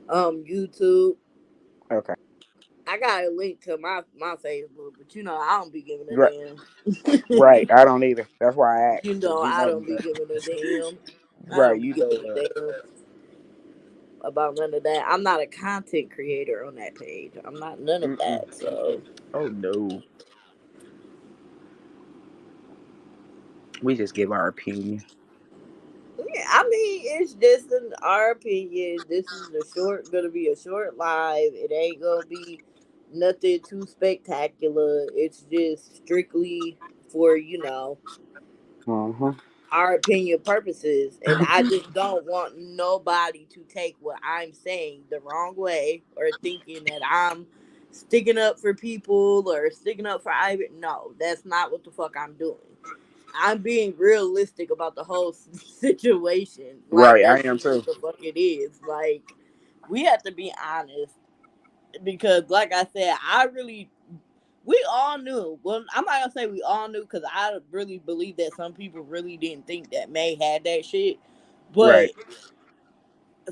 YouTube. Okay. I got a link to my Facebook, but I don't be giving a Right. damn. Right. I don't either. That's why I asked, because I don't be giving a damn. I right. don't be giving a damn about none of that. I'm not a content creator on that page. I'm not none of mm-mm. that. So Oh no, we just give our opinion. yeah, I mean, it's just in our opinion. This is gonna be a short live. It ain't gonna be nothing too spectacular. It's just strictly for Uh-huh. our opinion purposes, and I just don't want nobody to take what I'm saying the wrong way or thinking that I'm sticking up for people or sticking up for Ivan. No, that's not what the fuck I'm doing. I'm being realistic about the whole situation. Like Right. I that's am just what too. the fuck it is. Like we have to be honest because, like I said, we all knew. Well, I'm not gonna say we all knew because I really believe that some people really didn't think that May had that shit. But Right.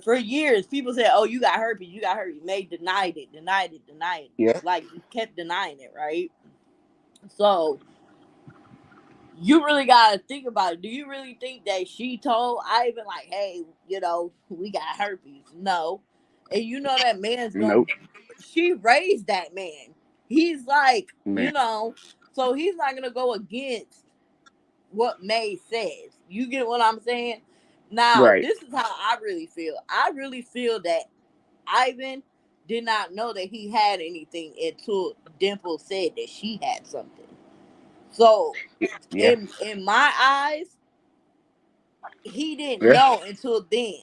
for years, people said, "Oh, you got herpes. You got herpes." May denied it, denied it, denied it. Yeah. Like just kept denying it, right? So you really gotta think about it. Do you really think that she told Ivan like, "Hey, we got herpes"? No, and that man's gonna. Nope. She raised that man. He's like, Man. so he's not gonna go against what May says. You get what I'm saying? Now, Right. this is how I really feel. I really feel that Ivan did not know that he had anything until Dimple said that she had something. So, Yeah. in my eyes, he didn't Yeah. know until then.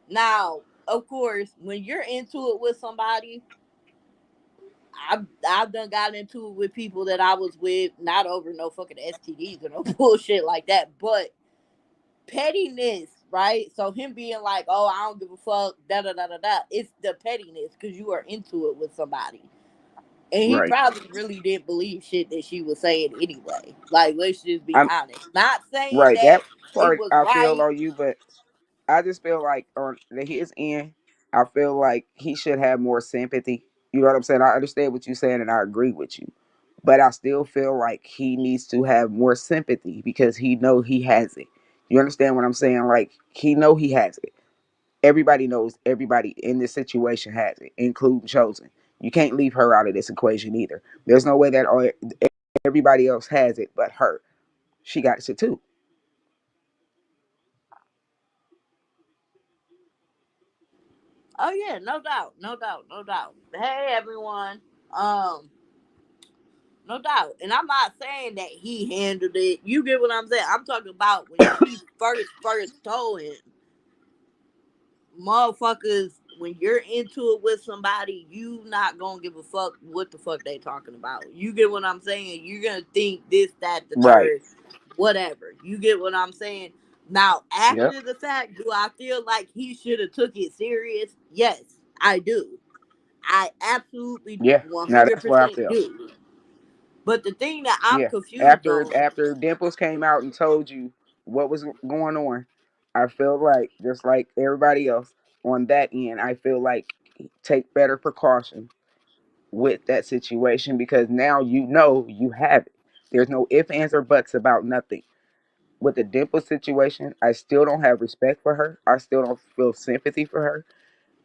Now, of course, when you're into it with somebody, I've done got into it with people that I was with, not over no fucking STDs or no bullshit like that, but pettiness, right? So him being like, "Oh, I don't give a fuck," da da da da da. It's the pettiness because you are into it with somebody, and he Right. probably really didn't believe shit that she was saying anyway. Like, let's just be I'm honest. Not saying right. that That it part was I feel right. on you, but I just feel like on his end, I feel like he should have more sympathy. You know what I'm saying? I understand what you're saying, and I agree with you, but I still feel like he needs to have more sympathy because he know he has it. You understand what I'm saying? Like he know he has it. Everybody knows everybody in this situation has it, including Chosen. You can't leave her out of this equation either. There's no way that everybody else has it but her. She got it too. Oh yeah, no doubt, no doubt, no doubt. Hey everyone, um, no doubt. And I'm not saying that he handled it. You get what I'm saying? I'm talking about when she first told him, motherfuckers, when you're into it with somebody, you not gonna give a fuck what the fuck they talking about. You get what I'm saying? You're gonna think this, that, the Right. third, whatever. You get what I'm saying? Now, Yep. after the fact, do I feel like he should have took it serious? Yes, I do. I absolutely Yeah. Now that's what I 100% feel. do. But the thing that I'm Yeah. confused After on, Dimples came out and told you what was going on, I feel like just like everybody else on that end, I feel like take better precaution with that situation because now you know you have it. There's no ifs, ands, or buts about nothing. With the Dimple situation, I still don't have respect for her. I still don't feel sympathy for her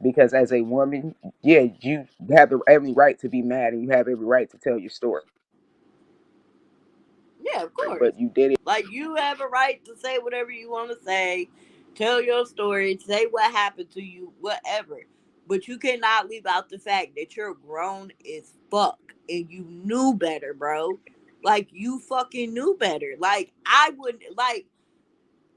because as a woman, yeah, you have every right to be mad and you have every right to tell your story, yeah, of course. but you did it. Like you have a right to say whatever you want to say, tell your story, say what happened to you, whatever. But you cannot leave out the fact that you're grown as fuck and you knew better, bro. Like you fucking knew better. Like I would like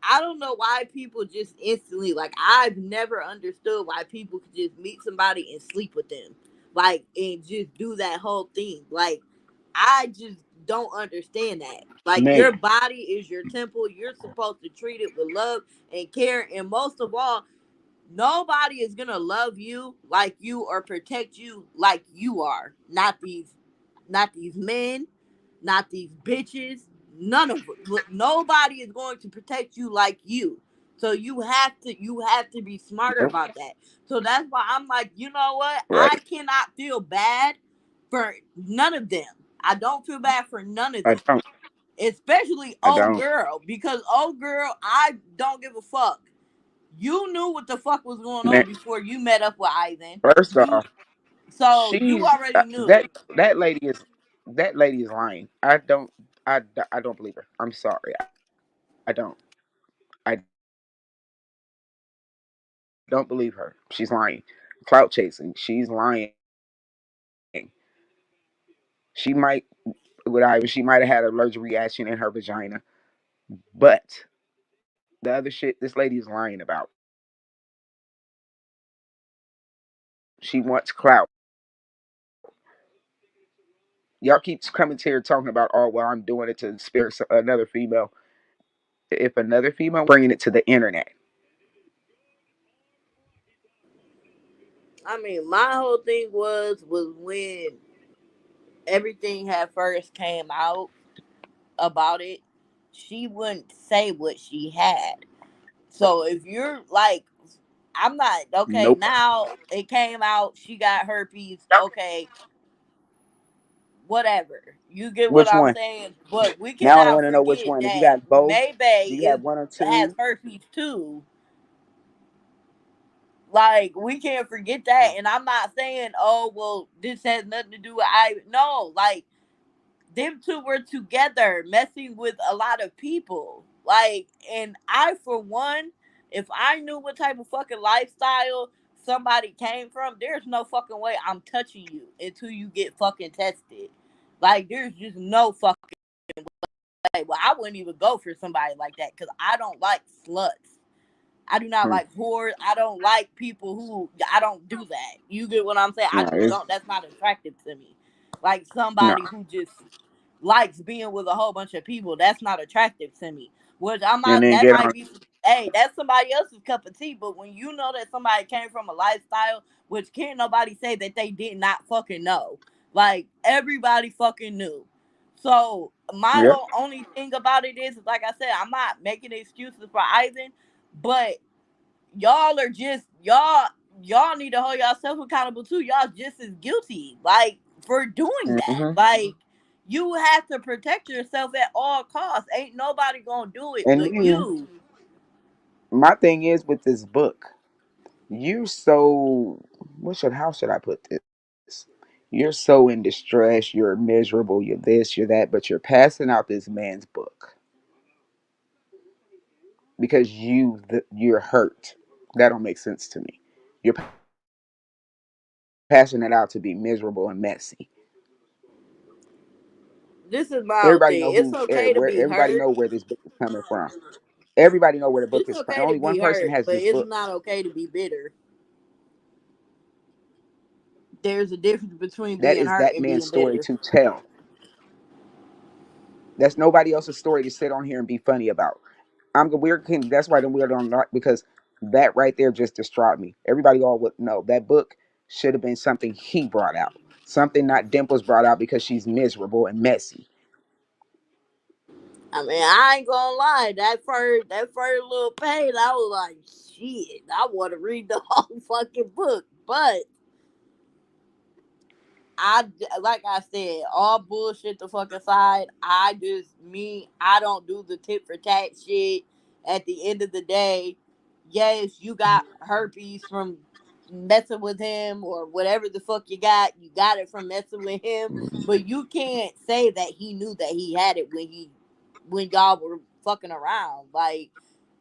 I don't know why people just instantly like I've never understood why people could just meet somebody and sleep with them. Like and just do that whole thing. Like I just don't understand that. Like Man, your body is your temple. You're supposed to treat it with love and care. And most of all, nobody is gonna love you like you or protect you like you are. Not these men, not these bitches. None of it. Nobody is going to protect you like you. So you have to be smarter Nope. about that. So that's why I'm like, you know what? I Right. cannot feel bad for none of them. I don't feel bad for none of I them. don't. Especially I old don't. girl. Because old girl, I don't give a fuck. You knew what the fuck was going Man, on before you met up with Ivan. first You off, so you she's already knew. that lady is lying. I don't believe her. I'm sorry. I don't. I don't believe her. She's lying. Clout chasing. She's lying. She might with Ivan. She might have had an allergic reaction in her vagina, but the other shit this lady is lying about. She wants clout. Y'all keep coming to here talking about, oh well, I'm doing it to spare another female. If another female was bringing it to the internet, I mean, my whole thing was when everything had first came out about it, she wouldn't say what she had. So if you're like, I'm not okay. nope. Now it came out, she got herpes. Okay, whatever. You get what Which I'm one? saying? But we Now I cannot want to know which forget one. If you that got both, Maybay do you is have one or has two? herpes too. Like we can't forget that. And I'm not saying, oh well, this has nothing to do with I. No, like them two were together messing with a lot of people. Like, and I, for one, if I knew what type of fucking lifestyle somebody came from, there's no fucking way I'm touching you until you get fucking tested. Like, there's just no fucking way. Well, I wouldn't even go for somebody like that because I don't like sluts. I do not Hmm. like whores. I don't like people who I don't do that. You get what I'm saying? I No, just don't. That's not attractive to me. Like no. somebody who just likes being with a whole bunch of people. That's not attractive to me. Which I'm And not. then That get might on. be. Hey, that's somebody else's cup of tea. But when you know that somebody came from a lifestyle, which can't nobody say that they did not fucking know. Like everybody fucking knew. So my Yep. whole only thing about it is, like I said, I'm not making excuses for Ivan, but y'all are just y'all need to hold yourself accountable too. Y'all just as guilty, like for doing that. Hmm. Like you have to protect yourself at all costs. Ain't nobody gonna do it And but then you. my thing is with this book, you so how should I put this? You're so in distress, you're miserable, you're this, you're that, but you're passing out this man's book because you're hurt. That don't make sense to me. You're passing it out to be miserable and messy. This is Everybody my know own thing. It's okay to be everybody know hurt. where this book is coming from. Everybody know where the book It's is. okay to Only one be person hurt, has but this it's book. not okay to be bitter. There's a difference between That being is hurt that and man's being story bitter. to tell. That's nobody else's story to sit on here and be funny about. I'm weird. That's why the weird on not because that right there just distraught me. Everybody all would know that book should have been something he brought out, something not Dimples brought out because she's miserable and messy. I mean, I ain't gonna lie. That first little page, I was like, shit. I want to read the whole fucking book, but like I said, all bullshit the fuck aside. I don't do the tit for tat shit. At the end of the day, yes, you got herpes from messing with him or whatever the fuck you got. You got it from messing with him, but you can't say that he knew that he had it when y'all were fucking around. Like,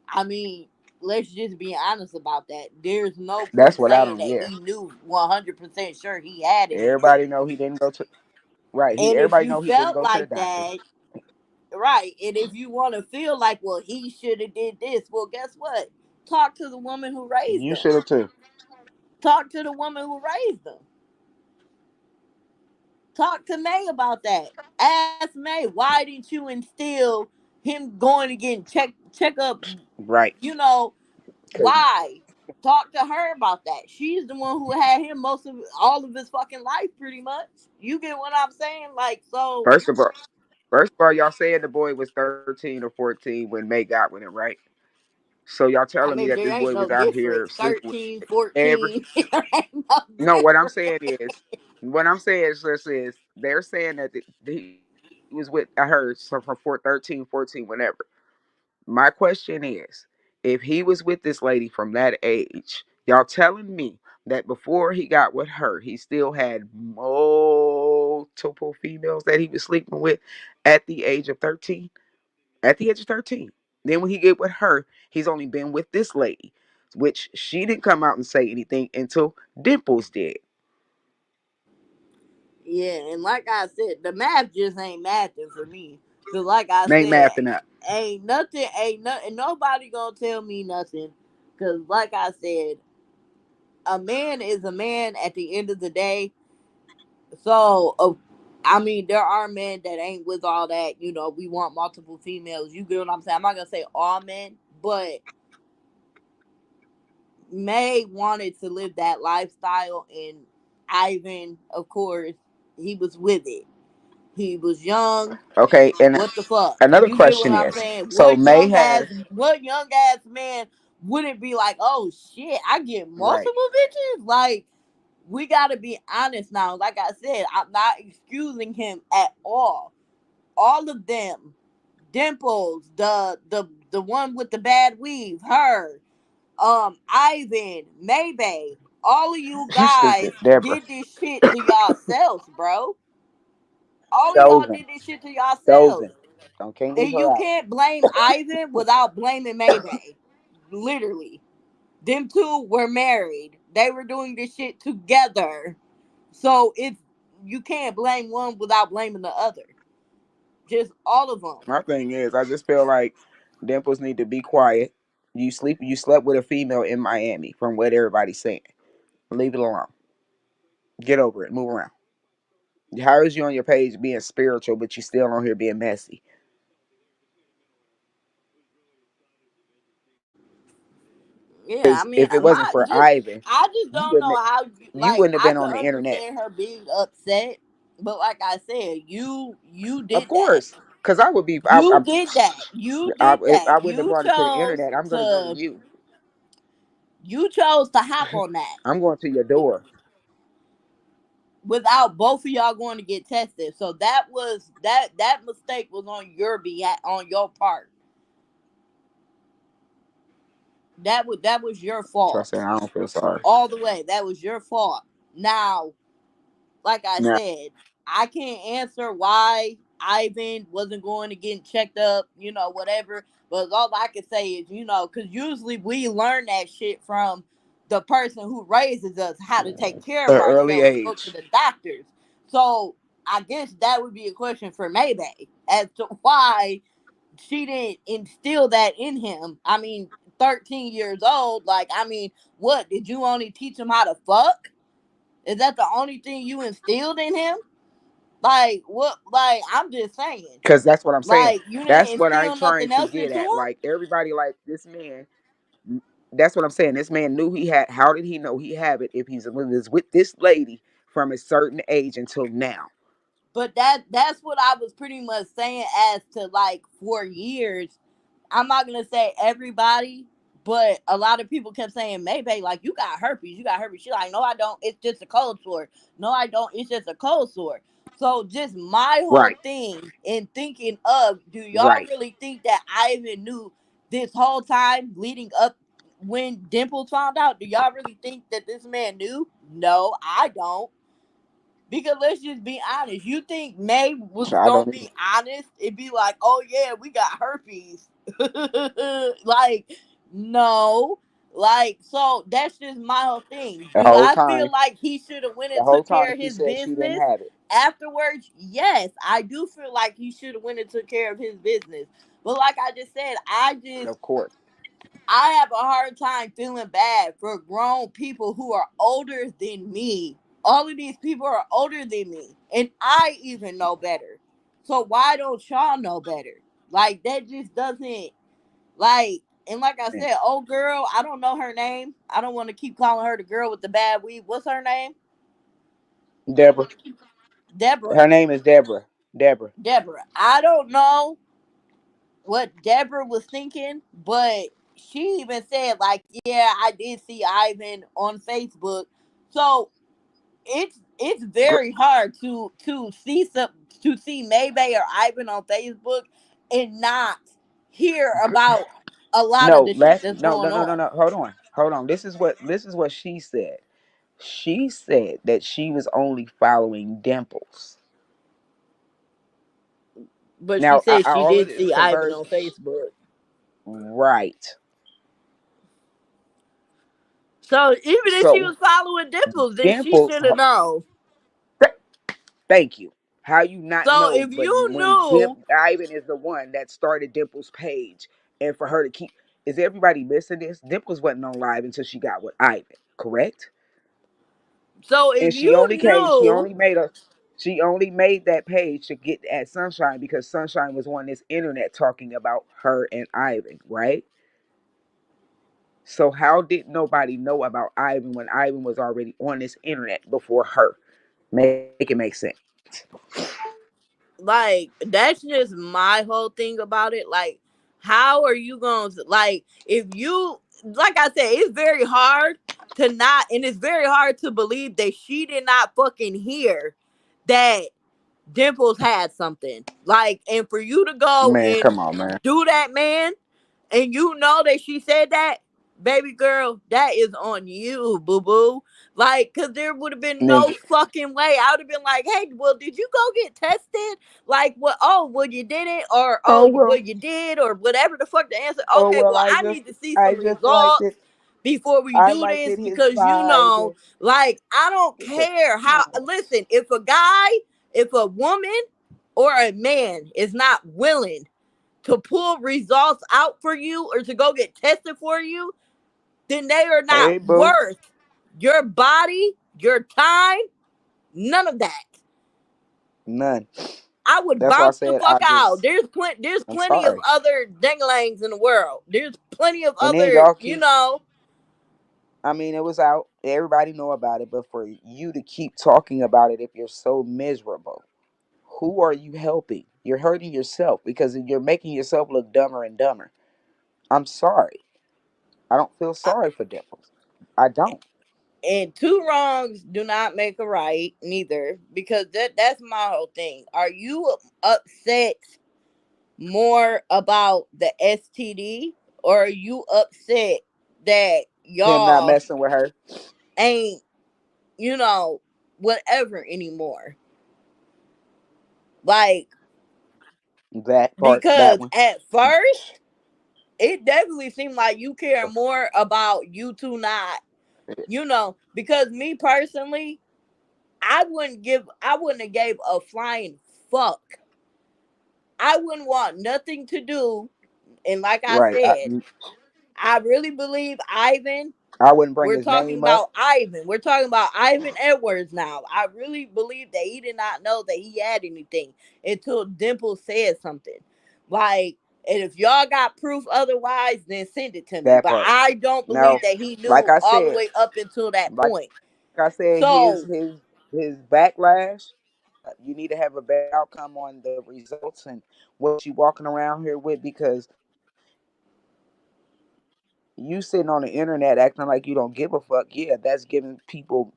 I mean, let's just be honest about that. There's no That's proof what I saying don't. that Yeah, he knew 100% sure he had it. everybody know he didn't go to right. He And if everybody you know he didn't felt go to the like doctor. that, right, and if you want to feel like, well, he should have did this, well, guess what? Talk to the woman who raised You them. should have too. Talk to the woman who raised them. Talk to May about that. Ask May, why didn't you instill him going to get check up? Right. You know Cause why? Talk to her about that. She's the one who had him most of all of his fucking life, pretty much. You get what I'm saying? Like, so first of all, first of all, y'all saying the boy was 13 or 14 when May got with him, right? So y'all I telling me mean, that there this ain't boy no was out here difference. sleeping with 13, every 14. There ain't no no, difference. what I'm saying is they're saying that he was with I heard so from 13, 14, whenever. My question is, if he was with this lady from that age, y'all telling me that before he got with her, he still had multiple females that he was sleeping with at the age of 13? At the age of 13. Then when he get with her, he's only been with this lady, which she didn't come out and say anything until Dimples did. Yeah, and like I said, the math just ain't mathing for me. Cause like I They ain't said, mathing up. ain't nothing, nobody gonna tell me nothing. Cause like I said, a man is a man at the end of the day. So, I mean, there are men that ain't with all that. You know, we want multiple females. You get what I'm saying? I'm not gonna say all men, but May wanted to live that lifestyle, and Ivan, of course, he was with it. He was young. Okay, and What the fuck? another You get what question I'm is, saying? so May has What young ass man wouldn't be like, oh shit, I get right. multiple bitches? Like, we gotta be honest now. Like I said, I'm not excusing him at all. All of them. Dimples, the one with the bad weave, her, Ivan, Maybay, all of you You guys stupid, Deborah. did this shit to yourselves, bro. All of y'all Chosen, did this shit to yourselves. chosen. Don't can't leave And her you out. can't blame Ivan without blaming Maybay. Literally. Them two were married. They were doing this shit together. So it's you can't blame one without blaming the other. Just all of them. My thing is, I just feel like Dimples need to be quiet. You slept with a female in Miami, from what everybody's saying. Leave it alone. Get over it. Move around. How is you on your page being spiritual, but you still on here being messy? Yeah, I Because mean, if it wasn't for Ivan, I just you don't know wouldn't how. you Like, wouldn't have I been could on the internet. understand her being upset, but like I said, you Of did that. course, because I would be. You did that. You did If that. I wouldn't have brought it to the internet, I'm going to go to you. You chose to hop on that I'm going to your door. without both of y'all going to get tested. So that mistake was on your behalf, on your part. That was your Trust fault me, I don't feel sorry. all the way. That was your fault. Now, like I Now, said, I can't answer why Ivan wasn't going to get checked up, whatever. But all I can say is, because usually we learn that shit from the person who raises us how to take care of an early ourselves, go to age. the doctors. So I guess that would be a question for Maybay as to why she didn't instill that in him. I mean, 13 years old, like, I mean, what? Did you only teach him how to fuck? Is that the only thing you instilled in him? Like what? Like I'm just saying. Because that's what I'm saying. Like you didn't That's what I'm instill trying nothing to else get into at. him. Like everybody, like this man. That's what I'm saying. This man knew he had. How did he know he had it if he's with this lady from a certain age until now? But that's what I was pretty much saying as to like for years. I'm not gonna say everybody, but a lot of people kept saying, Maybe like you got herpes, you got herpes. She's like, no, I don't. It's just a cold sore. No, I don't. It's just a cold sore. So just my whole Right, thing in thinking of, do y'all right. really think that Ivan knew this whole time leading up when Dimples found out? Do y'all really think that this man knew? No, I don't. Because let's just be honest. You think May was So I gonna don't even. be honest and be like, "Oh yeah, we got herpes." Like, no. Like, so that's just my whole thing. The Do whole I feel time, like he should have went the and whole took time care of she his said she didn't business have it. afterwards? Yes, I do feel like he should have went and took care of his business. But like I just said, Of course. I have a hard time feeling bad for grown people who are older than me. All of these people are older than me, and I even know better. So why don't y'all know better? Like that just doesn't like. And like I Yeah. said, old girl, I don't know her name. I don't want to keep calling her the girl with the bad weave. What's her name? Deborah. Deborah. Her name is Deborah. Deborah. Deborah. I don't know what Deborah was thinking, but she even said like, yeah, I did see Ivan on Facebook. So it's Gr- very hard to see some to see Maybay or Ivan on Facebook and not hear gr- about a lot of no, the shit that's no, no, going no, no, on. no. Hold on. This is what she said. She said that she was only following Dimples. But she Now, said she all of did this see Ivan converge on Facebook. right. So even if she So was following Dimples, then she Dimples, should have known. thank you. How you not So know? if But you when knew, Ivan is the one that started Dimples' page, and for her to keep, is everybody missing this? Dimples wasn't on live until she got with Ivan, correct? so if And she you only came. knew, She only made that page to get at Sunshine because Sunshine was on this internet talking about her and Ivan, right? So how did nobody know about Ivan when Ivan was already on this internet before her? Make it make sense. like, that's just my whole thing about it. Like, how are you going to, like, if you, like I said, it's very hard to not, and it's very hard to believe that she did not fucking hear that Dimples had something. Like, and for you to go Man, and come on, man. do that, man, and you know that she said that, baby girl, that is on you, boo boo. Like, cause there would have been And then, no fucking way. I would have been like, hey, well, did you go get tested? Like, what? Oh, well, you did it, or oh well, well, you did, or whatever the fuck the answer. oh Okay, well, well, I need to see I some just liked results it. before we I do liked this it. His because you vibe know, and like, I don't so, care come how. on. Listen, if a guy, if a woman, or a man is not willing to pull results out for you or to go get tested for you, then they are Hey, not boo, worth your body, your time, none of that. none. I would That's why I bounce the said fuck out. There's I'm plenty of sorry. other dingalangs in the world. There's plenty of And then other, y'all you keep. know, I mean, it was out. Everybody know about it, but for you to keep talking about it, if you're so miserable, who are you helping? You're hurting yourself because you're making yourself look dumber and dumber. I'm sorry. I don't feel I- sorry for Dimples. I don't. and two wrongs do not make a right, neither, because that's my whole thing. Are you upset more about the STD, or are you upset that Him not y'all messing with her. ain't, you know, whatever anymore? Like, That part, that because one. at first, it definitely seemed like you care more about you two not, because me personally, I wouldn't have gave a flying fuck. I wouldn't want nothing to do, and like I Right. said, I really believe Ivan. I wouldn't bring We're his talking name up. about Ivan. We're talking about Ivan Edwards now. I really believe that he did not know that he had anything until Dimple said something. Like, and if y'all got proof otherwise, then send it to me. That But part. I don't Now, believe that he like knew I all the said, way up until that like point. I said, So, his backlash. You need to have a better outcome on the results and what you walking around here with because you sitting on the internet acting like you don't give a fuck. Yeah, that's giving people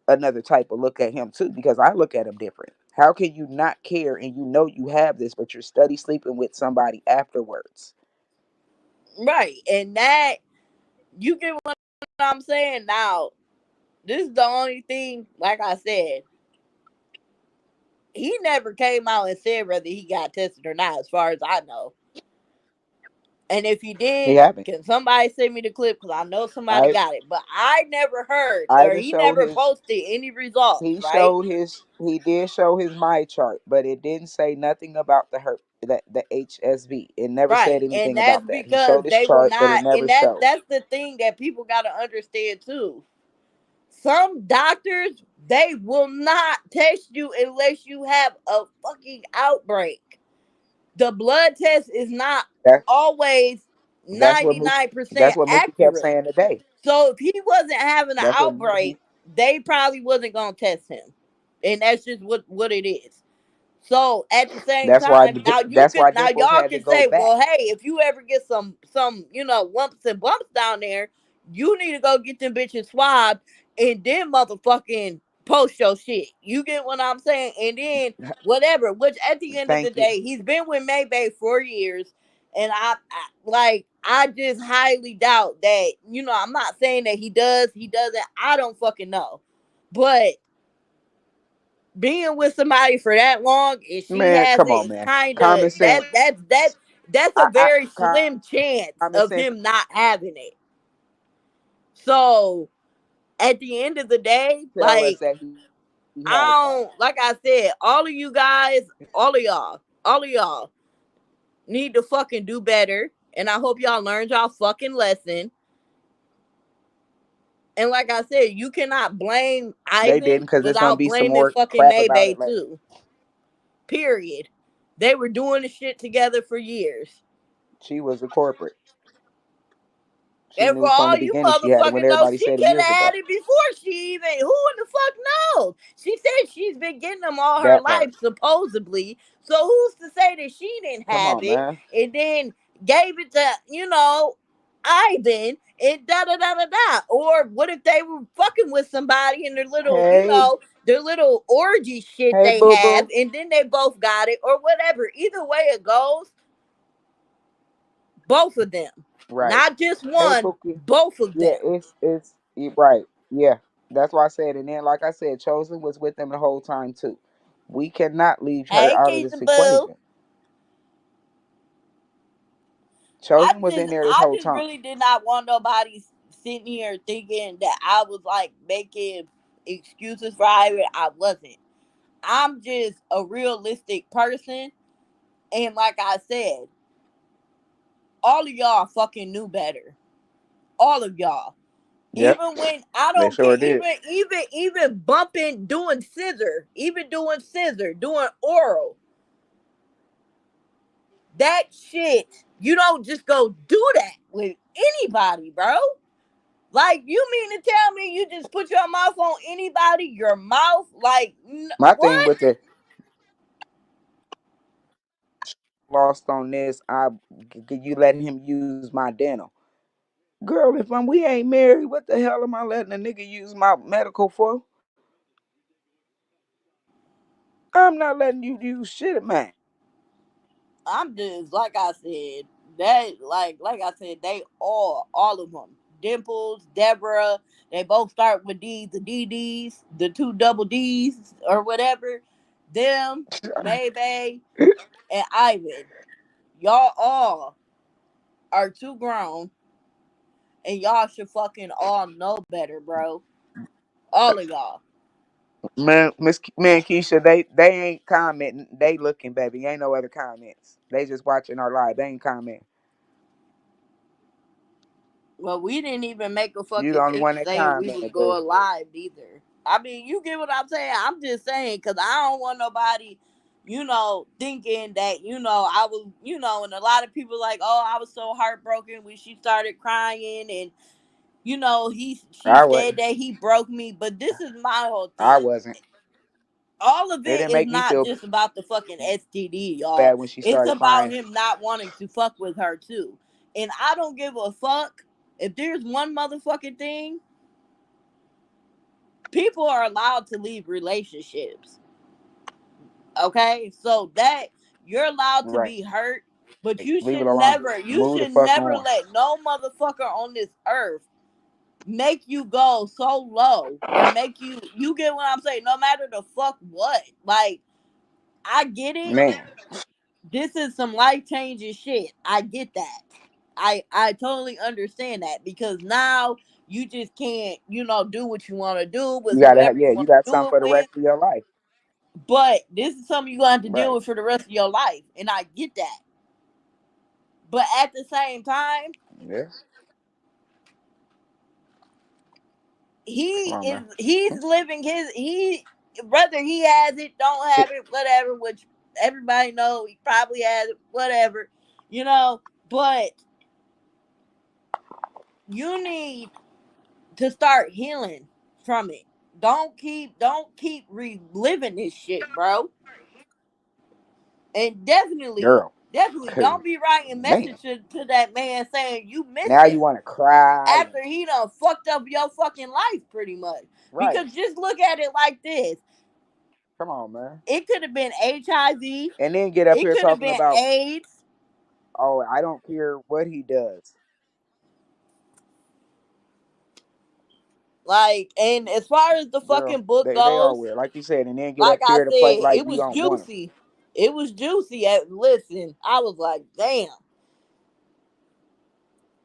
another type of look at him too because I look at him different. How can you not care and you know you have this, but you're study sleeping with somebody afterwards? right. And that, you get what I'm saying? Now, this is the only thing, like I said, he never came out and said whether he got tested or not, as far as I know. And if he He did, haven't. can somebody send me the clip? Because I know somebody I got it. But I never heard, or Ivan he showed never his posted any results, he right? showed his he did show his my chart, but it didn't say nothing about the HSV. It never said Right. And anything that's about that. He because showed his they will chart, but it not, never and that's showed. that's the thing that people gotta understand too. Some doctors, they will not test you unless you have a fucking outbreak. The blood test is not That always that's what Mookie 99% that's what Mookie kept accurate. saying today. So if he wasn't having an That's what outbreak, they probably wasn't gonna test him. And that's just what it is. So at the same That's why time, now you that's can why now Dimples y'all had to can go say, back. well, hey, if you ever get some lumps and bumps down there, you need to go get them bitches swabbed and then motherfucking post your shit. You get what I'm saying? And then whatever. Which at the end of the Thank you. day, he's been with Maybay for years, and I just highly doubt that. I'm not saying that he does, he doesn't. I don't fucking know, but being with somebody for that long and she Man, has it, come on, it's man. kind of Common sense. that's a I very slim chance common of sense him not having it. So at the end of the day, tell us that he had it. I don't, like I said, all of you guys, all of y'all need to fucking do better. And I hope y'all learned y'all fucking lesson. And like I said, you cannot blame They didn't, Ivan because there's gonna without be some blaming more fucking crap about Maybay it later. too. Period. They were doing the shit together for years. She was a corporate. She And for knew from the all you beginning she had it when motherfuckers know, everybody she said it could years have had ago. it before she even. Who in the fuck knows? She said she's been getting them all her That part. life, supposedly. So who's to say that she didn't Come have on, it man. and then gave it to, Ivan and da da da da da? Or what if they were fucking with somebody and Hey, their little orgy shit hey, they boo have, boo. and then they both got it, or whatever. Either way it goes, both of them. Right. Not just Hey, one, Bookie. both of Yeah, them. right. Yeah, that's why I said. And then, like I said, Chosen was with them the whole time too. We cannot leave her Hey, out of Keisha this Boo. equation. Chosen was in there this I whole just time. really did not want nobody sitting here thinking that I was like making excuses for Ivan. I wasn't. I'm just a realistic person, and like I said, all of y'all fucking knew better. All of y'all. Yep, Even when I they don't care, sure did. even bumping, doing scissor, doing oral, that shit. You don't just go do that with anybody, bro. Like, you mean to tell me you just put your mouth on anybody? Your mouth? Like, My thing what? with the lost on this, you letting him use my dental. Girl, if we ain't married, what the hell am I letting a nigga use my medical for? I'm not letting you use shit of mine. I'm just, like I said, like I said, they all of them. Dimples, Deborah, they both start with D, the DDs, the two double D's or whatever. Them, Maybay, and Ivan. Y'all all are too grown and y'all should fucking all know better, bro. All of y'all. Man, Keisha, they ain't commenting. They looking, baby. Ain't no other comments. They just watching our live. They ain't commenting. Well, we didn't even make a You the fucking only thing one that saying we was commented, boo. going live either. I mean, you get what I'm saying? I'm just saying because I don't want nobody, thinking that, I was, and a lot of people like, oh, I was so heartbroken when she started crying and, she I said wasn't. that he broke me. But this is my whole I thing. wasn't. All of It it didn't is make me not feel just about the fucking STD, y'all. bad when she It's started about crying. him not wanting to fuck with her too. And I don't give a fuck if there's one motherfucking thing. People are allowed to leave relationships. Okay? So that you're allowed to Right. be hurt, but Leave it alone. you Move the should fuck never on. let no motherfucker on this earth make you go so low or make you get what I'm saying, no matter the fuck what. Like, I get it. Man. This is some life changing shit. I get that. I totally understand that because now you just can't, do what you want to do with whoever you You want to got do something it for the with. rest of your life. But this is something you're going to have to deal Right. with for the rest of your life. And I get that. But at the same time, Yeah. Come on, man. he's living whether he has it, don't have it, whatever, which everybody know he probably has it, whatever, you know. But you need to start healing from it. Don't keep reliving this shit, bro. And definitely, girl. definitely don't be writing Man, messages to that man saying you miss now you him want to cry and after he done fucked up your fucking life pretty much. right. Because just look at it like this. Come on, man. It could have been HIV. And then get up It here could have talking been about, AIDS. oh, I don't care what he does. Like, and as far as the Girl, fucking book they are goes, weird. Like you said, and then get like up I here to play said, like it you was don't want him. juicy. It was juicy. Listen, I was like, damn.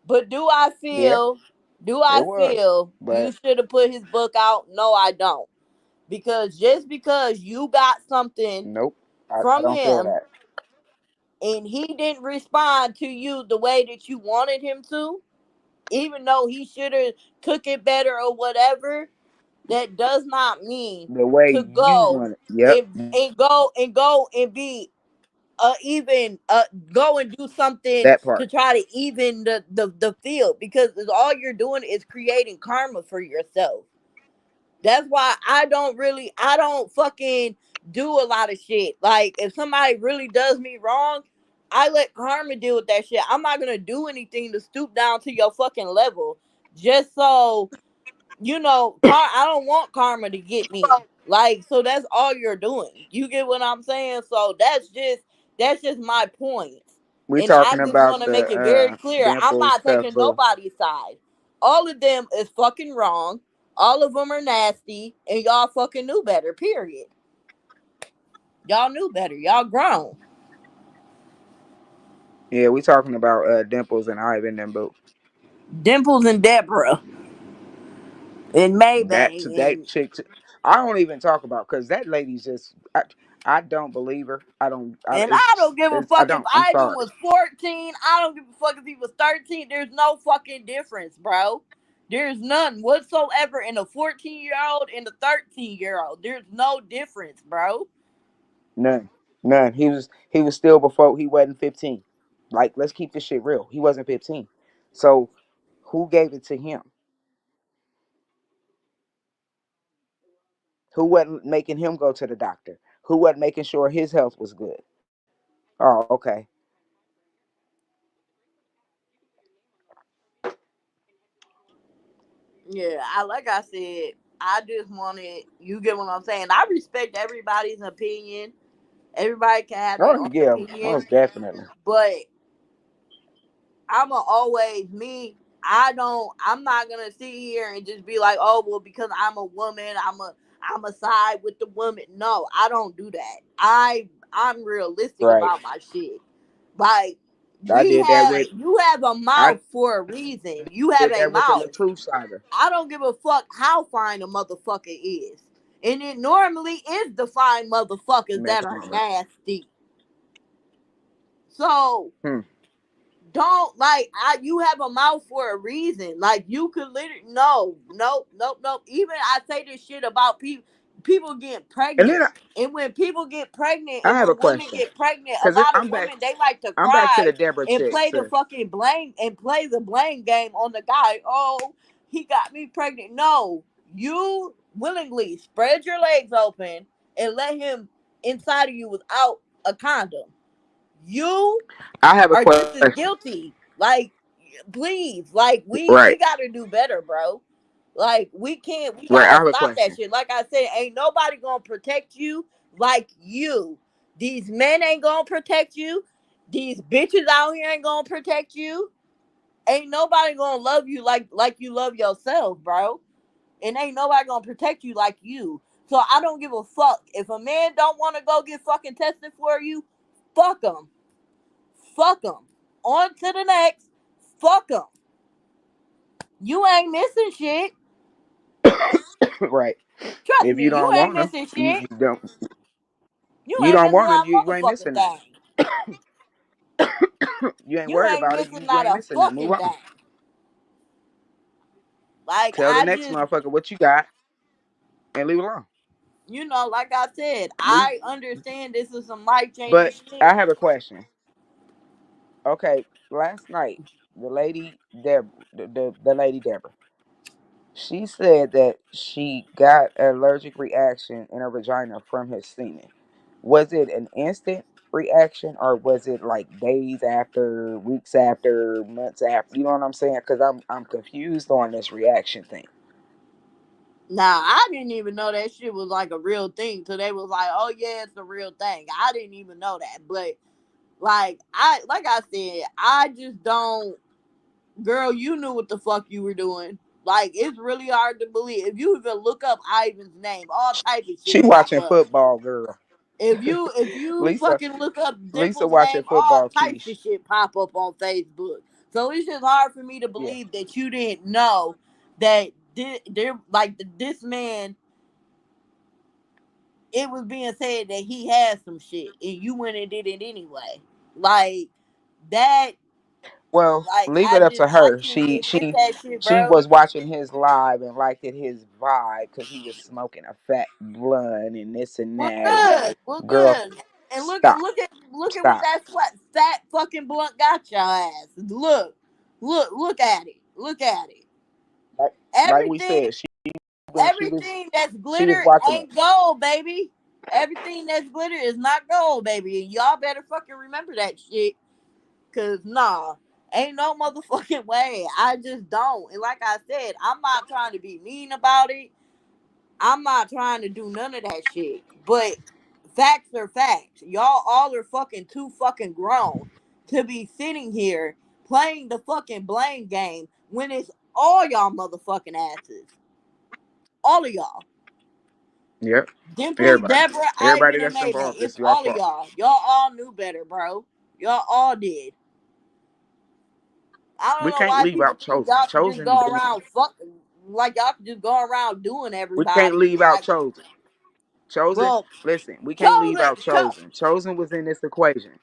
But Yeah, do it I was. feel you But should have put his book out? No, I don't. Because just because you got something nope. I from don't feel him that. and he didn't respond to you the way that you wanted him to, even though he should have took it better or whatever, that does not mean The way to you go want it. Yep. and be even go and do something That part. to try to even the field, because all you're doing is creating karma for yourself. That's why I don't fucking do a lot of shit. Like, if somebody really does me wrong, I let karma deal with that shit. I'm not gonna do anything to stoop down to your fucking level just so I don't want karma to get me. Like, so that's all you're doing. You get what I'm saying? So that's just my point. We And I talking just about want to the make it very clear. I'm dimple not stuff, taking boo. nobody's side. All of them is fucking wrong. All of them are nasty, and y'all fucking knew better. Period. Y'all knew better. Y'all grown. Yeah, we talking about dimples and Ivan and boo. Dimples and Deborah and Maybang That and chick. I don't even talk about because that lady's just. I don't believe her. I don't. And I don't give a I fuck if don't. I'm Ivan sorry. was 14. I don't give a fuck if he was 13. There's no fucking difference, bro. There's none whatsoever in a 14-year-old and a 13-year-old. There's no difference, bro. None. None. He was still before he wasn't 15. Like, let's keep this shit real. He wasn't 15. So who gave it to him? Who wasn't making him go to the doctor? Who wasn't making sure his health was good? Oh, okay. Yeah, like I said, I just wanted, you get what I'm saying. I respect everybody's opinion. Everybody can have their Oh own yeah, opinion, most definitely. but I'ma always me. I'm not gonna sit here and just be like, oh well, because I'm a woman, I'm a side with the woman. No, I don't do that. I'm realistic Right. about my shit. Like, I did that with you have a I mouth for a reason. You have did a that with the mouth. Latrue saga. I don't give a fuck how fine a motherfucker is. And it normally is the fine motherfuckers Man, that come are on, man. nasty. So Hmm. don't, like, you have a mouth for a reason. Like, you could literally, no, nope, nope, nope. Even I say this shit about people get And pregnant. then And when people get pregnant I and have a when women question get pregnant, a because lot of I'm back. women, they like to I'm back to cry the Deborah and chick play the too. fucking blame and play the blame game on the guy. Oh, he got me pregnant. No, you willingly spread your legs open and let him inside of you without a condom. You I have a are just as question. guilty. Like, please, like, we Right. gotta do better, bro. Like, we Right. I gotta have a stop that question. shit. Like I said, ain't nobody gonna protect you like you. These men ain't gonna protect you. These bitches out here ain't gonna protect you. Ain't nobody gonna love you like you love yourself, bro. And ain't nobody gonna protect you like you. So I don't give a fuck if a man don't want to go get fucking tested for you. Fuck him. Fuck them. On to the next. Fuck them. You ain't missing shit. Right. Trust If you me, you don't ain't want them, missing you shit. just don't. You You ain't don't missing want them. not You a ain't motherfucking missing them. thing. You ain't You worried ain't about it. missing You not ain't a missing them. Move fucking on. thing. Like, Tell the next motherfucker what you got and leave it alone. like I said, Leave. I understand this is some life changing But shit. I have a question. Okay, last night the lady Deb, the lady Deborah, she said that she got an allergic reaction in her vagina from his semen. Was it an instant reaction, or was it like days after, weeks after, months after? You know what I'm saying? Because I'm confused on this reaction thing. Nah, I didn't even know that shit was like a real thing. So they was like, "Oh yeah, it's a real thing." I didn't even know that, but like I said, I just don't. Girl, you knew what the fuck you were doing. Like it's really hard to believe. If you even look up Ivan's name, all type of She shit pop watching up. football, girl. If you Lisa fucking look up Lisa Dimple's watching name, all football, types of Keish. shit pop up on Facebook. So it's just hard for me to Yeah. believe that you didn't know that this man. It was being said that he had some shit, and you went and did it anyway. Like that. Well, Like leave it up to I her. can't She get with she that shit, she bro. was watching his live and liked it his vibe because he was smoking a fat blunt and this and We're that. And good. We're girl, good. And stop, look at what stop. that fat fucking blunt got your ass. Look at it. Look at it. Like we Everything said, everything that's she was glitter watching it. ain't gold, baby. Everything that's glitter is not gold, baby. And y'all better fucking remember that shit. Cause nah, ain't no motherfucking way. I just don't. And like I said, I'm not trying to be mean about it. I'm not trying to do none of that shit. But facts are facts. Y'all all are fucking too fucking grown to be sitting here playing the fucking blame game when it's all y'all motherfucking asses. All of y'all. Yep. Dimples, Everybody. Deborah, Everybody Ivan, and that's Maybay. involved, It's it's your all of fault. y'all. Y'all all knew better, bro. Y'all all did. I don't We know can't why leave people out think chosen. y'all can just Chosen go been around fucking like y'all can just go around doing we can't everybody. leave out Like, chosen. Chosen, well, listen, we can't leave out chosen, chosen. Chosen was in this equation.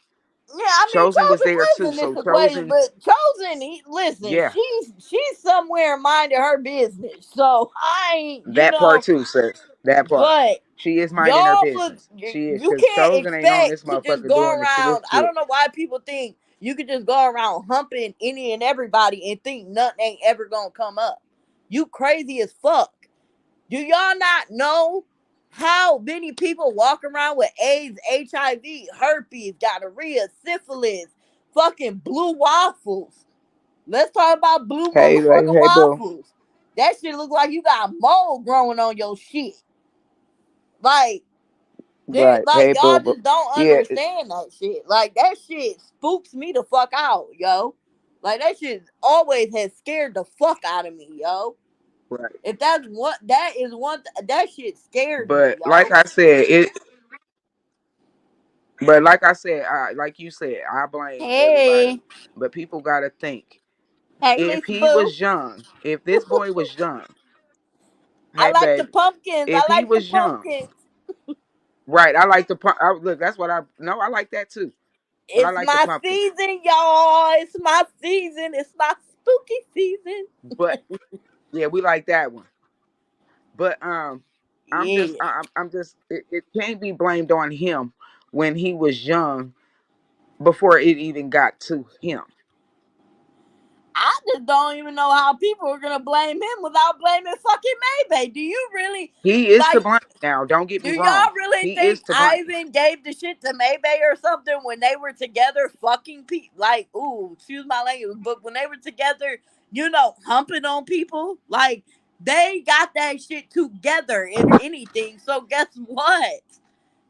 yeah, I mean, Chosen was Chosen there was too. in this So equation, chosen, but Chosen, listen, yeah. she's somewhere minding her business. So I ain't, That part too, sis. That part. but She is minding her y'all for business. She is, you because can't chosen ain't on this expect to just motherfucker go doing this around. I shit. don't know why people think you could just go around humping any and everybody and think nothing ain't ever gonna come up. You crazy as fuck. Do y'all not know how many people walk around with AIDS, HIV, herpes, gonorrhea, syphilis, fucking blue waffles? Let's talk about blue Hey, hey, motherfucking hey, boo. waffles. That shit look like you got mold growing on your shit. Like, Right. Hey, y'all boo, boo. just don't Yeah. understand that shit. Like that shit spooks me the fuck out, yo. Like that shit always has scared the fuck out of me, yo. Right. If that's what that is one that shit scares me, But like yo. I said, it. But like I said, like you said, I blame everybody. Hey, But people gotta think. hey, If Lisa he Boo. was young, if this boy was young, I hey, like the baby, pumpkins. if I he like the was young, pumpkins. right? I like the look. That's what I no. I like that too. But I It's like the my pumpkins. season, y'all. It's my season. It's my spooky season. But yeah, we like that one. But Yeah. I'm just it can't be blamed on him when he was young before it even got to him. I just don't even know how people are gonna blame him without blaming fucking Maybay. Do you really He is to like? blame now. Don't get Do me wrong. y'all really He is think to blame. Ivan gave the shit to Maybay or something when they were together fucking people? Like, ooh, excuse my language, but when they were together, humping on people, like they got that shit together, if anything. So guess what?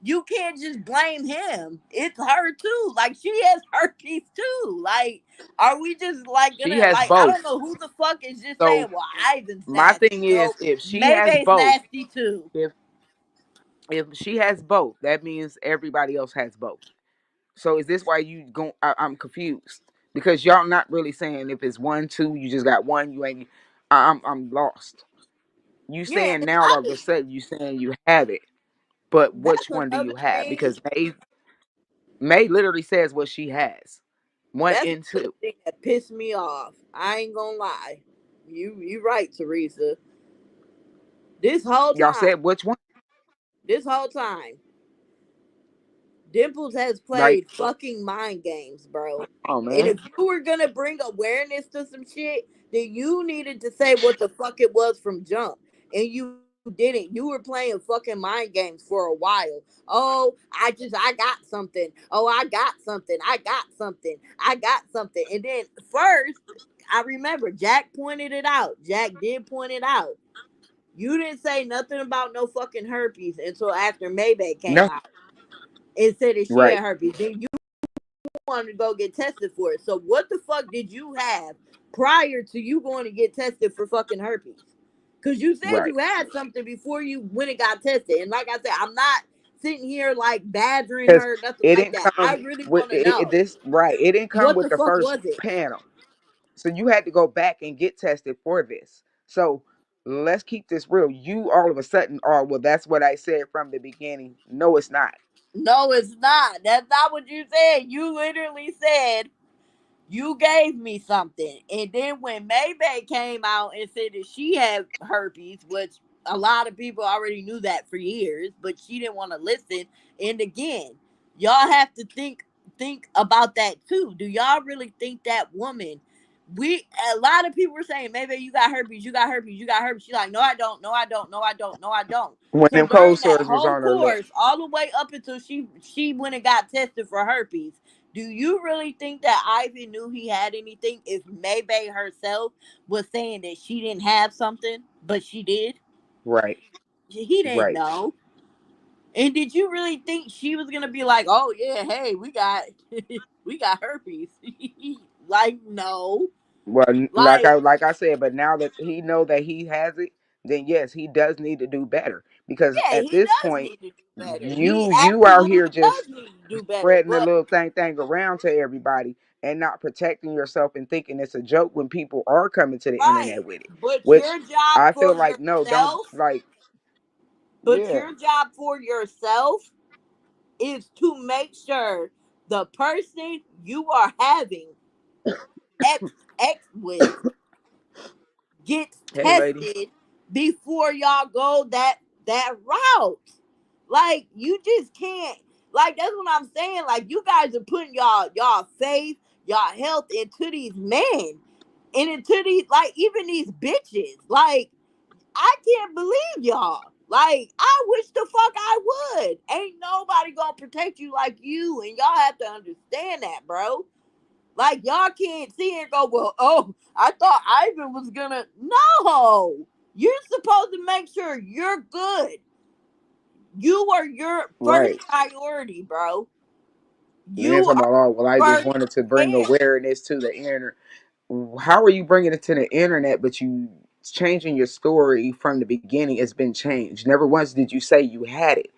You can't just blame him. It's her too. Like she has herpes too. Like, are we just like She gonna has like? I don't both. know who the fuck is just saying. So Well, Ivan's my nasty. thing is, No, if she has Maybay's both, nasty too. if if she has both, that means everybody else has both. So is this why you go? I'm confused because y'all not really saying if it's one, two, you just got one. You ain't. I'm lost. You Yeah, saying now all of a sudden you saying you have it, but that's which one do another you have? thing. Because May literally says what she has, one That's and another two. thing that pissed me off. I ain't gonna lie. You right, Teresa. This whole Y'all time, said which one? this whole time, Dimples has Like, played fucking mind games, bro. oh And man, if you were gonna bring awareness to some shit, then you needed to say what the fuck it was from jump. And you didn't. You were playing fucking mind games for a while. Oh, I got something. Oh, I got something. I got something. I got something. And then first, I remember Jack pointed it out. Jack did point it out. You didn't say nothing about no fucking herpes until after Maybach came No, out and said that she right. had herpes. Then you wanted to go get tested for it. So what the fuck did you have prior to you going to get tested for fucking herpes? Because you said Right. you had something before you went and got tested. And like I said, I'm not sitting here like badgering Because her, nothing it like didn't that. I come really with want to know this, right. It didn't come what with the the fuck first was it? panel. So you had to go back and get tested for this. So let's keep this real. You all of a sudden are, well, that's what I said from the beginning. No, it's not. No, it's not. That's not what you said. You literally said you gave me something. And then when Maybach came out and said that she had herpes, which a lot of people already knew that for years, but she didn't want to listen. And again, y'all have to think about that too. Do y'all really think that woman? We A lot of people were saying, maybe you got herpes, you got herpes, you got herpes. She's like, no, I don't, no, I don't, no, I don't, no, I don't. When So them cold during that sores was whole on her lip. course, all the way up until she went and got tested for herpes, do you really think that Ivy knew he had anything if Maybay herself was saying that she didn't have something, but she did? Right. He didn't Right. know. And did you really think she was gonna be like, "Oh yeah, hey, we got we got herpes"? Like no, Well, like like I said, but now that he know that he has it, then yes, he does need to do better because yeah, at he this does point, need to do better. He you out absolutely here does just need to do better. spreading the But little thing around to everybody and not protecting yourself and thinking it's a joke when people are coming to the right, internet with it. but Which your job I for feel like no, don't yourself, like. but Yeah, your job for yourself is to make sure the person you are having X with gets hey lady, tested before y'all go that route. Like you just can't. Like that's what I'm saying. Like you guys are putting y'all faith, y'all health into these men and into these like even these bitches. Like I can't believe y'all. Like I wish the fuck I would. Ain't nobody gonna protect you like you, and y'all have to understand that, bro. Like y'all can't see and go, well, oh, I thought Ivan was gonna. No, you're supposed to make sure you're good. You are your first right? priority, bro. And then You talking are about, oh well, I just first wanted to bring man. awareness to the internet. How are you bringing it to the internet, but you changing your story from the beginning? It's been changed. Never once did you say you had it.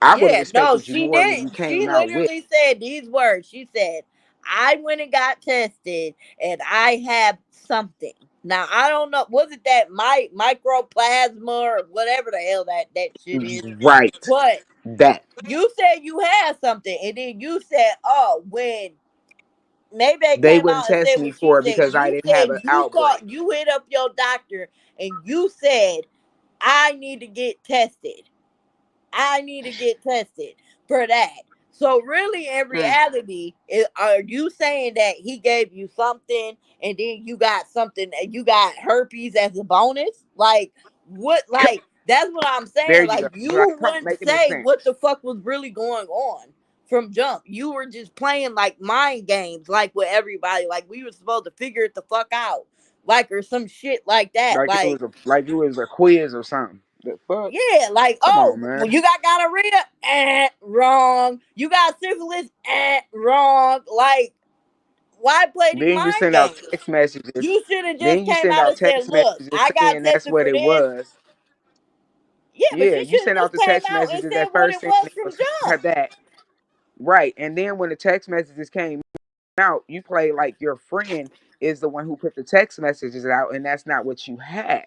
I would have Yeah, no, respected you she more when you didn't. She came out with. literally said these words. She said, I went and got tested and I have something. Now I don't know, was it that microplasma or whatever the hell that shit is? Right. But That you said you had something, and then you said, oh, when maybe they they came wouldn't out and test said me what she for said. because I You didn't have said an you called, outbreak. you hit up your doctor, and you said, I need to get tested. I need to get tested for that. So really, in Mm. reality, are you saying that he gave you something and then you got something, you got herpes as a bonus? Like what? Like that's what I'm There saying. you go. Like Like you wouldn't making it say sense. what the fuck was really going on from jump. You were just playing like mind games, like with everybody. Like we were supposed to figure it the fuck out, like or some shit like that. Like Like it was a quiz or something. The fuck? yeah, like, Come oh, on, well, man. you got gonorrhea? Wrong. You got syphilis? Wrong. Like, why play these Then you mind send out games? text messages. You should have just Then you came send out out and said, text look, messages I got saying that's tested what for it this. was. Yeah, but Yeah, you you should have send out just the came text out and messages said at what first it saying was it from was jump. that. Right. And then when the text messages came out, you play like your friend is the one who put the text messages out, and that's not what you had.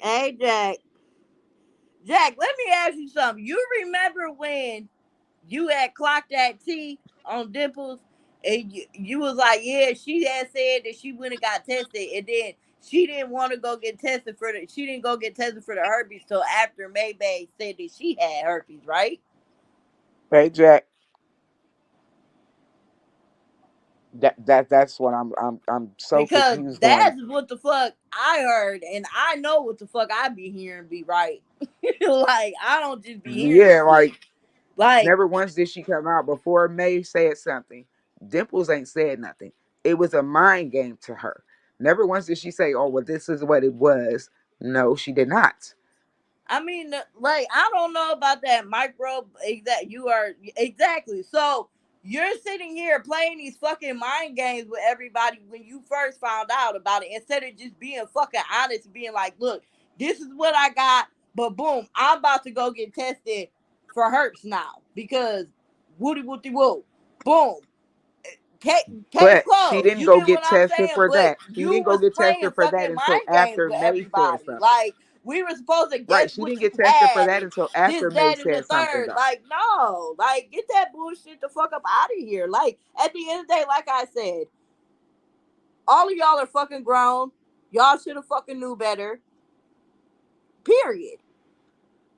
Hey, Jack. Jack, let me ask you something. You remember when you had clocked that T on Dimples, and you was like, yeah, she had said that she went and got tested, and then she didn't want to go get tested for the, she didn't go get tested for the herpes till after Maybay said that she had herpes, right? Hey, Jack. That's what I'm so Because confused on. that's what the fuck I heard, and I know what the fuck I be hearing be right. Like I don't just be hearing Yeah, shit. like Like never once did she come out before May said something. Dimples ain't said nothing. It was a mind game to her. Never once did she say, "Oh, well, this is what it was." No, she did not. I mean, like I don't know about that micro. Exact, you are exactly. So you're sitting here playing these fucking mind games with everybody when you first found out about it, instead of just being fucking honest, and being like, "Look, this is what I got," but boom, I'm about to go get tested for herpes now because woody woody woo, boom, case But she closed. didn't You go get what get I'm tested saying? for But that. She you didn't go was get playing tested for that fucking until mind games after with May said everybody. something. Like we were supposed to guess Right. She what didn't you get tested for had that and until this, after May that, and the said something, third. though. Like, no. Like, get that bullshit the fuck up out of here. Like, at the end of the day, like I said, all of y'all are fucking grown. Y'all should have fucking knew better. Period.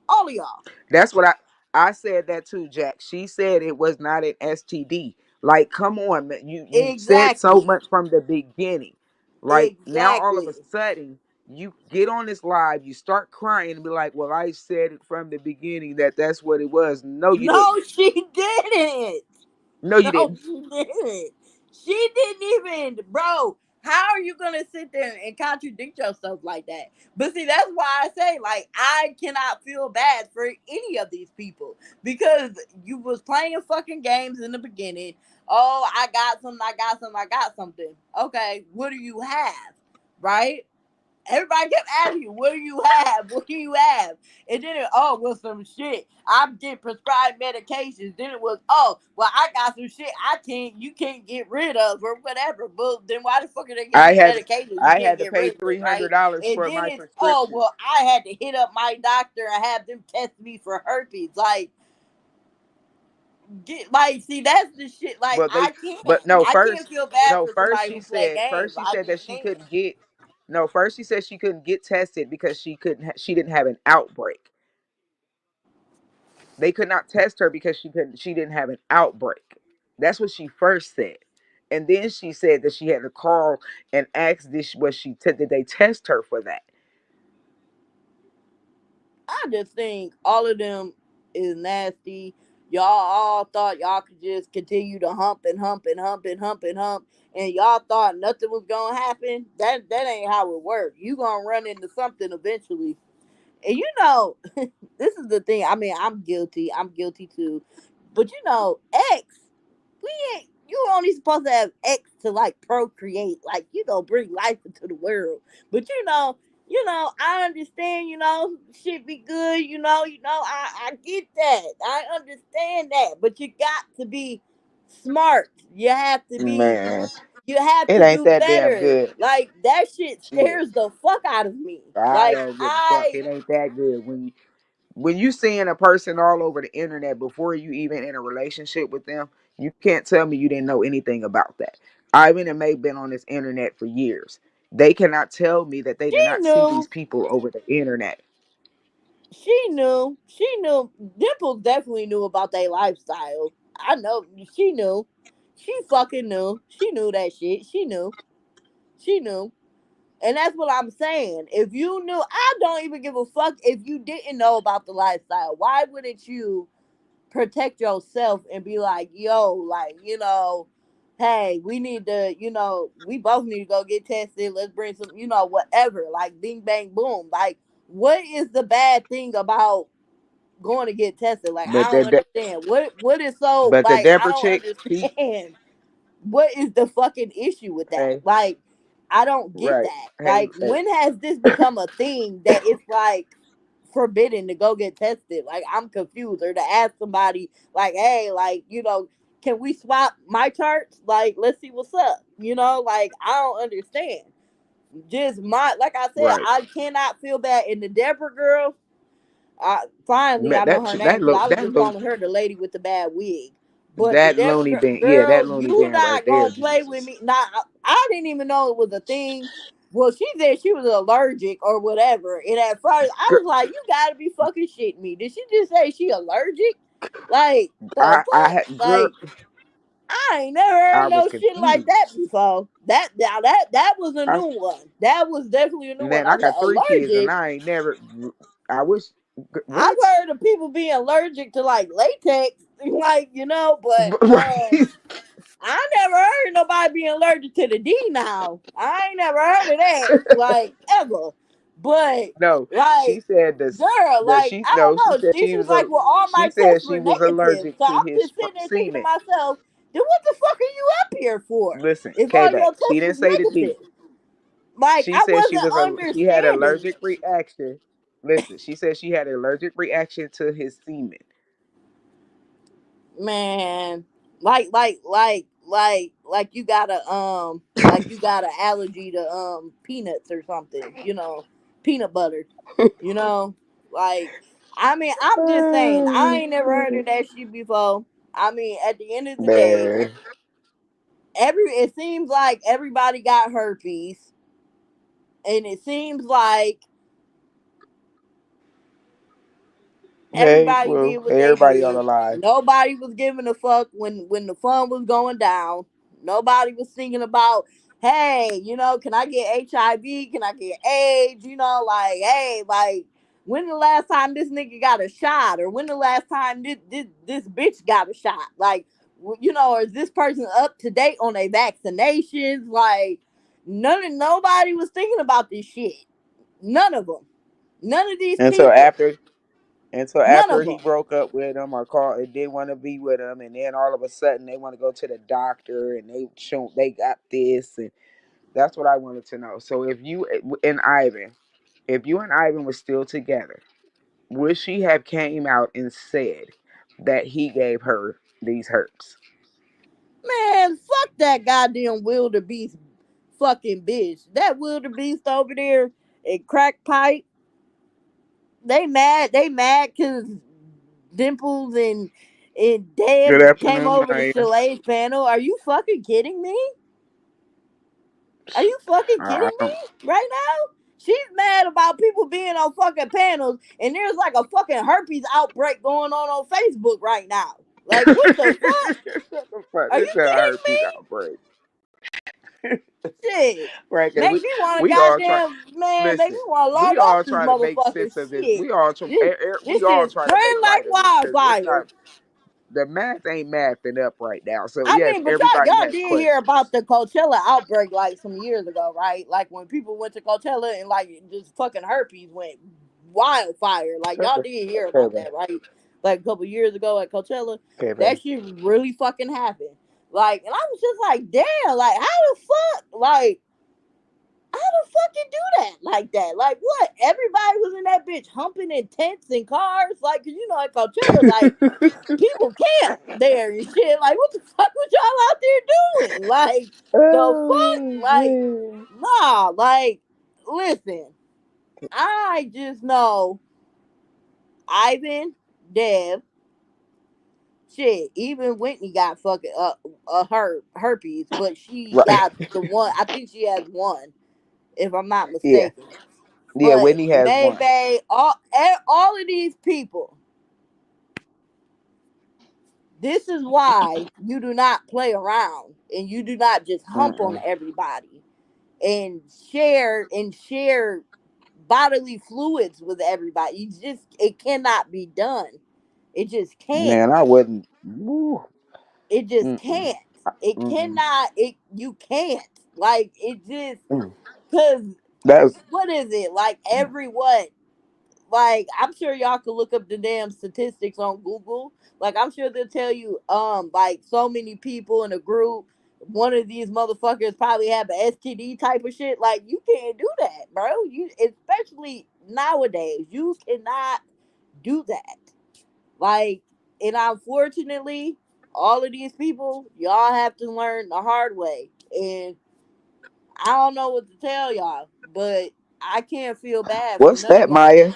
All of y'all. That's what I said that too, Jack. She said it was not an STD. Like, come on, man. You said so Exactly. much from the beginning. Like now, all of Exactly. a sudden, you get on this live, you start crying and be like, "Well, I said it from the beginning that that's what it was." No, you No, didn't. she didn't. No, you No, didn't. she didn't. She didn't even, bro. How are you gonna sit there and contradict yourself like that? But see, that's why I say, like, I cannot feel bad for any of these people because you was playing fucking games in the beginning. Oh, I got something, I got something, I got something. Okay, what do you have? Right? Everybody kept asking you, what do you have? What do you have? And then it, oh, well, some shit. I did prescribed medications. Then it was, oh, well, I got some shit you can't get rid of or whatever. But then why the fuck are they giving I you had medications you I can't had to get pay rid of, right? $300 And for then my it's, oh, prescription. well, I had to hit up my doctor and have them test me for herpes. Like, see, that's the shit. Like, But no, I can't first feel bad no for first somebody she who play said games. first she I said that just she can't. couldn't get no first she said she couldn't get tested because she didn't have an outbreak. They could not test her because she didn't have an outbreak. That's what she first said. And then she said that she had to call and ask this was did they test her for that? I just think all of them is nasty. Y'all all thought y'all could just continue to hump and hump and hump and hump and hump, and y'all thought nothing was gonna happen. That ain't how it works. You gonna run into something eventually. And this is the thing. I mean, I'm guilty. I'm guilty too. But X, we ain't you only supposed to have X to like procreate, like bring life into the world. But I understand, shit be good, I get that. I understand that. But you got to be smart. Man, You have it to ain't do that damn better. good. Like that shit Shit. scares the fuck out of me. I Like don't give a fuck. It ain't that good when you seeing a person all over the internet before you even in a relationship with them, you can't tell me you didn't know anything about that. Ivan and May been on this internet for years. They cannot tell me that they she did not see these knew. people over the internet. She knew. She knew. Dimples definitely knew about their lifestyle. I know. She knew. She fucking knew. She knew that shit. She knew. She knew. And that's what I'm saying. If you knew, I don't even give a fuck if you didn't know about the lifestyle. Why wouldn't you protect yourself and be like, yo, like, hey, we need to, we both need to go get tested. Let's bring some, whatever. Like, bing, bang, boom. Like, what is the bad thing about going to get tested? Like, I But don't the understand. What is so, but the like, I Deborah don't chick, she understand. What is the fucking issue with that? hey Like, I don't get right that. hey, Like, when has this become a thing that it's like forbidden to go get tested? Like, I'm confused. Or to ask somebody, like, hey, like, can we swap my charts? Like, let's see what's up. Like, I don't understand. Just like I said, right. I cannot feel bad. And the Deborah girl, finally, I know her name because I was just calling her the lady with the bad wig. But the that Deborah loony bin, yeah, girl, that loony you bin right not there, gonna play with Jesus. me. Not, I didn't even know it was a thing. Well, she said she was allergic or whatever. And at first, I Girl, was like, "You gotta be fucking shitting me." Did she just say she allergic? Like the I fuck? had girl, Like I ain't never heard I was no shit like that confused. before. That was a I new one. That was definitely a new one. Man, I I said got 3 kids and allergic. I ain't never. I wish. I've What? heard of people being allergic to like latex, like but Right. I never heard nobody being allergic to the D now. I ain't never heard of that, like, ever. But, No, she like, said this. girl, That like, she I no, she don't know. said She she was was a. like, well, all my She said tests she were was negative. allergic So to I'm his just sitting there thinking to semen. myself, then what the fuck are you up here for? Listen, If K all back. your She tests didn't was say the D. negative. Like, She I said wasn't she had an understanding. allergic reaction. Listen, she said she had an allergic reaction to his semen. Man, like you got an allergy to peanuts or something, peanut butter, you know, like I mean, I'm just saying, I ain't never heard of that shit before. I mean, at the end of the day, Man, it seems like everybody got herpes, and it seems like hey, everybody did well, what hey, they everybody on did. the line. Nobody was giving a fuck when the fun was going down. Nobody was thinking about, hey, can I get HIV? Can I get AIDS? Like, hey, like, when the last time this nigga got a shot, or when the last time this bitch got a shot? Like, or is this person up to date on their vaccinations? Like, nobody was thinking about this shit. None of them. None of these Until people. after until None after of he them. broke up with him or called and didn't want to be with him, and then all of a sudden they want to go to the doctor and they got this, and that's what I wanted to know. So if you and Ivan, if you and Ivan were still together, would she have came out and said that he gave her these hurts? Man, fuck that goddamn wildebeest fucking bitch. That wildebeest over there at Crack Pipe, they mad cause Dimples and Good Deb came afternoon, over to Naya. Chalet's panel. Are you fucking kidding me? Are you fucking I kidding don't. me right now? She's mad about people being on fucking panels, and there's like a fucking herpes outbreak going on Facebook right now. Like, what the fuck? What the fuck? Are This you is a kidding herpes outbreak, me? Shit. right? Because Make me want to we all try. goddamn, man, make me Listen, want to log we off all this try to make motherfucker. sense of this. Shit. This, We this shit all is try to make spreading like light of this because it's wildfire. not the math ain't mathing up right now. So I yes, mean, but y'all, everybody y'all has did hear questions. about the Coachella outbreak like some years ago, right? Like when people went to Coachella and like just fucking herpes went wildfire. Like y'all Okay, did hear okay, about man. that, right? Like a couple years ago at Coachella, Okay, that man. shit really fucking happened. Like, and I was just like, damn, like how the fuck, like how the fuck you do that like that? Like what? Everybody was in that bitch humping in tents and cars, like, 'cause at Coachella, like people camp there and shit. Like, what the fuck was y'all out there doing? Like, the fuck? Oh Like, man. nah, like, listen, I just know Ivan, Dev, shit, even Whitney got fucking herpes, but she Right. got the one, I think she has one, if I'm not Yeah. mistaken. Yeah. But Whitney has one. May all of these people, this is why you do not play around and you do not just hump on Mm-mm. everybody and share bodily fluids with everybody. It cannot be done. It just can't. Man, I wouldn't. Woo. It just Mm-mm. can't. It Mm-mm. cannot. It You can't. Like it just Mm. because That's what is it like? Every what? Like I'm sure y'all could look up the damn statistics on Google. Like I'm sure they'll tell you, like so many people in a group, one of these motherfuckers probably have an STD type of shit. Like you can't do that, bro. You especially nowadays, you cannot do that. Like, and unfortunately, all of these people, y'all have to learn the hard way. And I don't know what to tell y'all, but I can't feel bad for what's none of that, y'all. Maya?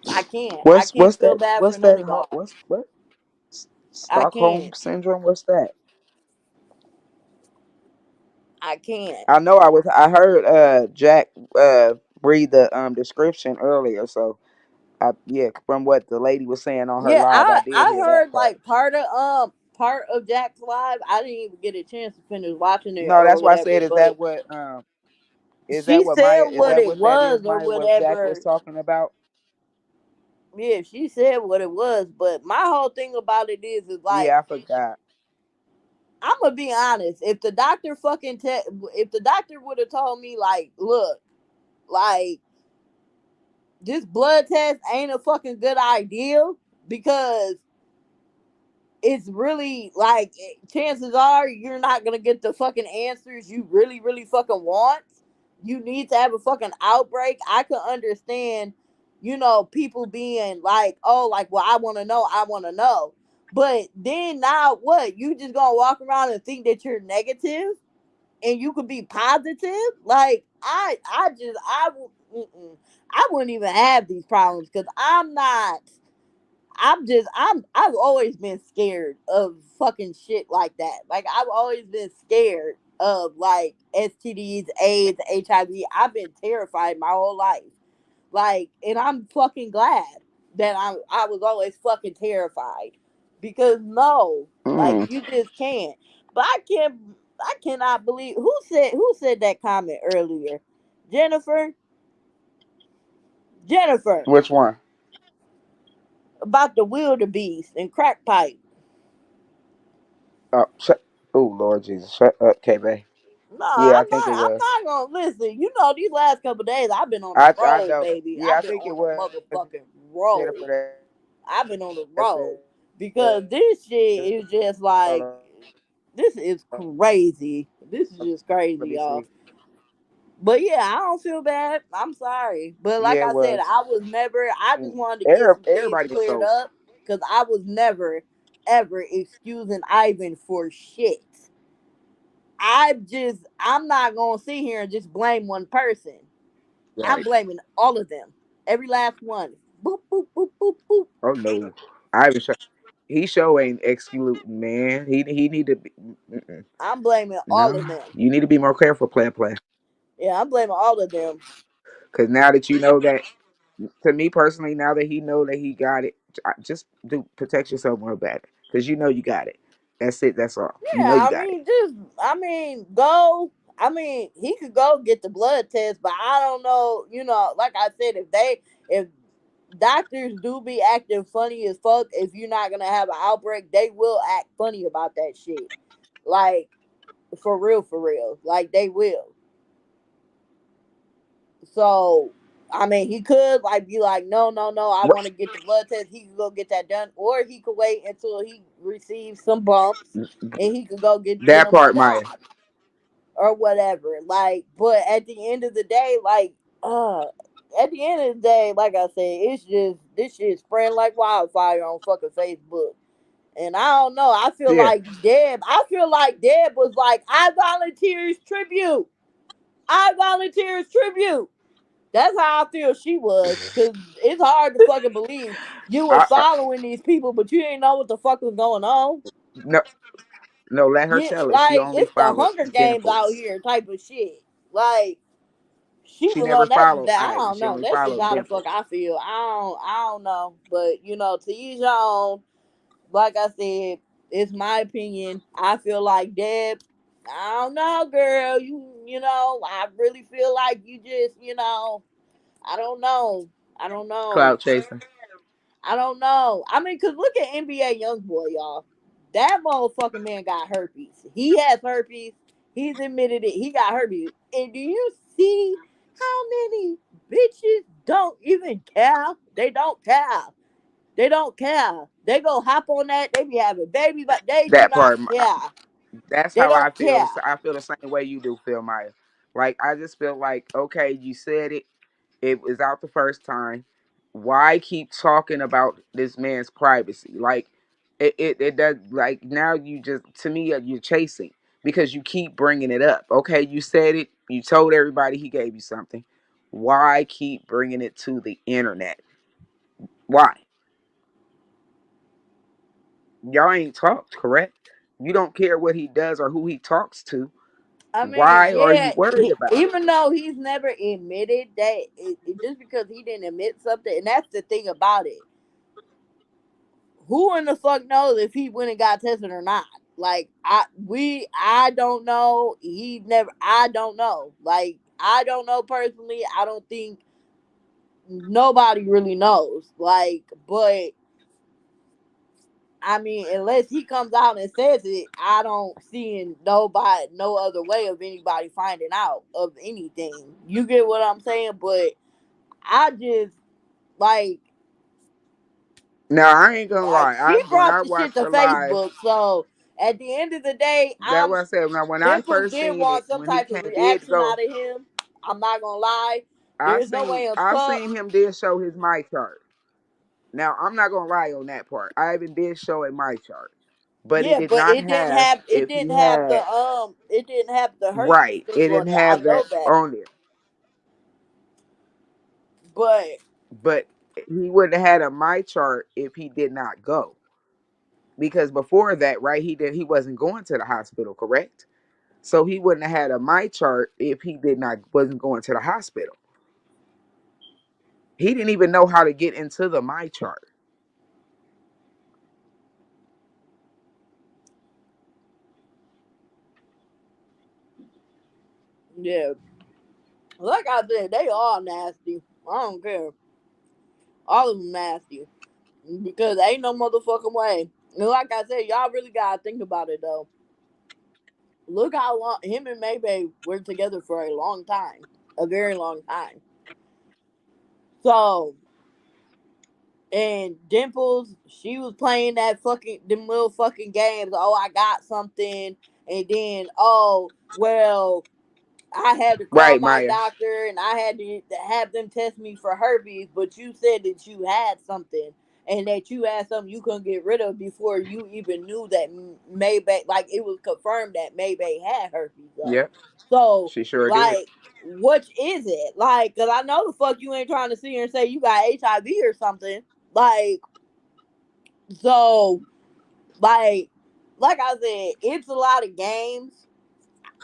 I can't. I What's can't feel that? bad for What's none that? of y'all. What's what? I Stockholm can't. syndrome? What's that? I can't. I know. I heard Jack read the description earlier. So yeah, from what the lady was saying on her Yeah, live, I did I hear that heard part. like part of part of Jack's live. I didn't even get a chance to finish watching it No, or that's why I whatever. said, But she said Is what that it what that is, was or Maya? What Jack was whatever. talking about? Yeah, she said what it was. But my whole thing about it is like Yeah, I forgot. I'm gonna be honest. If the doctor if the doctor would have told me like, look, like this blood test ain't a fucking good idea because it's really like chances are you're not gonna get the fucking answers you really, really fucking want. You need to have a fucking outbreak. I could understand, people being like, oh, like, well, I wanna know. But then now what? You just gonna walk around and think that you're negative and you could be positive? Like, I wouldn't even have these problems because I'm not. I've always been scared of fucking shit like that. Like I've always been scared of like STDs, AIDS, HIV. I've been terrified my whole life. Like, and I'm fucking glad that I was always fucking terrified because no, like Mm. you just can't. But I cannot believe who said that comment earlier. Jennifer, Jennifer, Which one? about the wildebeest and crack pipe. Oh, oh, Lord Jesus, shut up, KB. No, Yeah, I I'm think not. it I'm was. not gonna listen. These last couple of days, I've been on the I road, know. baby. Yeah, I've I been think it on the was motherfucking Jennifer road. that I've been on the said road because this shit is just hold on, like this is crazy. This is just let me crazy, see. y'all. But yeah, I don't feel bad. I'm sorry, but Yeah, like it I said, was. I was never. I Mm. just wanted to get some things Everybody was cleared so. up because I was never ever excusing Ivan for shit. I'm not gonna sit here and just blame one person. I'm Right. blaming all of them, every last one. Boop boop boop boop boop. Oh no, I even show. He show ain't excluding, man. He need to be. Mm-mm. I'm blaming all No, of them. you need to be more careful, play. Yeah, I'm blaming all of them. Because now that you know that, to me personally, now that he know that he got it, just do protect yourself more better. Because you know you got it. That's it. That's all. You know Yeah, you I got it. mean, go. I mean, he could go get the blood test, but I don't know. Like I said, if doctors do be acting funny as fuck, if you're not gonna have an outbreak, they will act funny about that shit. Like for real. Like they will. So, I mean, he could like be like, no, no, no, I What? want to get the blood test. He could go get that done, or he could wait until he receives some bumps, and he could go get That them part, Maya. swabbed or whatever. Like, but at the end of the day, at the end of the day, like I said, it's just this shit spreading like wildfire on fucking Facebook. And I don't know. Yeah. I feel like Deb was like, I volunteers tribute. I volunteers tribute. That's how I feel she was. Cause it's hard to fucking believe you was I, following these people, but you didn't know what the fuck was going on. no, no, let her Yeah, tell it. She like only it's the followed Hunger Games Jennifer. out here type of shit. Like she She was never on followed that. I Ivan. don't She know. only That's just followed how the Jennifer. fuck I feel. I don't know. But to each your own. Like I said, it's my opinion. I feel like Deb. I don't know, girl. I really feel like you just, I don't know. I don't know. Cloud chasing. I don't know. I mean, cause look at NBA YoungBoy, y'all. That motherfucking man got herpes. He has herpes. He's admitted it. He got herpes. And do you see how many bitches don't even care? They don't care. They don't care. They go hop on that. They be having baby, but they do That not part. care. That's They how I don't feel. care. I feel the same way you do, Phil Maya. Like I just feel like, okay, you said it. It was out the first time. Why keep talking about this man's privacy? Like it does. Like now you just to me you're chasing because you keep bringing it up. Okay, you said it. You told everybody he gave you something. Why keep bringing it to the internet? Why? Y'all ain't talked, correct? You don't care what he does or who he talks to. I mean, Why are you yeah, worried about it? even though he's never admitted just because he didn't admit something, and that's the thing about it. who in the fuck knows if he went and got tested or not? Like I don't know. He never. I don't know. Like I don't know personally. I don't think nobody really knows. Like, but I mean, unless he comes out and says it, I don't see nobody, no other way of anybody finding out of anything. You get what I'm saying? But I just like Now I ain't gonna like lie. I she when brought I the shit watched to the live, Facebook. So at the end of the day, that what I said. Now when I Dimples first did seen it, want some when he type of came did reaction go, out of him. I'm not gonna lie. There's no way in I fuck. seen him did show his mic chart. Now I'm not gonna lie on that part. I even did show a mic chart, but it Yeah, did but not have it if didn't he have had the herpes right. thing It on didn't there. I have that know that. on there, But but he wouldn't have had a mic chart if he did not go. Because before that, right, he wasn't going to the hospital, correct? So he wouldn't have had a my chart if he did not wasn't going to the hospital. He didn't even know how to get into the my chart. yeah, like I said, they all nasty. I don't care. All of them nasty because ain't no motherfucking way. And like I said, y'all really gotta think about it though. Look how long him and Maybay were together for a long time, a very long time. So and Dimples, she was playing that fucking them little fucking games. Oh, I got something, and then well, I had to call Right, my Maya. doctor and I had to have them test me for herpes, but you said that you had something and that you had something you couldn't get rid of before you even knew that Maybay, like it was confirmed that Maybay had herpes though. Yep, So, she sure did. like, which is it? Like, cause I know the fuck you ain't trying to sit here and say you got HIV or something. Like, so, like, like I said, it's a lot of games,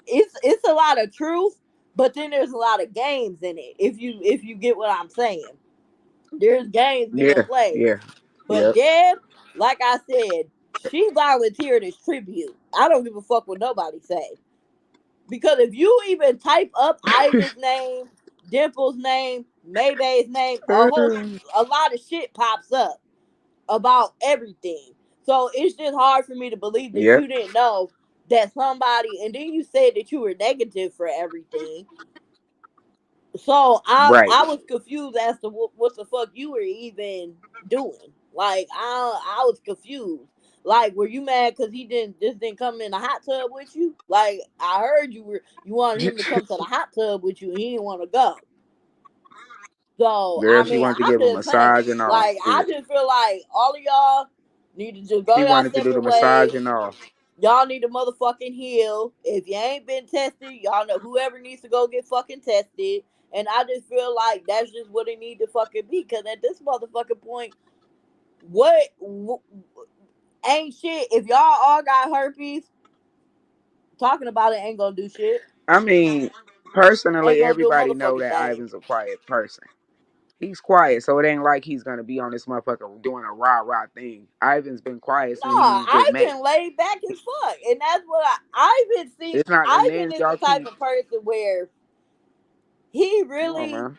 it's a lot of truth, but then there's a lot of games in it. If you get what I'm saying, there's games being Yeah, played. yeah, But yep. Deb, like I said, she volunteered as tribute. I don't give a fuck what nobody say because if you even type up Ivan's name, Dimple's name, Maybay's name, a lot of shit pops up about everything. So it's just hard for me to believe that Yep, you didn't know that somebody, and then you said that you were negative for everything. So right. I was confused as to what the fuck you were even doing. Like I was confused. Like, were you mad because he didn't come in the hot tub with you? Like I heard you wanted him to come to the hot tub with you, and he didn't want to go. So Girl, I she mean, wanted to I'm give a just saying. massage and all. Like I just feel like all of y'all need to just go She y'all wanted to do the separate massage ways. and all. Y'all need to motherfucking heal. If you ain't been tested, y'all know whoever needs to go get fucking tested. And I just feel like that's just what it need to fucking be. Cause at this motherfucking point, what ain't shit. If y'all all got herpes, talking about it ain't gonna do shit. I mean, Ain't personally, gonna do a everybody know motherfucking that thing. Ivan's a quiet person. He's quiet, so it ain't like he's gonna be on this motherfucker doing a rah rah thing. Ivan's been quiet since Nah, he just I've met. been laid back as fuck, and that's what Ivan see. It's not, and then Ivan is the y'all type keep. of person where he Come on, really man.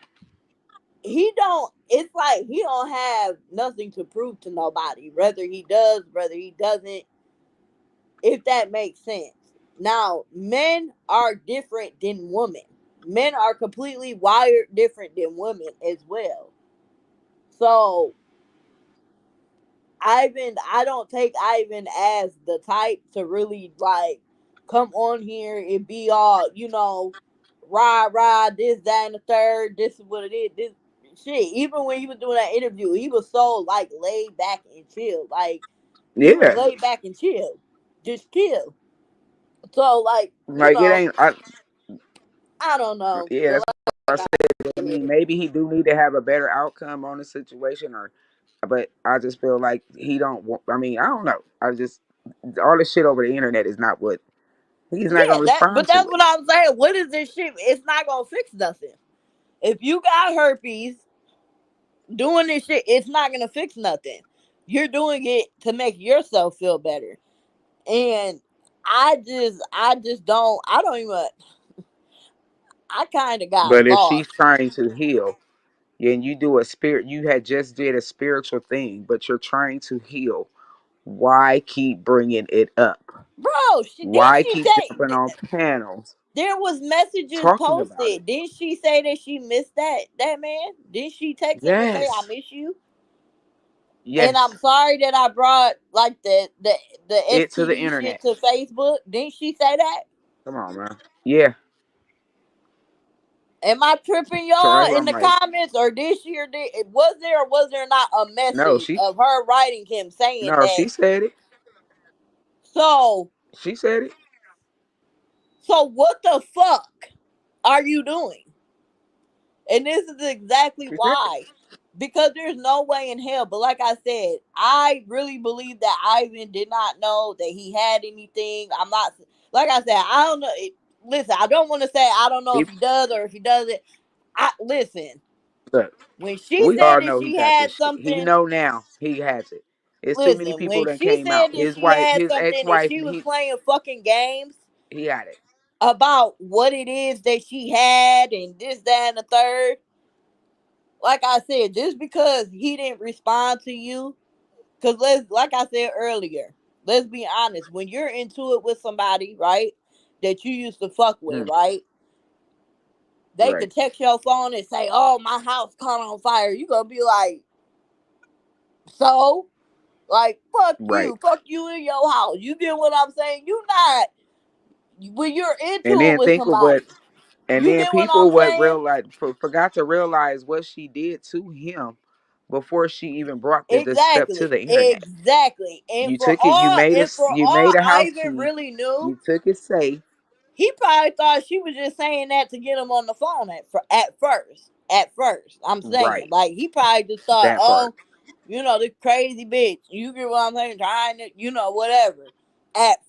he don't. It's like he don't have nothing to prove to nobody. Whether he does, whether he doesn't, if that makes sense. Now, men are different than women. Men are completely wired different than women as well. So I don't take Ivan as the type to really like come on here and be all, rah rah, this, that, and the third, this is what it is, this shit. Even when he was doing that interview, he was so like laid back and chill. Like he was Yeah, laid back and chill. Just chill. So like, like it ain't. I don't know. Yeah, But that's what I said. I mean, like, maybe he do need to have a better outcome on the situation, or. But I just feel like he don't. I mean, I don't know. I just all the shit over the internet is not what he's not gonna yeah, but respond that's to what it. I'm saying. What is this shit? It's not gonna fix nothing. If you got herpes, doing this shit, it's not gonna fix nothing. You're doing it to make yourself feel better. And I don't even, I kind of got But if she's lost. trying to heal, and you do a spirit, you had just did a spiritual thing, but you're trying to heal. Why keep bringing it up? Bro, didn't Why she keep say jumping on panels there was messages talking about it? posted? Didn't she say that she missed that man? Didn't she text him and say I Yes, miss you? And I'm yes. sorry that I brought like the It to the STD shit internet. to Facebook. Didn't she say that? Come on, man. Yeah. Am I tripping So y'all that's why in I'm the like, comments, or did she, or did was there not a no, message she of her writing him saying no, that? she said it. So She said it. so what the fuck are you doing? And this is exactly She said it. why. Because there's no way in hell. But like I said, I really believe that Ivan did not know that he had anything. I'm not, like I said, I don't know. Listen, I don't want to say I don't know He if he does or if he doesn't. I listen. look. When she We said all that know he she got had this shit. He something, know now he has it. It's too many listen. people When that she came out. said that His she wife, had his something that ex-wife, she was playing fucking games he had it. about what it is that she had and this, that, and the third, like I said, just because he didn't respond to you, because like I said earlier, let's be honest. When you're into it with somebody, right, that you used to fuck with, Mm, right, they right, could text your phone and say, "Oh, my house caught on fire." You gonna be like, "So, like, right. fuck you in your house." You get what I'm saying? You not when you're into And it then with think of what. somebody. And You then get what people I'm what saying? realize forgot to realize what she did to him before she even brought this step to Exactly, the internet. exactly. You took it. You And made a for all house Ivan key. really knew, You took it safe. he probably thought she was just saying that to get him on the phone at first. At first, I'm saying, Right. like, he probably just thought, That part. oh, this crazy bitch. You get what I'm saying? Trying to, whatever. At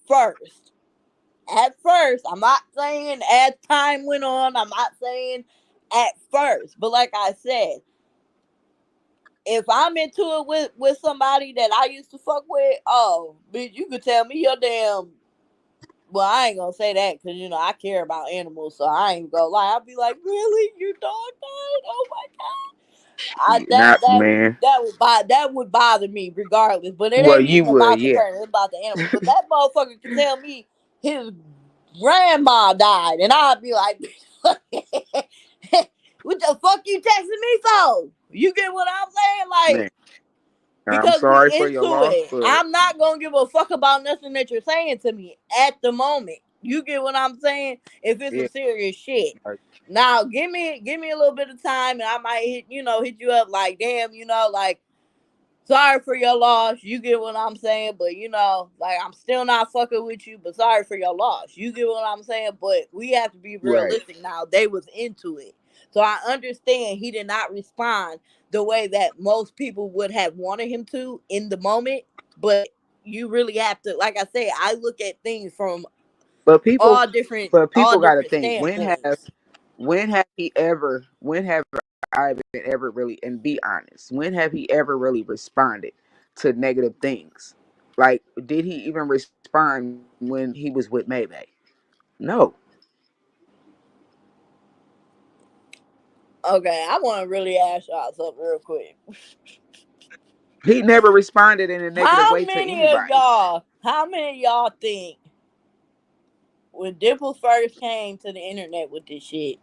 first, I'm not saying as time went on. I'm not saying at first, but like I said, if I'm into it with somebody that I used to fuck with, oh, bitch, you could tell me your damn. Well, I ain't gonna say that because I care about animals, so I ain't gonna lie. I'll be like, really, your dog died? Oh my god! I that Not that man. that would bother me regardless. But it Well, ain't you even would, about the yeah. person; it's about the animal. But that motherfucker could tell me his grandma died, and I'd be like, what the fuck you texting me for? You get what I'm saying? Man, Like, I'm because we sorry for your into loss, it. but I'm not gonna give a fuck about nothing that you're saying to me at the moment. You get what I'm saying? If it's some yeah, serious shit. like, Now give me a little bit of time and I might hit you up like damn, like sorry for your loss. You get what I'm saying? But like I'm still not fucking with you, but sorry for your loss. You get what I'm saying? But we have to be right. realistic now. They was into it. So I understand he did not respond the way that most people would have wanted him to in the moment. But you really have to, like I say, I look at things from But people, all different but all people got to different think. standpoints. When have Ivan ever really, and be honest, when have he ever really responded to negative things? Like, did he even respond when he was with Maybach? No, Okay, I want to really ask y'all something real quick. he never responded in a negative way to anybody. How many of y'all think when Dimple first came to the internet with this shit,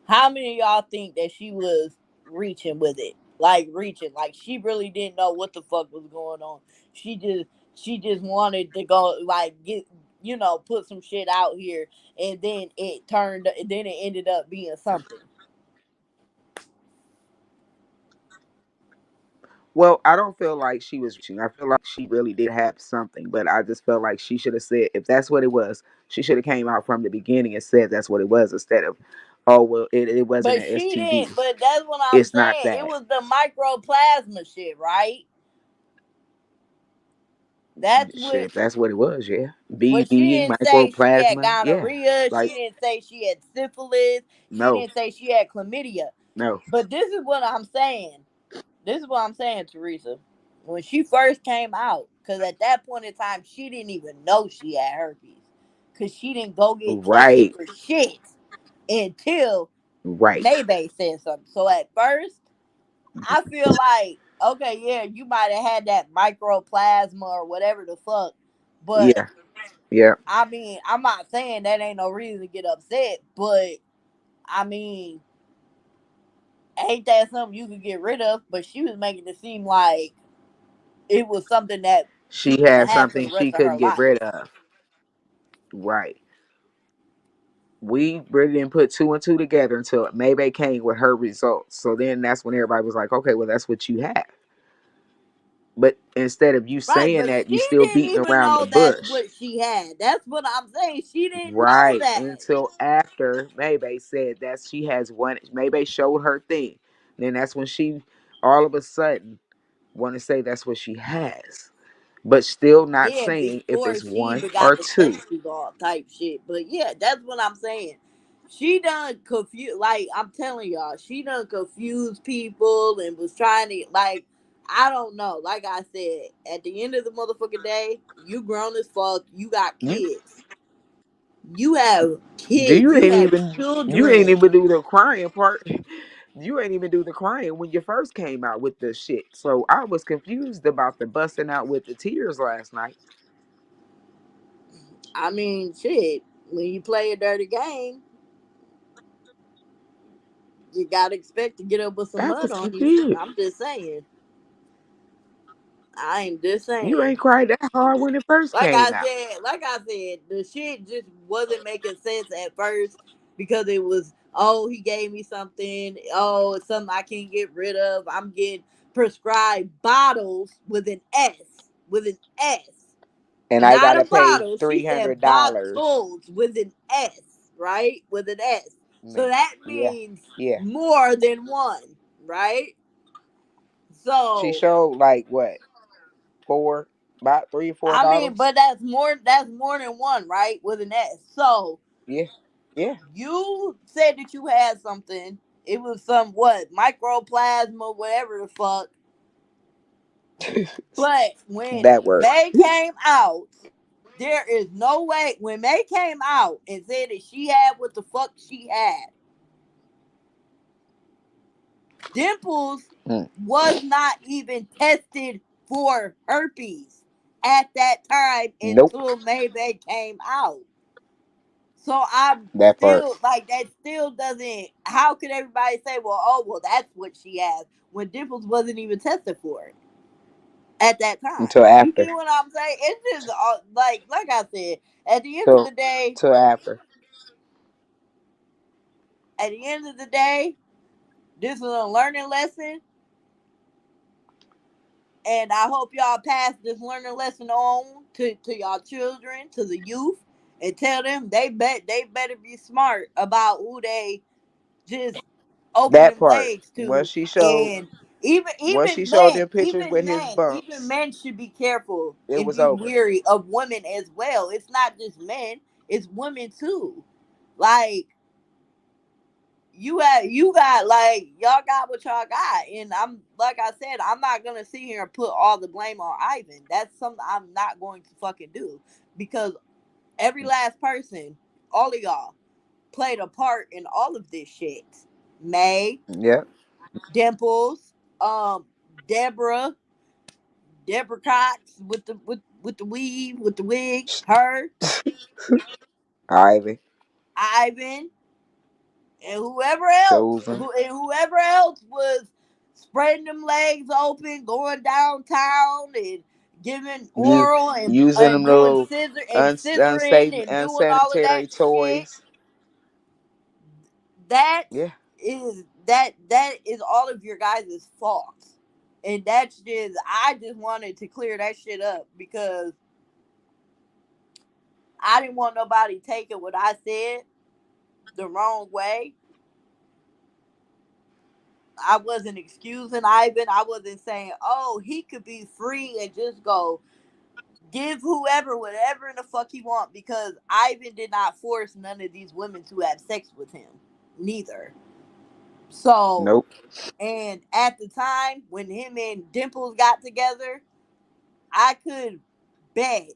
how many of y'all think that she was reaching with it? Like reaching, like she really didn't know what the fuck was going on. She just she just wanted to go like get put some shit out here, and then it ended up being something. Well, I don't feel like she was reaching. I feel like she really did have something, but I just felt like she should have said if that's what it was, she should have came out from the beginning and said that's what it was instead of, oh well, it wasn't But an she STD. didn't. But that's what I'm It's not saying. It that. was the microplasma shit, right? That's Shit, what. if that's what it was, yeah. But she BV, didn't say she had microplasma, yeah. gonorrhea. She Like, didn't say she had syphilis. She no, didn't say she had chlamydia. no. But this is what I'm saying. This is what I'm saying, Teresa. when she first came out, because at that point in time, she didn't even know she had herpes. Because she didn't go get tested Right. for shit until Right. Maybay said something. So at first, I feel like, okay, yeah, you might have had that microplasma or whatever the fuck. But, Yeah. Yeah. I mean, I'm not saying that ain't no reason to get upset. But, I mean, ain't that something you could get rid of? But she was making it seem like it was something that she She was gonna had have for something the she rest of her couldn't get life. rid of. Right. We really didn't put two and two together until Maybay came with her results. So then that's when everybody was like, okay, well, that's what you have. But instead of you Right, saying but that, you she still didn't beating even around the know that's bush. what she had. That's what I'm saying. She didn't know Right. that. Until after Maybay said that she has one. Maybay showed her thing. Then that's when she all of a sudden want to say that's what she has. But still not Yeah, saying if before it's she one even or got the two. test result type shit. But yeah, that's what I'm saying. She done confuse, like I'm telling y'all, she done confused people and was trying to, like, I don't know. Like I said, at the end of the motherfucking day, you grown as fuck. You got You kids. You have do kids. you You ain't have even you ain't children. even do the crying part. You ain't even do the crying when you first came out with the shit. So I was confused about the busting out with the tears last night. I mean, shit. When you play a dirty game, you gotta expect to get up with some I mud was on you. confused. I'm just saying. I ain't just You saying. ain't cried that hard when it first came out. Like I said, the shit just wasn't making sense at first because it was, oh, he gave me something. Oh, it's something I can't get rid of. I'm getting prescribed bottles with an S, with an S, And I not a gotta pay bottle. She said $300. bottles with an S, right? With an S. So Man, that yeah, means yeah. more than one, right? She So showed like what, four, about 3 or 4 I mean, bottles. but that's more than one, right? With an S. So Yeah, yeah. you said that you had something. It was some what microplasma, whatever the fuck. But when That word. May came out, there is no way. When May came out and said that she had what the fuck she had, Dimples Mm. was not even tested for herpes at that time Nope. until Maybay came out. So I'm That part. still like that. Still doesn't. How could everybody say, "Well, oh, well, that's what she has," when Dimples wasn't even tested for it at that time? Until You after. get what I'm saying? It's just like I said. At the end of Till the day, till after. at the end of the day, this is a learning lesson, and I hope y'all pass this learning lesson on to y'all children, to the youth, and tell them they better be smart about who they just open That them part. legs to. And Once she showed them pictures with his even bumps, men should be careful it and was be over. weary of women as well. It's not just men, it's women too. Like you got like y'all got what y'all got. And I'm like I said, I'm not gonna sit here and put all the blame on Ivan. That's something I'm not going to fucking do. Because every last person, all of y'all, played a part in all of this shit. May, Yeah. Dimples, Deborah, Deborah Cox with the weave, with the wig, her, Ivy. Ivan, and whoever else, Chosen. whoever else was spreading them legs open, going downtown and giving You oral using them and doing little scissor and unsafe, scissoring and doing all of that unsanitary shit. toys. That Yeah. that is all of your guys' fault. And that's just I just wanted to clear that shit up because I didn't want nobody taking what I said the wrong way. I wasn't excusing Ivan. I wasn't saying, oh, he could be free and just go give whoever whatever in the fuck he want because Ivan did not force none of these women to have sex with him. Neither. So, Nope. and at the time when him and Dimples got together, I could bet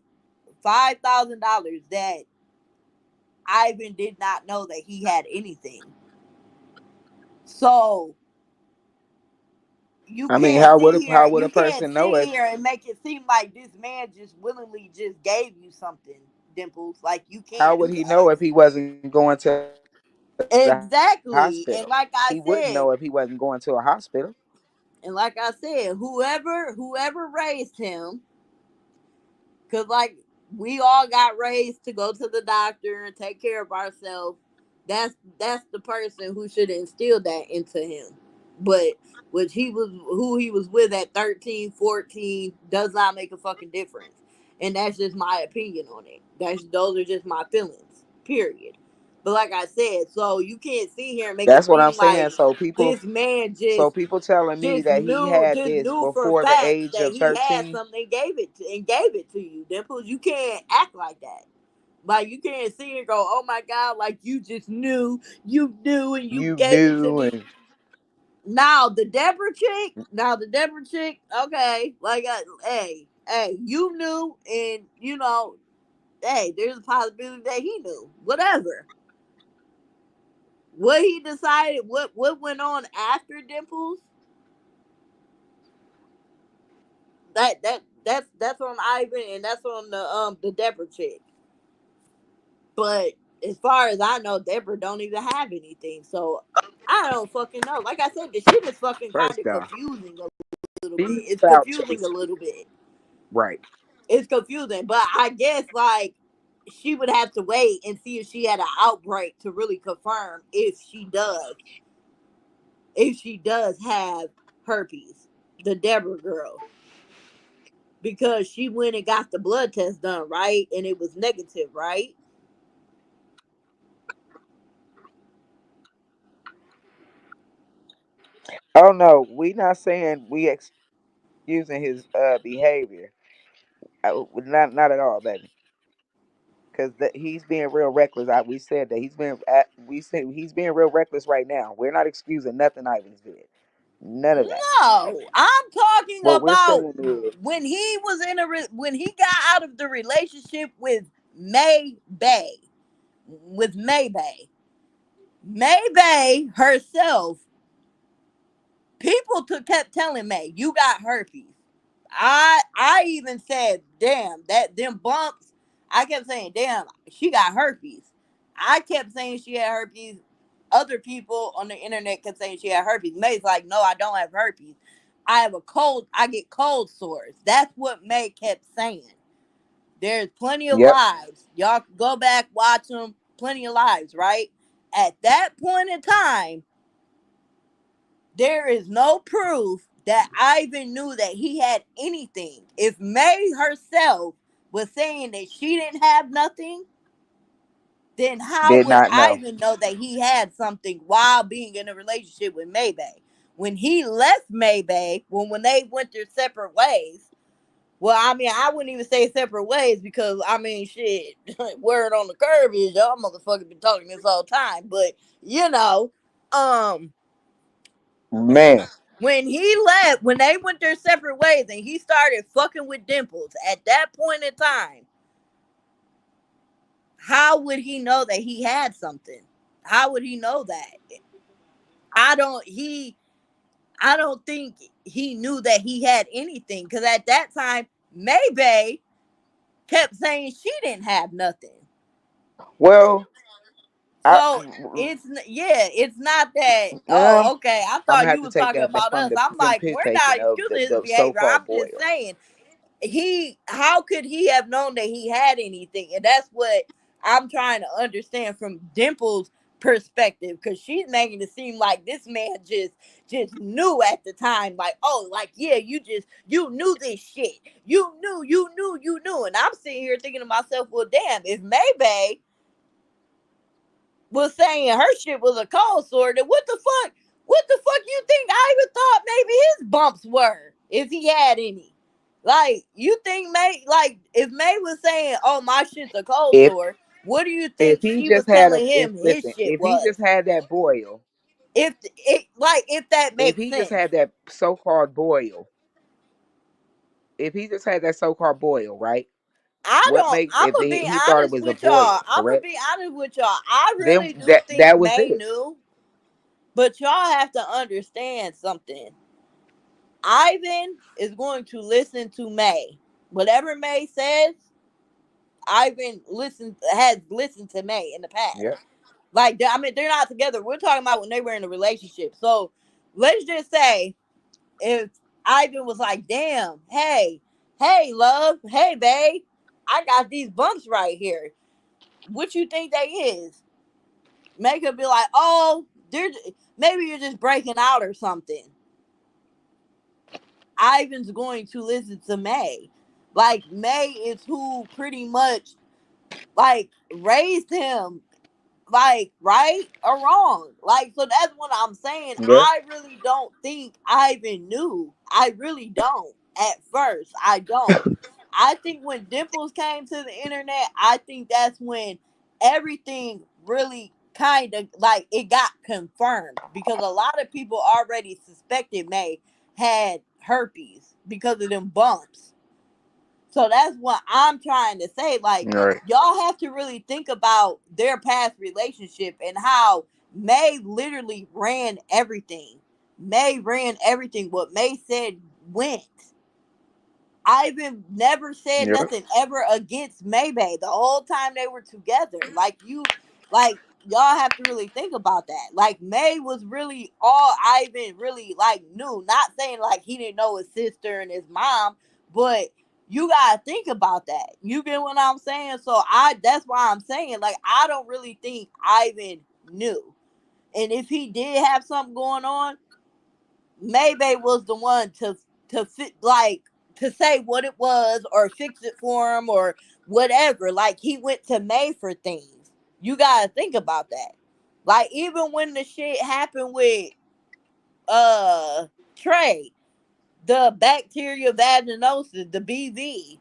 $5,000 that Ivan did not know that he had anything. So you I mean, can't sit how here, would a person know if and make it seem like this man just willingly just gave you something, Dimples. Like you how can't would do he that. know if he wasn't going to the hospital? He Exactly. wouldn't And know if like he I wasn't going said, to a hospital. whoever raised him, cause like we all got raised to go to the doctor and take care of ourselves. That's the person who should instill that into him. But which he was who he was with at 13, 14 does not make a fucking difference. And that's just my opinion on it. Those are just my feelings. Period. But like I said, so you can't sit here and make it That's what I'm seem saying. like this man So people telling me that he had this knew for before the facts age that of he had 13. something and gave it to you. Dimples, you can't act like that. Like you can't see and go, oh my god, like you knew, and you You gave it to knew, me. and Now the Deborah chick, okay, like, hey, you knew, and hey, there's a possibility that he knew. Whatever. What he decided, what went on after Dimples, that's on Ivan, and that's on the Deborah chick. But as far as I know, Deborah don't even have anything. So I don't fucking know. Like I said, the shit is fucking kind first of off, confusing a little bit. he's It's clout confusing a chasing. little bit. Right. It's confusing, but I guess like she would have to wait and see if she had an outbreak to really confirm if she does have herpes, the Deborah girl, because she went and got the blood test done, right, and it was negative, right? Oh no, we not saying we excusing his behavior. Not at all, baby. Because he's being real reckless. We said that we said he's being real reckless right now. We're not excusing nothing Ivans did. None of that. No, I'm talking What we're about saying is, when he got out of the relationship with May Bay, with May Bay herself. People kept telling May, "You got herpes." I even said, "Damn, that them bumps." I kept saying, "Damn, she got herpes." I kept saying she had herpes. Other people on the internet kept saying she had herpes. May's like, "No, I don't have herpes. I have a cold. I get cold sores." That's what May kept saying. There's plenty of yep, lives. Y'all go back, watch them. Plenty of lives, right? At that point in time, there is no proof that Ivan knew that he had anything. If May herself was saying that she didn't have nothing, then how did would not know. Ivan know that he had something while being in a relationship with Maybay? When he left Maybay, when they went their separate ways, well, I mean, I wouldn't even say separate ways because I mean, shit, word on the curve is y'all motherfuckers been talking this whole time. But um, Man, when they went their separate ways and he started fucking with Dimples at that point in time, how would he know that he had something? How would he know that? I don't he I don't think he knew that he had anything because at that time Maybay kept saying she didn't have nothing. well, I So it's not that. well, Oh, okay. I I'm gonna thought have you to was take talking that back about from us. I'm them like, piss we're not taking of excusing his the behavior. so-called I'm just boil. saying how could he have known that he had anything? And that's what I'm trying to understand from Dimple's perspective because she's making it seem like this man just knew at the time, like, oh, like, yeah, you knew this shit, you knew, and I'm sitting here thinking to myself, well, damn, if Maybay was saying her shit was a cold sore, then what the fuck you think I even thought maybe his bumps were, if he had any? Like, you think May, like, if May was saying, oh, my shit's a cold If sore, what do you if think he she was just had a telling if him his listen, shit if he just was? had that boil, if that If makes he just sense. had that so-called boil, if he just had that so-called boil, right? I What don't. makes I'm if gonna be he thought it honest was a with y'all. boil, I'm gonna correct? be honest with y'all. I Then really do think that was May it. knew, but y'all have to understand something. Ivan is going to listen to May. Whatever May says, Ivan has listened to May in the past. Yep. Like, I mean, they're not together. We're talking about when they were in a relationship. So let's just say if Ivan was like, "Damn, hey, love, hey, babe, I got these bumps right here. What you think they is?" May could be like, "Oh, maybe you're just breaking out or something." Ivan's going to listen to May. Like, May is who pretty much like raised him, like, right or wrong. Like, so that's what I'm saying. Yeah. I really don't think Ivan knew. I really don't. At first, I don't. I think when Dimples came to the internet, I think that's when everything really kind of like it got confirmed because a lot of people already suspected May had herpes because of them bumps. So that's what I'm trying to say. Like, All right. y'all have to really think about their past relationship and how May literally ran everything. May ran everything. What May said went. Ivan never said Yep. nothing ever against Maybay the whole time they were together. Like y'all have to really think about that. Like May was really all Ivan really like knew. Not saying like he didn't know his sister and his mom, but you gotta think about that. You get what I'm saying? So that's why I'm saying like I don't really think Ivan knew. And if he did have something going on, Maybe was the one to fit like to say what it was or fix it for him or whatever. Like he went to May for things. You gotta think about that. Like even when the shit happened with uh Trey, the bacteria vaginosis, the BV,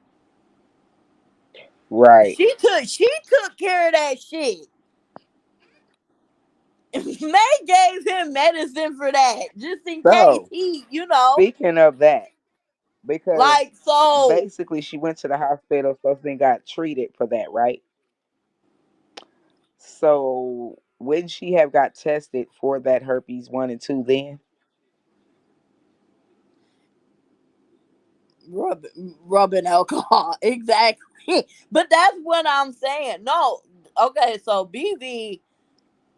Right. she took care of that shit. May gave him medicine for that, just in case So he, speaking of that, because like so. basically she went to the hospital, so then got treated for that, right? So when she have got tested for that herpes 1 and 2, then Rubbing alcohol. Exactly. But that's what I'm saying. No. Okay, so BV.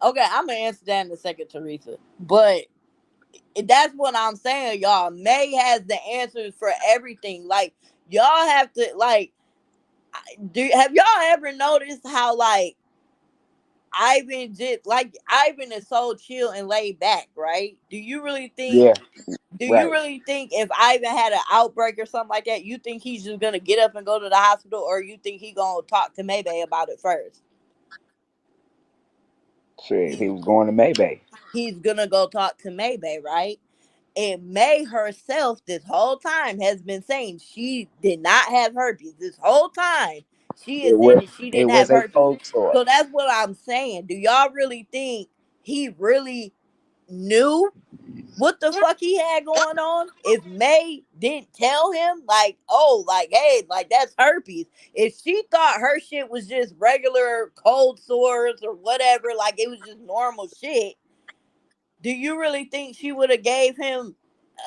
Okay, I'm gonna answer that in a second, Teresa. But that's what I'm saying, y'all. May has the answers for everything. Like y'all have to like. Have y'all ever noticed how like Ivan just like Ivan is so chill and laid back, right? yeah, Do you right. really think if Ivan had an outbreak or something like that, you think he's just gonna get up and go to the hospital, or you think he gonna talk to Maybay about it first? Shit, he He's was going to Maybay. he's gonna go talk to Maybay, right? And May herself, this whole time, has been saying she did not have herpes. This whole time, she is It saying was that she it didn't was have a herpes. cold sore. So that's what I'm saying. Do y'all really think he really knew what the fuck he had going on? If May didn't tell him, like, oh, like, hey, like that's herpes. If she thought her shit was just regular cold sores or whatever, like it was just normal shit, do you really think she would have gave him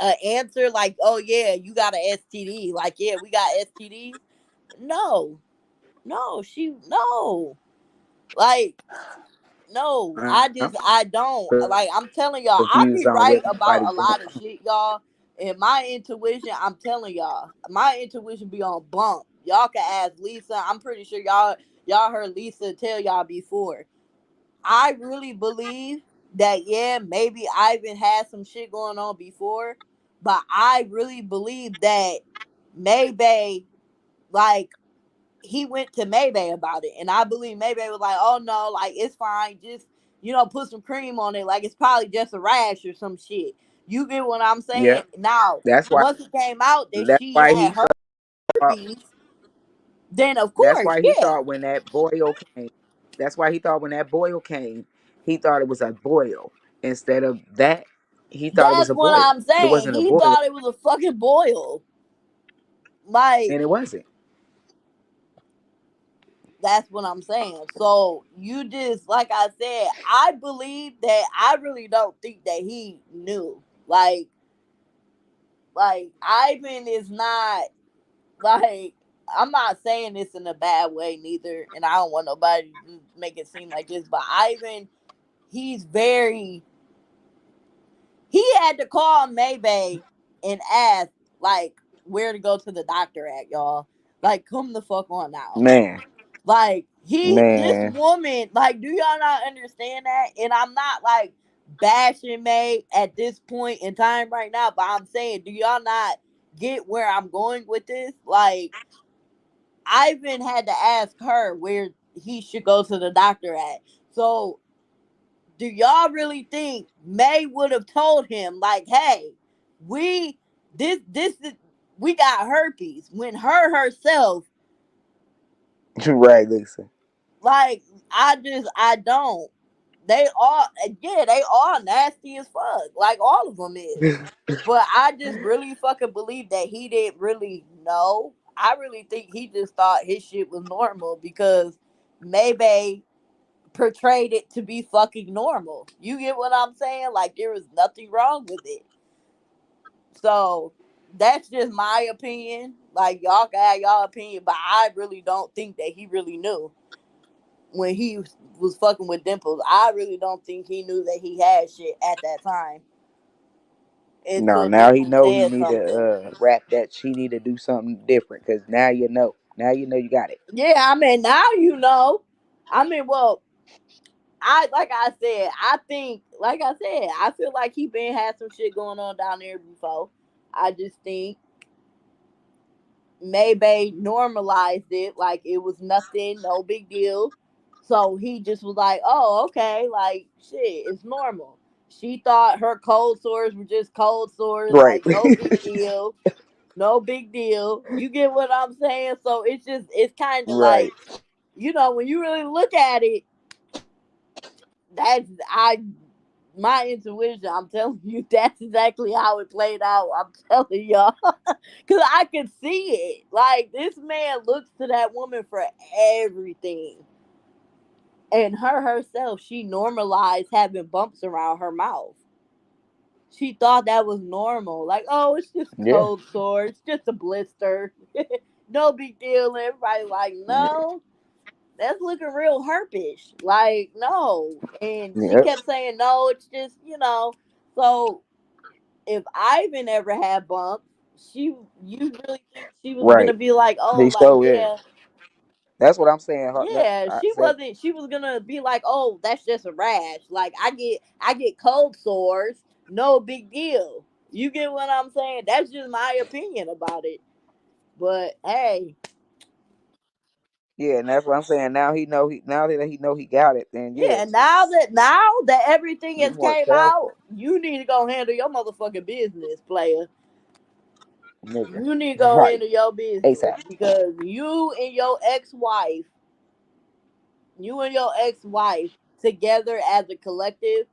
an answer like, oh yeah, you got an STD? Like, yeah, we got STDs. No, no. Like, no, I'm I don't. Like, I'm telling y'all, I confused be on right what about everybody's a going lot of shit, y'all. And my intuition, I'm telling y'all, my intuition be on bump. Y'all can ask Lisa. I'm pretty sure y'all heard Lisa tell y'all before. I really believe that yeah, maybe Ivan had some shit going on before, but I really believe that maybe like he went to Maybay about it, and I believe Maybay was like, "Oh no, like it's fine, just put some cream on it, like it's probably just a rash or some shit." You get what I'm yeah. saying? Now, That's why once it came out that that's she why had he thought herpes, then of that's course, why he yeah, thought when that boil came. That's why he thought when that boil came, he thought it was a boil. instead of that, he thought it was That's a what boil. I'm It saying. wasn't a He boil, thought it was a fucking boil. Like, and it wasn't. that's what I'm saying. So you just, like I said, I believe that I really don't think that he knew. Like Ivan is not like, I'm not saying this in a bad way neither, and I don't want nobody to make it seem like this, but Ivan, he's very, he had to call Maybay and ask like where to go to the doctor at, y'all. Like, come the fuck on now. Man, Like, this man, woman, like, do y'all not understand that? And I'm not like bashing May at this point in time right now, but I'm saying, do y'all not get where I'm going with this? Like, Ivan had to ask her where he should go to the doctor at. So, do y'all really think May would have told him, like, hey, we this is, we got herpes, when her herself, right, Lisa. like, I don't. They all, yeah, they all nasty as fuck. Like, all of them is. But I just really fucking believe that he didn't really know. I really think he just thought his shit was normal because maybe portrayed it to be fucking normal. You get what I'm saying? Like, there was nothing wrong with it. So that's just my opinion. Like, y'all can have y'all opinion, but I really don't think that he really knew when he was fucking with Dimples. I really don't think he knew that he had shit at that time No, until now he Dimples know he said need something. to rap that. She need to do something different because now you know. Now you know you got it. Yeah, I mean, now you know. I mean, well, I, like I said, I think, like I said, I feel like he been had some shit going on down there before. I just think maybe normalized it like it was nothing, no big deal. So he just was like, "Oh, okay, like shit, it's normal." She thought her cold sores were just cold sores, Right, like no big deal, no big deal. You get what I'm saying? So it's just, it's kind of right. like, when you really look at it, that's, my intuition. I'm telling you, that's exactly how it played out. I'm telling y'all, because I could see it. Like, this man looks to that woman for everything, and her herself, she normalized having bumps around her mouth. She thought that was normal. Like, oh, it's just Yeah, cold sore. It's just a blister. No big deal. And everybody like, no, that's looking real herpish. Like, no. And she yep, kept saying, no, it's just, So if Ivan ever had bumps, you really think she was gonna right. be like, oh, He like, stole it. yeah, That's what I'm saying. yeah. I She said, wasn't. She was gonna be like, oh, that's just a rash. Like, I get cold sores, no big deal. You get what I'm saying? That's just my opinion about it. But hey, yeah, and that's what I'm saying. Now he know now that he know he got it, then yeah, yeah. just Now that everything be has more came out, careful, you need to go handle your motherfucking business, player. nigga. You need to go Right, handle your business ASAP. because you and your ex-wife together as a collective,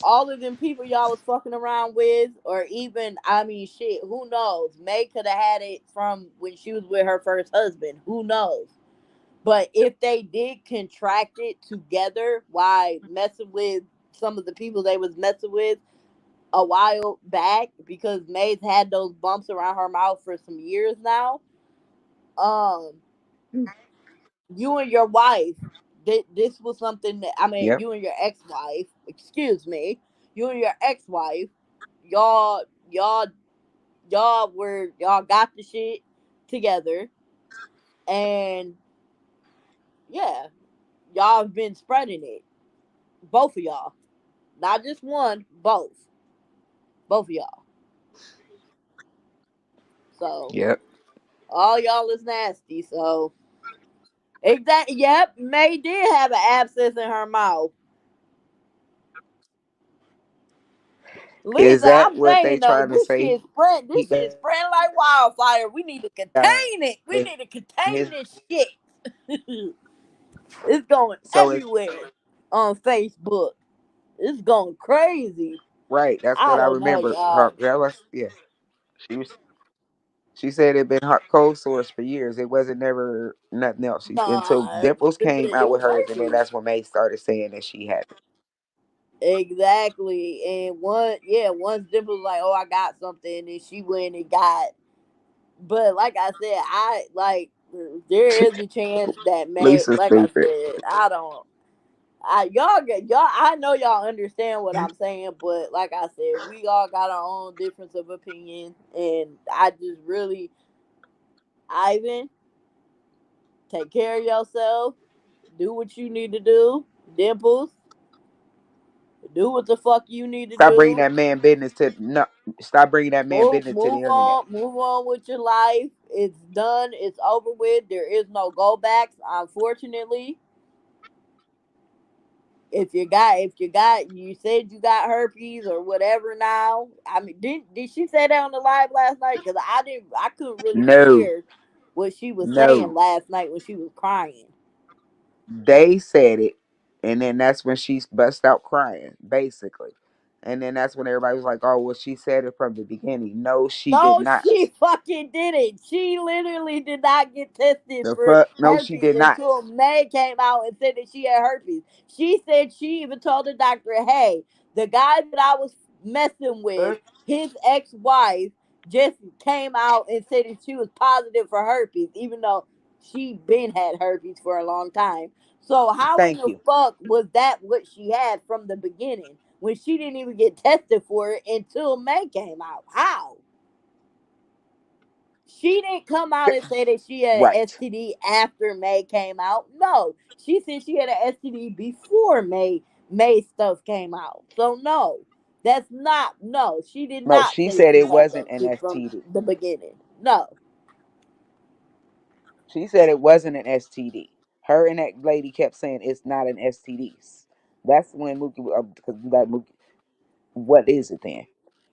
all of them people y'all was fucking around with, or even, I mean, shit, who knows? May could have had it from when she was with her first husband. Who knows? But if they did contract it together while messing with some of the people they was messing with a while back, because May's had those bumps around her mouth for some years now. Um, you and your wife, this was something that, I mean, Yep. you and your ex-wife, excuse me, you and your ex-wife, y'all, y'all, y'all got the shit together, and yeah, y'all have been spreading it, both of y'all, not just one, both of y'all. So Yep. all y'all is nasty. So exactly, yep, May did have an abscess in her mouth. Is Listen, that I'm what they saying though, trying to this say? shit spread. He This shit got spreading like wildfire. We need to contain it. We his. need to contain this shit. It's going So everywhere on Facebook. It's going crazy. Right. That's I what I don't know, remember. Her, y'all. that was, yeah. She was. She said it been hot cold sores for years. It wasn't never nothing else. She until Nah, Dimples came it out with was hers, and then herpes. that's when May started saying that she had it. Exactly. And once Dimple was like, "Oh, I got something," and she went and got. But like I said, I like there is a chance that may, Lisa's like I stupid. said, I don't. Y'all get y'all. I know y'all understand what I'm saying, but like I said, we all got our own difference of opinion, and I just really, Ivan, take care of yourself. Do what you need to do. Dimples, do what the fuck you need to Stop bringing do. that man business to no. Stop bringing that man business to the internet. Move on with your life. It's done. It's over with. There is no go backs. Unfortunately, you said you got herpes or whatever. Now, I mean, did she say that on the live last night? Because I couldn't really No, hear what she was saying no. last night when she was crying. They said it, and then that's when she bust out crying, basically. And then that's when everybody was like, "Oh, well, she said it from the beginning." No, she did No, not. she fucking didn't. She literally did not get tested The for fuck? No, she herpes did not. until May came out and said that she had herpes. She said she even told the doctor, "Hey, the guy that I was messing with, Fuck. his ex-wife, just came out and said that she was positive for herpes, even though she been had herpes for a long time." So how in Thank the you. fuck was that what she had from the beginning when she didn't even get tested for it until May came out? How? She didn't come out and say that she had an Right. STD after May came out. No, she said she had an STD before May stuff came out. So no, that's not no. She did No, not she say said she it had wasn't that an shit from STD. the beginning. No. She said it wasn't an STD. Her and that lady kept saying it's not an STD. That's when Mookie, because that Mookie, what is it then?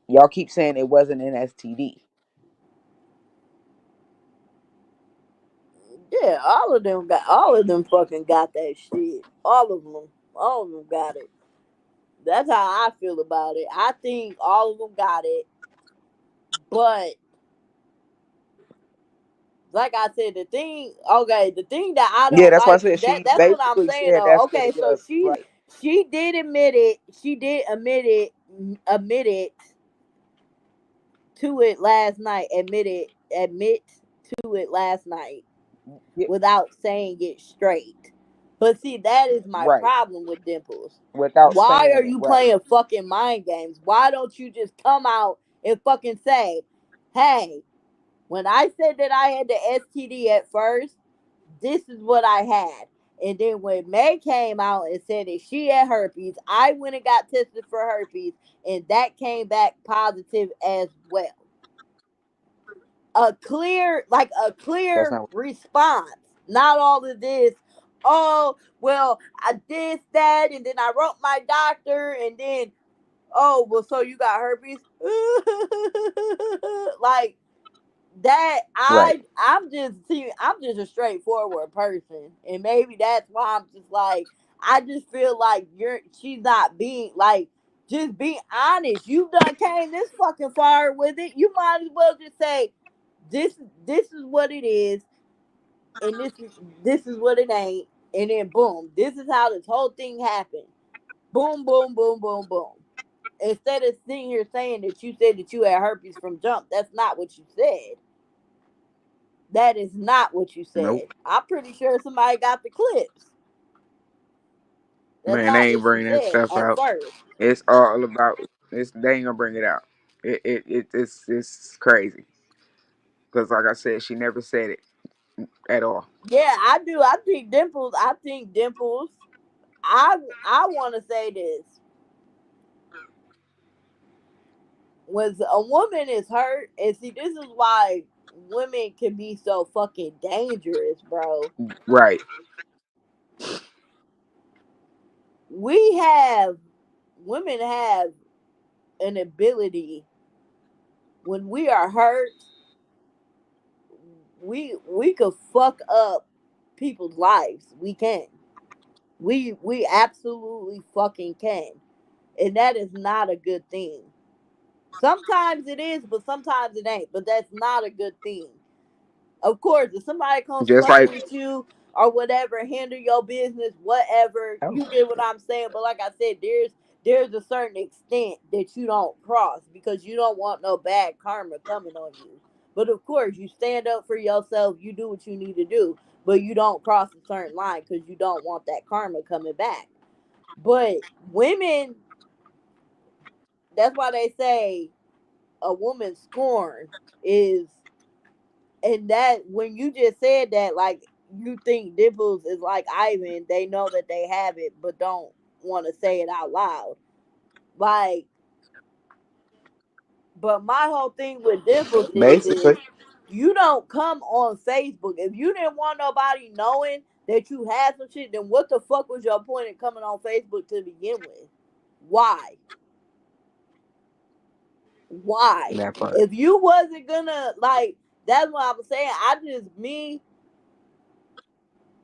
Y'all keep saying it wasn't an STD. Yeah, all of them fucking got that shit. All of them got it. That's how I feel about it. I think all of them got it, but like I said, the thing that I Yeah, don't that's why I like said that she that's what I'm basically saying said though. that's what Okay, it so was. Like, she did admit it. She did admit it to it last night. Admit to it last night yeah, without saying it straight. But see, that is my right. problem with Dimples. Without Why are saying it, you right. playing fucking mind games? Why don't you just come out and fucking say, "Hey, when I said that I had the STD at first, this is what I had." And then when May came out and said that she had herpes, I went and got tested for herpes, and that came back positive as well. A That's clear not. response. Not all of this. Oh, well, I did that, and then I wrote my doctor, and then, oh, well, so you got herpes? Like, that Right. I'm just a straightforward person, and maybe that's why I'm just like, I just feel like she's not being like, just be honest. You done came this fucking far with it, you might as well just say, this this is what it is, and this is what it ain't, and then boom, this is how this whole thing happened. Boom, boom, boom, boom, boom. Instead of sitting here saying that you said that you had herpes from jump, that's not what you said. That is not what you said. Nope. I'm pretty sure somebody got the clips. That's Man, they not ain't what she bringing that said stuff at out. first. It's all about. It's they ain't gonna bring it out. It's crazy because like I said, she never said it at all. Yeah, I do. I think Dimples. I want to say this: when a woman is hurt, and see, this is why women can be so fucking dangerous, bro. Right. We have Women have an ability when we are hurt. We could fuck up people's lives. We can. We absolutely fucking can. and that is not a good thing. Sometimes it is, but sometimes it ain't. But that's not a good thing. Of course, if somebody comes Just fucking like with you or whatever, handle your business, whatever, oh, you get what I'm saying. But like I said, there's a certain extent that you don't cross because you don't want no bad karma coming on you. But of course, you stand up for yourself, you do what you need to do, but you don't cross a certain line because you don't want that karma coming back. But women, that's why they say a woman's scorn is, and that when you just said that, like you think Dimples is like Ivan, they know that they have it, but don't want to say it out loud. Like, but my whole thing with Dimples is basically, you don't come on Facebook if you didn't want nobody knowing that you had some shit. Then what the fuck was your point in coming on Facebook to begin with? Why? Why? that part. If you wasn't gonna like, that's what I'm saying.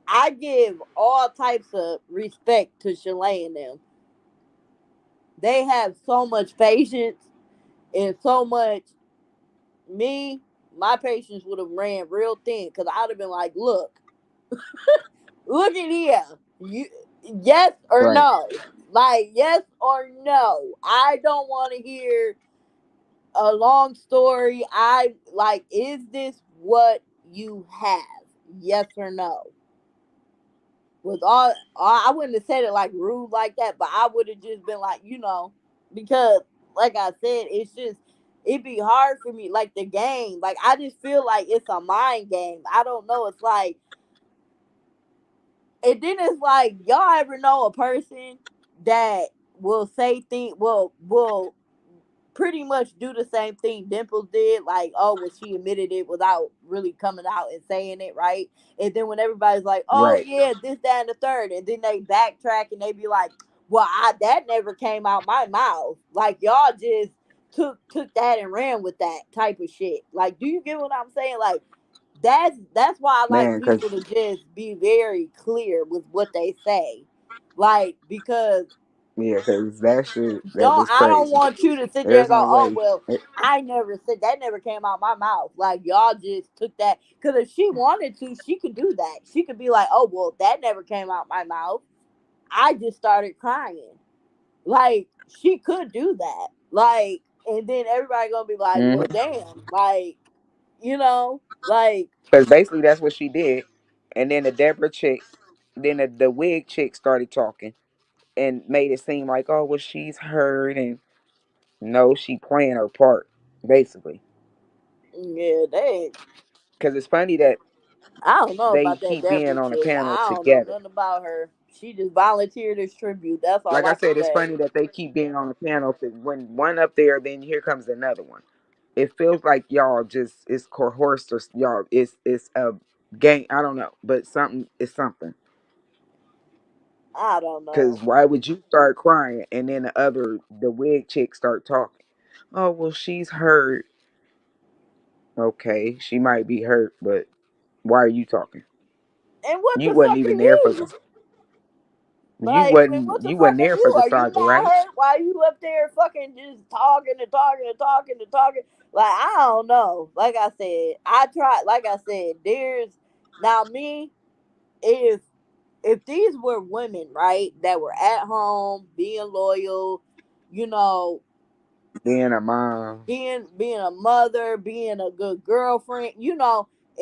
I give all types of respect to Shalay and them. They have so much patience and so much. Me, my patience would have ran real thin because I'd have been like, look at here. You, yes or Right. no? Like, yes or no? I don't want to hear a long story. I like, is this what you have? Yes or no? Was all I wouldn't have said it like rude like that, but I would have just been like, because like I said, it's just it'd be hard for me. Like the game, like I just feel like it's a mind game. I don't know. It's like, and then it's like, y'all ever know a person that will say things, will pretty much do the same thing Dimples did. Like, oh, well, she admitted it without really coming out and saying it, right? And then when everybody's like, oh Right. yeah, this, that, and the third, and then they backtrack and they be like, well, that never came out my mouth. Like y'all just took that and ran with that type of shit. Like, do you get what I'm saying? Like, that's why I like Man, cause people to just be very clear with what they say. Like, because yeah, cause that shit that don't was I don't crazy. want you to sit there There's and go, no oh way. well, I never said that, never came out my mouth. Like y'all just took that because if she wanted to, she could do that. She could be like, oh well, that never came out my mouth. I just started crying. Like she could do that. Like, and then everybody gonna be like, well, Mm-hmm. damn, like, like, Cause basically that's what she did, and then the Deborah chick, then the wig chick started talking and made it seem like, oh well, she's hurt, and no, she playing her part basically. yeah, they. Cause it's funny that I don't know they about that keep being Deborah on a chick. panel I don't know together. nothing about her. She just volunteered as tribute. That's all Like I I can said, it's say. funny that they keep being on the panel. When one up there, then here comes another one. It feels like y'all just it's coerced or y'all it's a game. I don't know, but something is something. I don't know. Cause why would you start crying and then the wig chick start talking? Oh well, she's hurt. Okay, she might be hurt, but why are you talking? And what You the wasn't fuck are even there for you? the Like, and what the you fuck wasn't are there for you? the Are you saga, not right? hurt? Why you up there fucking just talking and talking and talking and talking? Like, I don't know. Like I said, I tried. Like I said, there's now me. If these were women, right, that were at home being loyal, you know, Being a mom, being a mother, being a good girlfriend,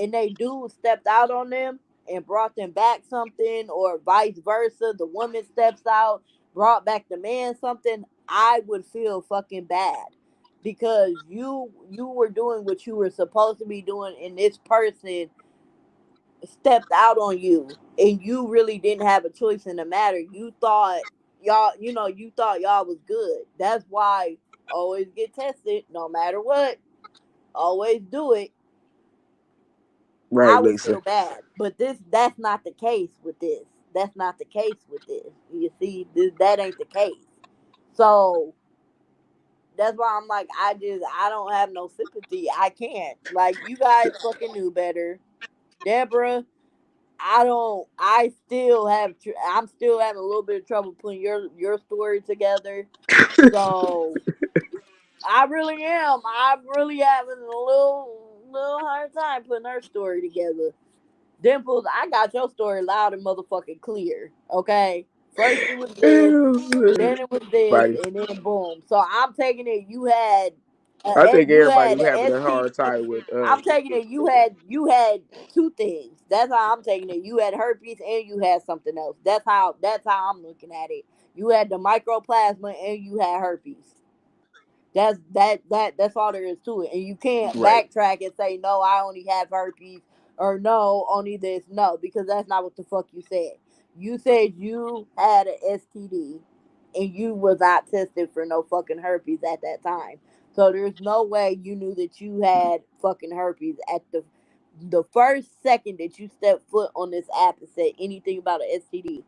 and they dude stepped out on them and brought them back something, or vice versa. The woman steps out, brought back the man something. I would feel fucking bad because you were doing what you were supposed to be doing, and this person stepped out on you, and you really didn't have a choice in the matter. You thought you thought y'all was good. That's why always get tested, no matter what. Always do it. I right, would Lisa? feel bad, but that's not the case with this. That's not the case with this. You see, that ain't the case. So that's why I'm like, I don't have no sympathy. I can't. Like, you guys fucking knew better, Deborah. I don't. I still have. I'm still having a little bit of trouble putting your story together. So I really am. I'm really having a little hard time putting her story together. Dimples, I got your story loud and motherfucking clear. Okay, first it was this, then it was this, Buddy, and then boom. So I'm taking it. You had I think you everybody had was a having a STD. hard time with I'm taking his it. You story. had two things. That's how I'm taking it. You had herpes and you had something else. That's how I'm looking at it. You had the microplasma and you had herpes. That's all there is to it. And you can't Right. backtrack and say no, I only have herpes or no, only this. No, because that's not what the fuck you said. You said you had an STD and you was not tested for no fucking herpes at that time. So there's no way you knew that you had fucking herpes at the first second that you stepped foot on this app and said anything about an STD.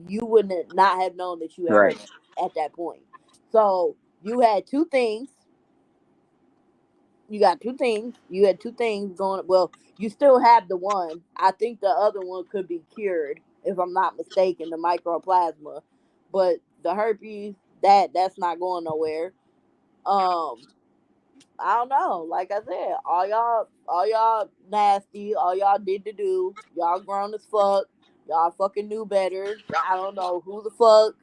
You wouldn't not have known that you had Right. herpes at that point. So you had two things. You got two things. You had two things going. Well, you still have the one. I think the other one could be cured, if I'm not mistaken, the microplasma. But the herpes, that's not going nowhere. Um, I don't know. Like I said, all y'all nasty. All y'all did to do. Y'all grown as fuck. Y'all fucking knew better. I don't know who the fuck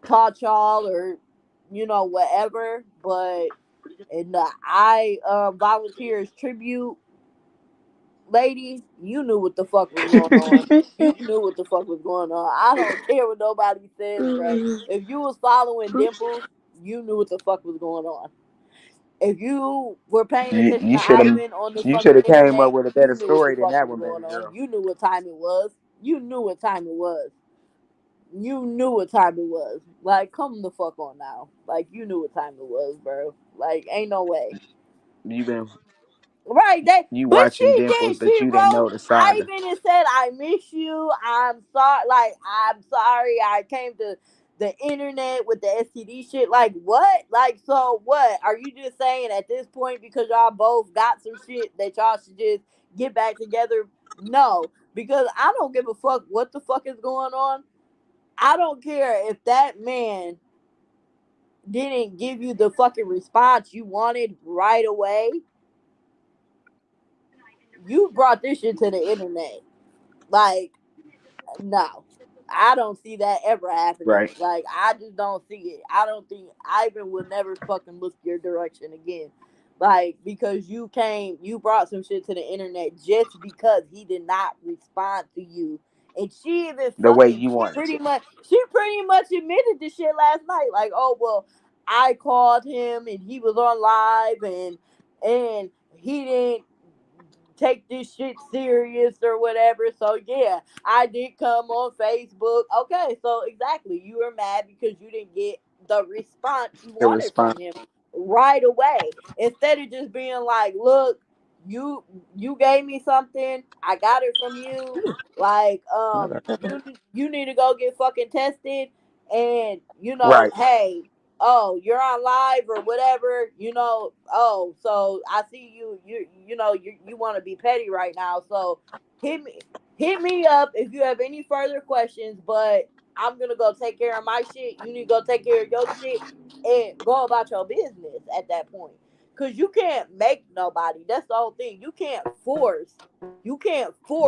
taught y'all or whatever. But and I volunteers tribute lady, you knew what the fuck was going on. You knew what the fuck was going on. I don't care what nobody says, bro. If you was following Dimples, you knew what the fuck was going on. If you were paying You attention you to should have Ivan on the you should fucking have came up internet, with a you better knew what the story than fuck that was one, going baby on. girl. You knew what time it was. You knew what time it was. You knew what time it was. Like, come the fuck on now. Like, you knew what time it was, bro. Like, ain't no way. You been Right, they you but watching she did. Dimples that She you didn't wrote know the saga. Ivan and said, I miss you. I'm sorry, like I'm sorry I came to the internet with the STD shit. Like what? Like so what? Are you just saying at this point because y'all both got some shit that y'all should just get back together? No, because I don't give a fuck what the fuck is going on. I don't care if that man didn't give you the fucking response you wanted right away. You brought this shit to the internet. Like, no. I don't see that ever happening. Right. Like, I just don't see it. I don't think Ivan would never fucking look your direction again. Like, because you brought some shit to the internet just because he did not respond to you. And she even The way fucking you wanted to. she pretty much admitted the shit last night. Like, oh, well, I called him and he was on live and he didn't take this shit serious or whatever. So yeah, I did come on Facebook. Okay, so exactly, you were mad because you didn't get the response you The wanted response. from him right away. Instead of just being like, look, you you gave me something, I got it from you. Like, you need to go get fucking tested, and Right. hey, oh, you're on live or whatever, oh, so I see you want to be petty right now. So hit me hit me up if you have any further questions, but I'm gonna go take care of my shit. You need to go take care of your shit and go about your business at that point. Cause you can't make nobody. That's the whole thing. You can't force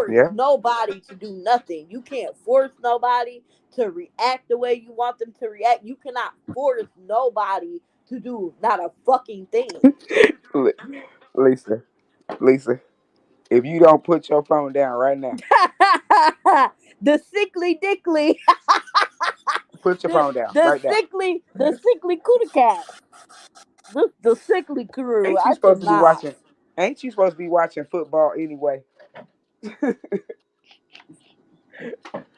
Yeah. nobody to do nothing. You can't force nobody to react the way you want them to react. You cannot force nobody to do not a fucking thing. Li- Lisa, Lisa, if you don't put your phone down right now, The sickly dickly, put your the phone down the right now. sickly cootie cat, the sickly crew. Ain't you I supposed to be cannot. watching? Ain't you supposed to be watching football anyway?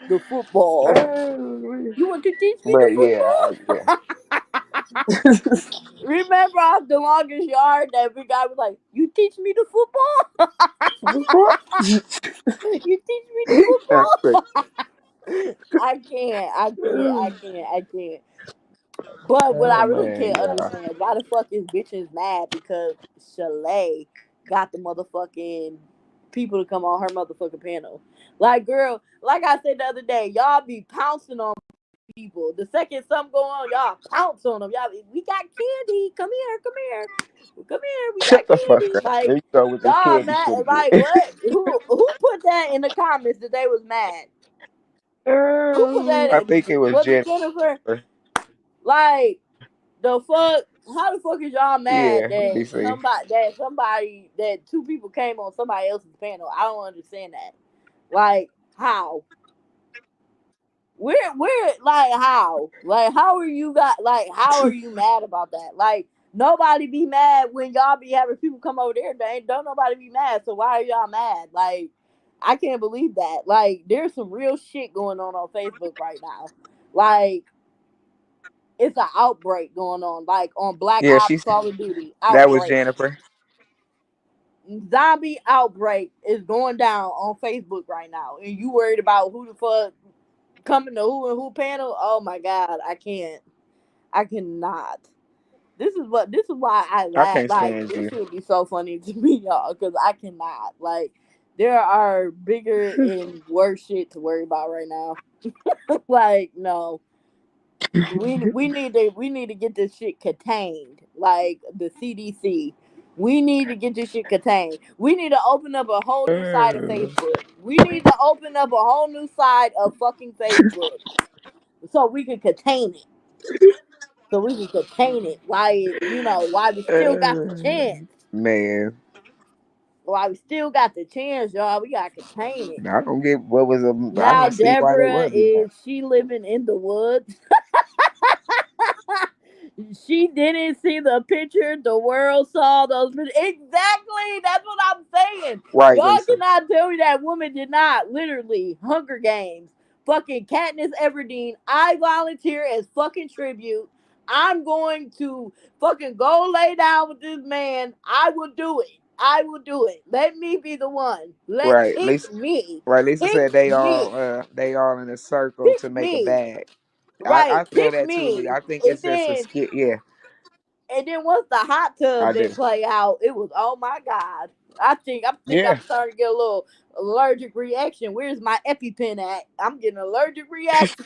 The football. You want to teach me But the yeah, yeah. football? Remember off the longest yard that big guy was like, "You teach me the football? You teach me the But, football?" I can't. I can't. I can't. I can't. But what oh I really man, can't yeah. understand, why the fuck is bitches mad because Chalet got the motherfucking people to come on her motherfucking panel? Like, girl, like I said the other day, y'all be pouncing on people. The second something go on, y'all pounce on them. Y'all, we got candy. Come here, come here, come here. We got Shut the fuck candy. up. There Like you go with this y'all candy mad? shit again. Like what? Who put that in the comments that they was mad? Who put that I in? think it was Was it Jennifer. Jennifer? Like the fuck? How the fuck is y'all mad Yeah, let that me see. somebody that two people came on somebody else's panel? I don't understand that. Like how? We're like how? Like how are you got like how are you mad about that? Like nobody be mad when y'all be having people come over there. They ain't don't nobody be mad. So why are y'all mad? Like I can't believe that. Like there's some real shit going on Facebook right now. Like it's an outbreak going on. Like on Black Yeah, Ops Call of Duty that was outbreak. Jennifer. Zombie outbreak is going down on Facebook right now, and you worried about who the fuck coming to who and who panel? Oh my god, I can't. I cannot. This is why I I laugh. can't Like stand this you. should be so funny to me, y'all, because I cannot. Like there are bigger and worse shit to worry about right now. Like no, we need to get this shit contained. Like the CDC. We need to get this shit contained. We need to open up a whole new side of Facebook. We need to open up a whole new side of fucking Facebook so we can contain it. So we can contain it. Why why we still got the chance. Man, Why we still got the chance, y'all. We gotta contain it. I don't get what was a. I Now don't see why they Deborah would be mad. is she living in the woods. She didn't see the picture. The world saw those pictures. Exactly. That's what I'm saying. Right, Y'all Lisa. cannot tell me that woman did not. Literally, Hunger Games. Fucking Katniss Everdeen. I volunteer as fucking tribute. I'm going to fucking go lay down with this man. I will do it. I will do it. Let me be the one. Let Right, pick Lisa. me. Right, Lisa Pick said me. they all in a circle to Pick make a me. bag. I Right. feel Pick that too, Lee. me. I think And it's just a then skit. Yeah, once the hot tub I do. didn't play out, it was oh my god. I think I'm Yeah, starting to get a little allergic reaction. Where's my EpiPen at? I'm getting an allergic reaction.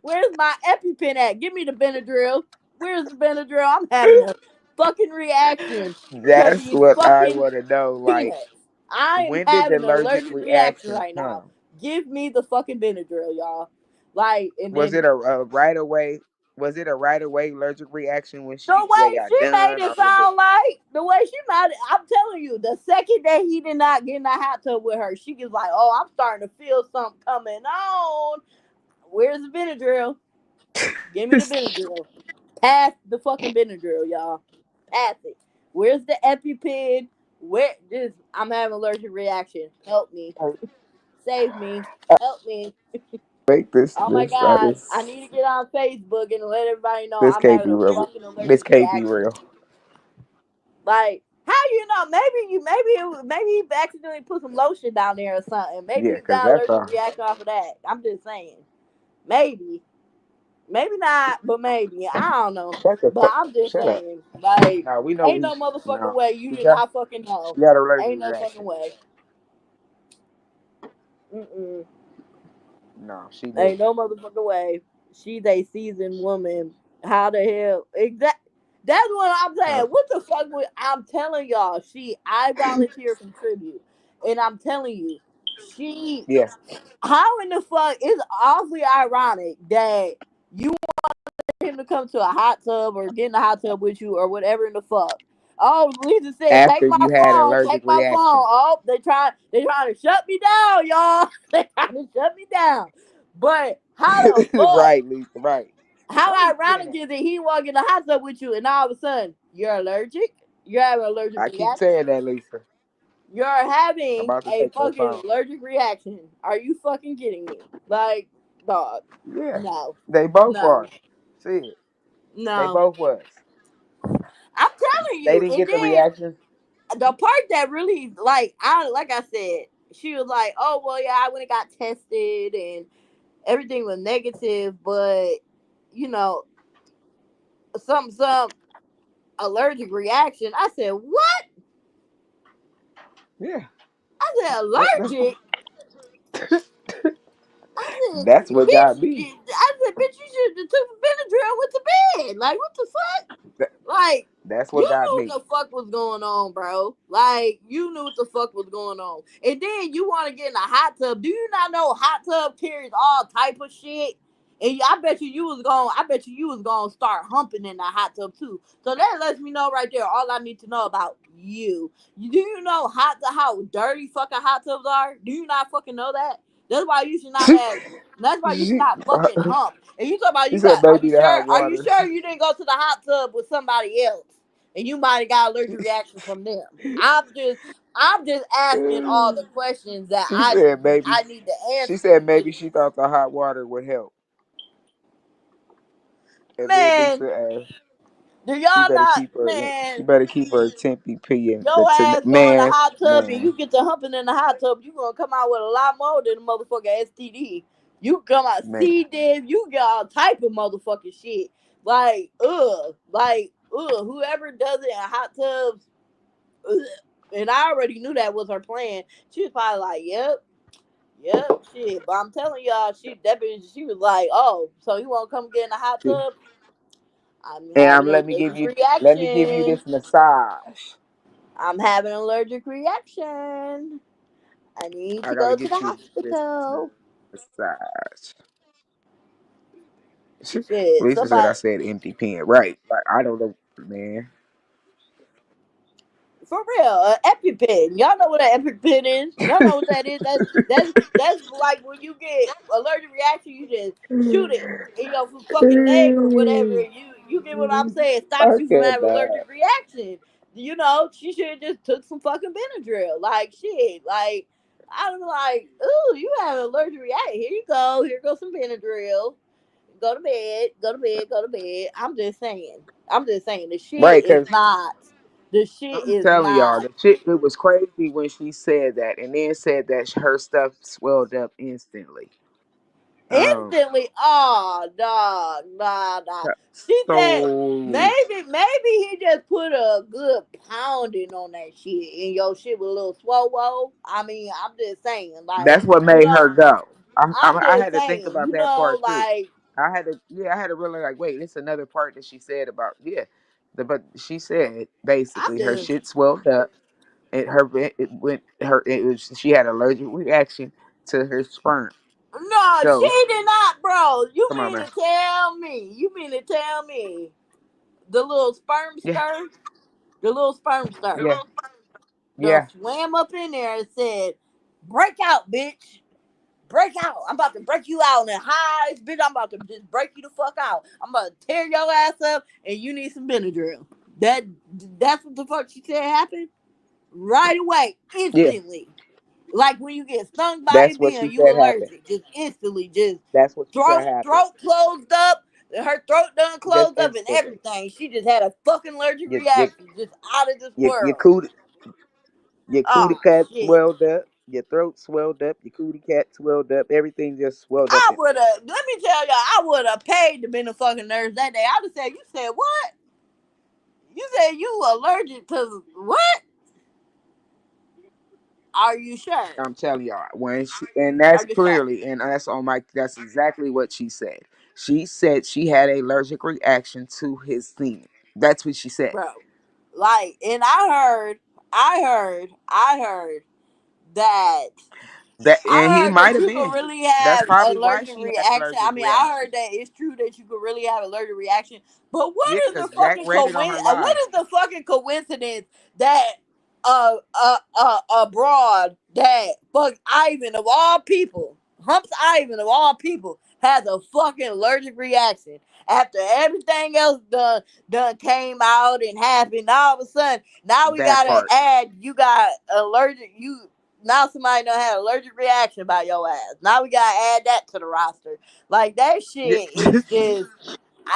Where's my EpiPen at? Give me the Benadryl. Where's the Benadryl? I'm having a fucking reaction to that's these what I fucking want to know. Like, peanuts. I am when did the having an allergic allergic reaction reaction right now. come? Give me the fucking Benadryl, y'all. Like, and Was then it a right away? Was it a right away allergic reaction when the they way got she made done, it or was it sound like, the way she made it, I'm telling you, the second that he did not get in the hot tub with her, she was like, oh, I'm starting to feel something coming on. Where's the Benadryl? Give me the Benadryl. Pass the fucking Benadryl, y'all. Pass it. Where's the EpiPen? Where this? I'm having an allergic reaction. Help me. Save me. Help me. make this Oh my this god. I this need to get on Facebook and let everybody know this I'm can't having be a real. fucking This allergic can't be reaction. real. Like, how you know? Maybe he accidentally put some lotion down there or something. Maybe Yeah, you cause got that's allergic reaction off of that. I'm just saying. Maybe. Maybe not, but maybe. I don't know. shut the But fuck. I'm just Shut up. saying, like, No, we know ain't we no motherfucking no. way you She did got not fucking know. she got an allergic Ain't no reaction. fucking way. Mm-mm. No, she did. Ain't no motherfucking way. She's a seasoned woman. How the hell? That's what I'm saying. No. What the fuck? I'm telling y'all. I volunteer from tribute, and I'm telling you, she. Yeah. How in the fuck? It's awfully ironic that you want him to come to a hot tub or get in a hot tub with you or whatever in the fuck. Oh, Lisa said, After "Take my you had phone, allergic take my phone." reaction. Oh, they trying to shut me down, y'all. They trying to shut me down. But how the fuck? Right, Lisa. Right. How Why you ironic saying that? is it? He walk in the hot tub with you, and all of a sudden you're allergic. You're having an allergic I keep reaction. saying that, Lisa. You're I'm having about to a take your fucking phone. allergic reaction. Are you fucking kidding me? Like, dog. Yeah. No, They both no, are. See it. They no. both was. I'm telling They you. didn't And get the then reaction. the part that really like I said, she was like, "Oh well, yeah, I went and got tested and everything was negative, but you know, some allergic reaction." I said, "What?" Yeah. I said, That's "Allergic." I said, that's what got me. I said, bitch, you should have took Benadryl and went to bed. Like, what the fuck? That- Like, That's you what got knew me. what the fuck was going on, bro. Like, you knew what the fuck was going on. And then you want to get in a hot tub. Do you not know hot tub carries all type of shit? And I bet you was going. I bet you was going to start humping in the hot tub too. So that lets me know right there. All I need to know about you. Do you know how dirty fucking hot tubs are? Do you not fucking know that? That's why you should not have. That's why you should she, not fucking hump. And you talk about she you said got. Are you maybe the sure? hot Are you water. sure you didn't go to the hot tub with somebody else? And you might have got allergic reaction from them. I'm just asking all the questions that She I said maybe. I need to She answer said to. maybe she thought the hot water would help, and then Man, Lisa asked do she y'all better not keep her. She man? better keep her tempy pee in the Your ass go in the man, hot tub and man, you get to humping in the hot tub, you gonna come out with a lot more than a motherfucking STD. You come out man. C div, you get all type of motherfucking shit. Like, whoever does it in hot tubs, ugh. And I already knew that was her plan. She was probably like, yep, shit. But I'm telling y'all, that bitch, she was like, oh, so you wanna come get in the hot tub? I'm And having an allergic let me give you reaction. this massage. I'm having an allergic reaction. I need I to gotta go to the get you this hospital. massage. Shit, Lisa said I somebody said empty pen. Right. Like I don't know, man. for real, EpiPen. Y'all know what an EpiPen is? Y'all know what that is? That's like when you get allergic reaction, you just shoot it in your fucking leg or whatever. You get what I'm saying? It stops I you from having allergic cannot. reaction. She should have just took some fucking Benadryl. Like shit. Like I'm like, ooh, you have an allergic reaction. Here you go. Here goes some Benadryl. Go to bed, go to bed, go to bed. I'm just saying. I'm just saying. The shit Right, is because not. The shit I'm is telling y'all, not the shit it was crazy when she said that, and then said that her stuff swelled up instantly. Um, instantly. Oh, dog, nah. She said so maybe he just put a good pounding on that shit, and your shit was a little swole. I mean, I'm just saying, like, that's what you made know, her go. I'm I just had to think saying, about that part too. like, I had to really like, wait, it's another part that she said about, yeah. But she said I'm basically her just shit swelled up, and it was she had allergic reaction to her sperm. no, So she did not, bro. You come on, mean man. to tell me? You mean to tell me the little sperm Yeah, stir, the little sperm stir, yeah, done yeah. swam up in there and said, "Break out, bitch." Break out. I'm about to break you out in the highs, bitch. I'm about to just break you the fuck out. I'm about to tear your ass up, and you need some Benadryl. That that's what the fuck she said happened right away, Yeah, instantly. Like when you get stung by a that's what bee she and you said happened. allergic, just instantly, just That's what she said throat happened. throat closed up. Her throat done Just closed up and instantly. everything. She just had a fucking allergic Your your reaction, just out of this your world. cootie your cootie Oh cat shit. swelled up. Your throat swelled up. Your cootie cat swelled up. Everything just swelled up. I would have. Let me tell y'all, I would have paid to be a fucking nurse that day. I would have said, "You said what? You said you allergic to what? Are you sure? I'm telling y'all, and Are that's you sure, clearly, and that's on my, that's exactly what she said. She said she had an allergic reaction to his semen. That's what she said. bro?" Like, and I heard that And he might have you could been. really That's have probably why allergic she had reaction. I allergic mean, I reaction. heard that it's true that you could really have allergic reaction. But what Yeah, is the because Jack fucking read it on her live. What is the fucking coincidence that abroad that fuck Ivan of all people, Humps Ivan of all people, has a fucking allergic reaction after everything else done came out and happened. All of a sudden, now we That gotta part. add you got allergic you now somebody done had allergic reaction by your ass. Now we gotta add that to the roster. Like that Yeah. shit is just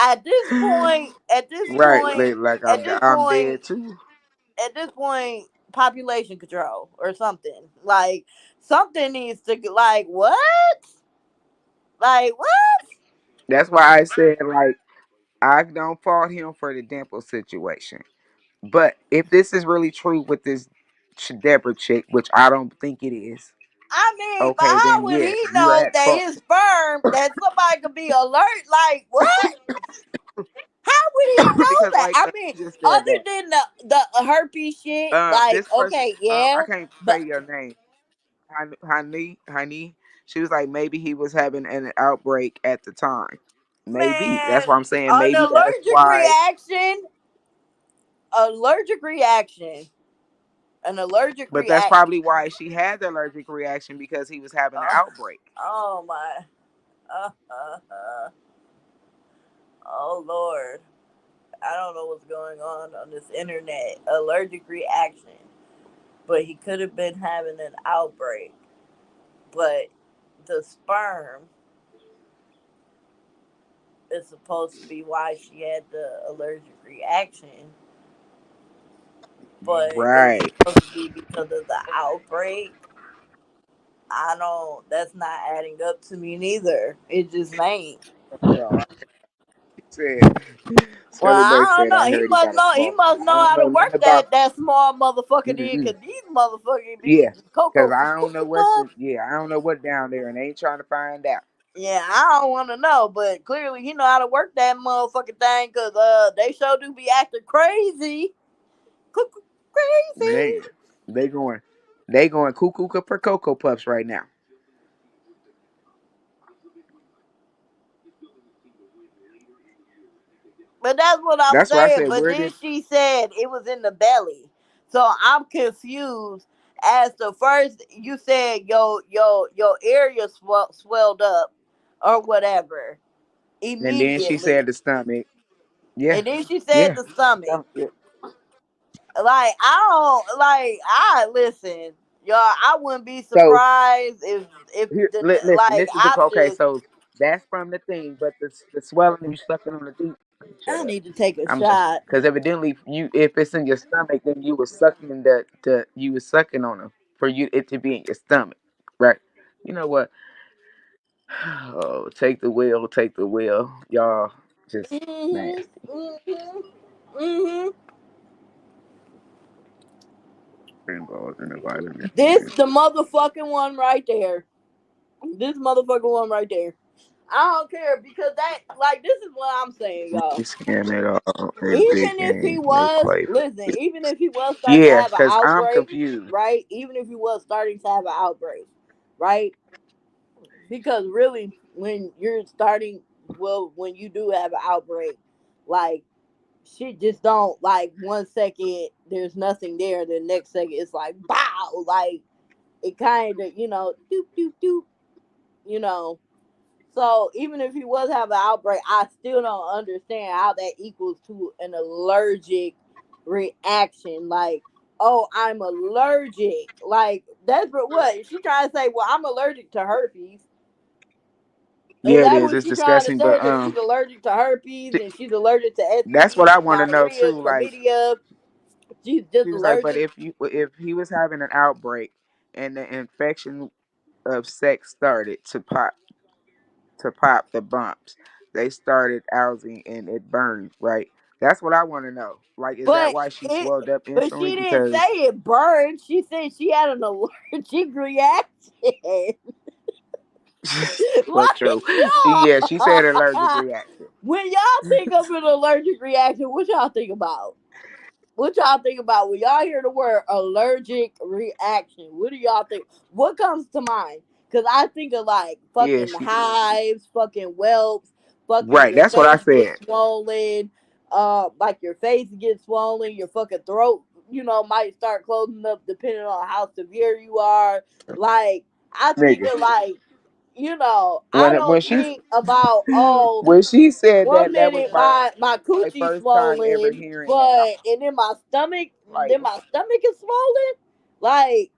at this point, at this Right. point, Like at this I'm point, dead too. at this point, population control or something. Like something needs to like what? Like what? That's why I said like I don't fault him for the dimple situation. But if this is really true with this Deborah chick, which I don't think it is, I mean, but Okay, how then would yes, he you know at that fault. his sperm that somebody could be alert? Like what? How would he know Because that? like I mean, you just said other that. than the herpes shit, like This person, okay, yeah, I can't but say your name. Honey. She was like maybe he was having an outbreak at the time. Maybe that's man, what I'm saying. an Maybe that's allergic why. reaction, allergic reaction, an allergic But that's reaction. probably why she had the allergic reaction because he was having an Oh, outbreak. oh my, oh Lord, I don't know what's going on this internet. Allergic reaction, but he could have been having an outbreak. But the sperm is supposed to be why she had the allergic reaction, but it's Right. supposed to be because of the outbreak. I don't. That's not adding up to me neither. It just ain't. So he said, Well, Celebrate I don't said, know. I heard he got a He small must one. know I don't how to know nothing work about. that small motherfucker then, Mm-mm. cause these motherfuckers be Yeah, getting because cocoa I from don't know Cuckoo what's Puff. in. Yeah, I don't know what down there, and they ain't trying to find out. Yeah, I don't want to know, but clearly he know how to work that motherfucking thing, cause they sure do be acting crazy, cuckoo Man, crazy. they going, they going cuckoo for cocoa puffs right now. But that's what I'm That's why I saying. said, But where then did? she said it was in the belly, so I'm confused. As to first, you said your area swelled up, or whatever, And then she said immediately. the stomach. Yeah, And then she said yeah. the stomach. Yeah. Like I don't like I listen, y'all. I wouldn't be So surprised if here, the listen, like this is the I okay. just So that's from the thing, but the swelling you sucking on the deep. Shut I up. need to take a I'm just shot. because evidently you, if it's in your stomach, then you was sucking the you was sucking on them for you it to be in your stomach, right? You know what? Oh, take the wheel, y'all. Just man, Mhm. Mhm. Mhm. involved in the violence. This the motherfucking one right there. This motherfucking one right there. I don't care because that like this is what I'm saying, We y'all. scan it all. A big Even if he game. They was play. listen, even if he was starting to Yeah, have an because I'm outbreak, confused. right? Even if he was starting to have an outbreak, right? Because really, when you're starting, well, when you do have an outbreak, like shit just don't like 1 second there's nothing there, the next second it's like bow, like it kind of doop doop doop, you know. So even if he was having an outbreak, I still don't understand how that equals to an allergic reaction. Like, oh, I'm allergic. Like that's what she trying to say. Well, I'm allergic to herpes. Is Yeah, it that is. what It's she's trying to disgusting, say? but That she's allergic to herpes and she's allergic to that's what I STDs, want to know gonorrhea, too. Like chlamydia. She's just she was like, but allergic. if he was having an outbreak and the infection of sex started to pop the bumps, they started ousing and it burned. Right. That's what I want to know. Like, is that But why she it, swelled up but instantly? she didn't say Because it burned. She said she had an allergic reaction. so true. Like Yeah, she said allergic y'all, reaction. when y'all think of an allergic reaction, what y'all think about? What y'all think about when y'all hear the word allergic reaction? What do y'all think? What comes to mind? Because I think of like Yeah, fucking she hives, fucking whelps, fucking right. your That's what I face said. gets swollen, like your face gets swollen, your fucking throat, might start closing up depending on how severe you are. Like I think Nigga. of like, I When don't she think about oh when she said one that, that was minute my my coochie first time ever swollen, hearing that. I'm but and then my stomach, like, is swollen. Like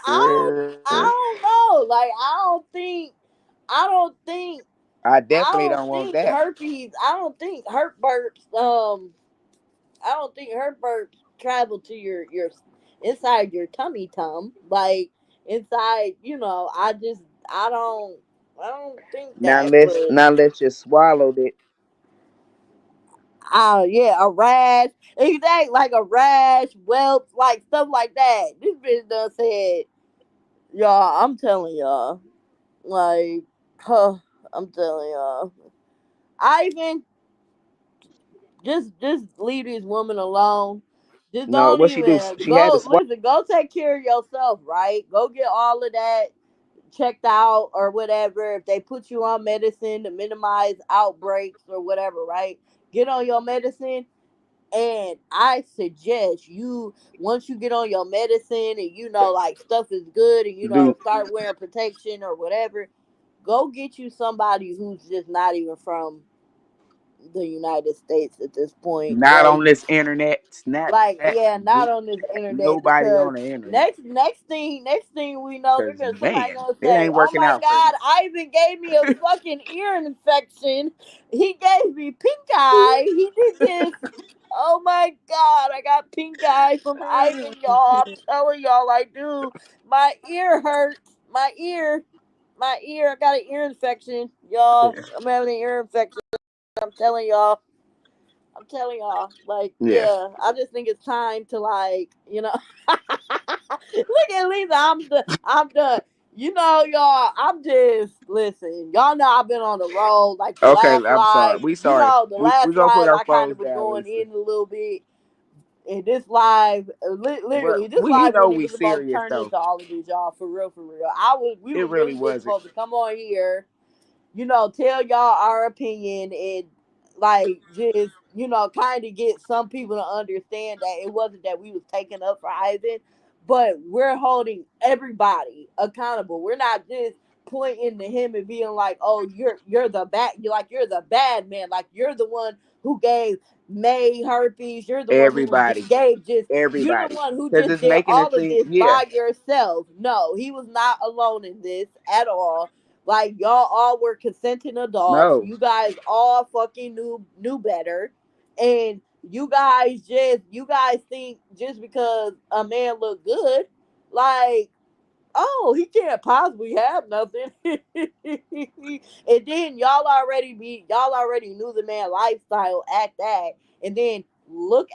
what? I don't know. Like I don't think I I definitely don't don't want think that. herpes. I don't think herp burps. I don't think herp burps travel to your inside your tummy tum. Like inside, I don't I don't think Now that, let's but now let's just swallow it. Yeah, a rash. Exactly, like a rash, whelps, like stuff like that. This bitch done said, y'all, I'm telling y'all. Like, huh, I'm telling y'all. Ivan, just leave this woman alone. Just No, don't what she do? even She had to go. swap. Listen, go take care of yourself, right? Go get all of that checked out or whatever. If they put you on medicine to minimize outbreaks or whatever, right? Get on your medicine. And I suggest you, once you get on your medicine and you know like stuff is good and you know Do start wearing protection or whatever, go get you somebody who's just not even from the United States at this point. not on this internet. Snap Like that. yeah, not Get on this internet nobody because on the internet. next thing we know, they're Cause gonna somebody man, gonna it say, ain't "Oh working my out for you. God, Ivan gave me a fucking ear infection. He gave me pink eye. He did this. Oh my God, I got pink eye from Ivan, y'all. I'm telling y'all, I do. My ear hurts. My ear. I got an ear infection, y'all. Yeah. I'm having an ear infection. I'm telling y'all. I'm telling y'all, like, Yeah. yeah, I just think it's time to like, look at Lisa. I'm done. Y'all. I'm just listen. Y'all know I've been on the road. Like the Okay, last I'm sorry. live, We sorry. the We last gonna put live, our I kind phones of was down, going Lisa. in a little bit. And this live, But literally, this we you live know wasn't we even supposed to serious turn though. into all of this, y'all. For real, for real. We It was really really just wasn't. supposed to come on here, tell y'all our opinion and like just, kind of get some people to understand that it wasn't that we was taking up for Ivan, but we're holding everybody accountable. We're not just pointing to him and being like, "Oh, you're the bad, you're the bad man, like you're the one who gave May herpes. You're the one who Everybody. gave just you're the Everybody. one who Cause just it's did making it all of seem this yeah. by yourself." No, he was not alone in this at all. Like y'all all were consenting adults. No. You guys all fucking knew better. And you guys think just because a man look good, like, oh, he can't possibly have nothing. And then y'all already knew the man lifestyle at that. And then look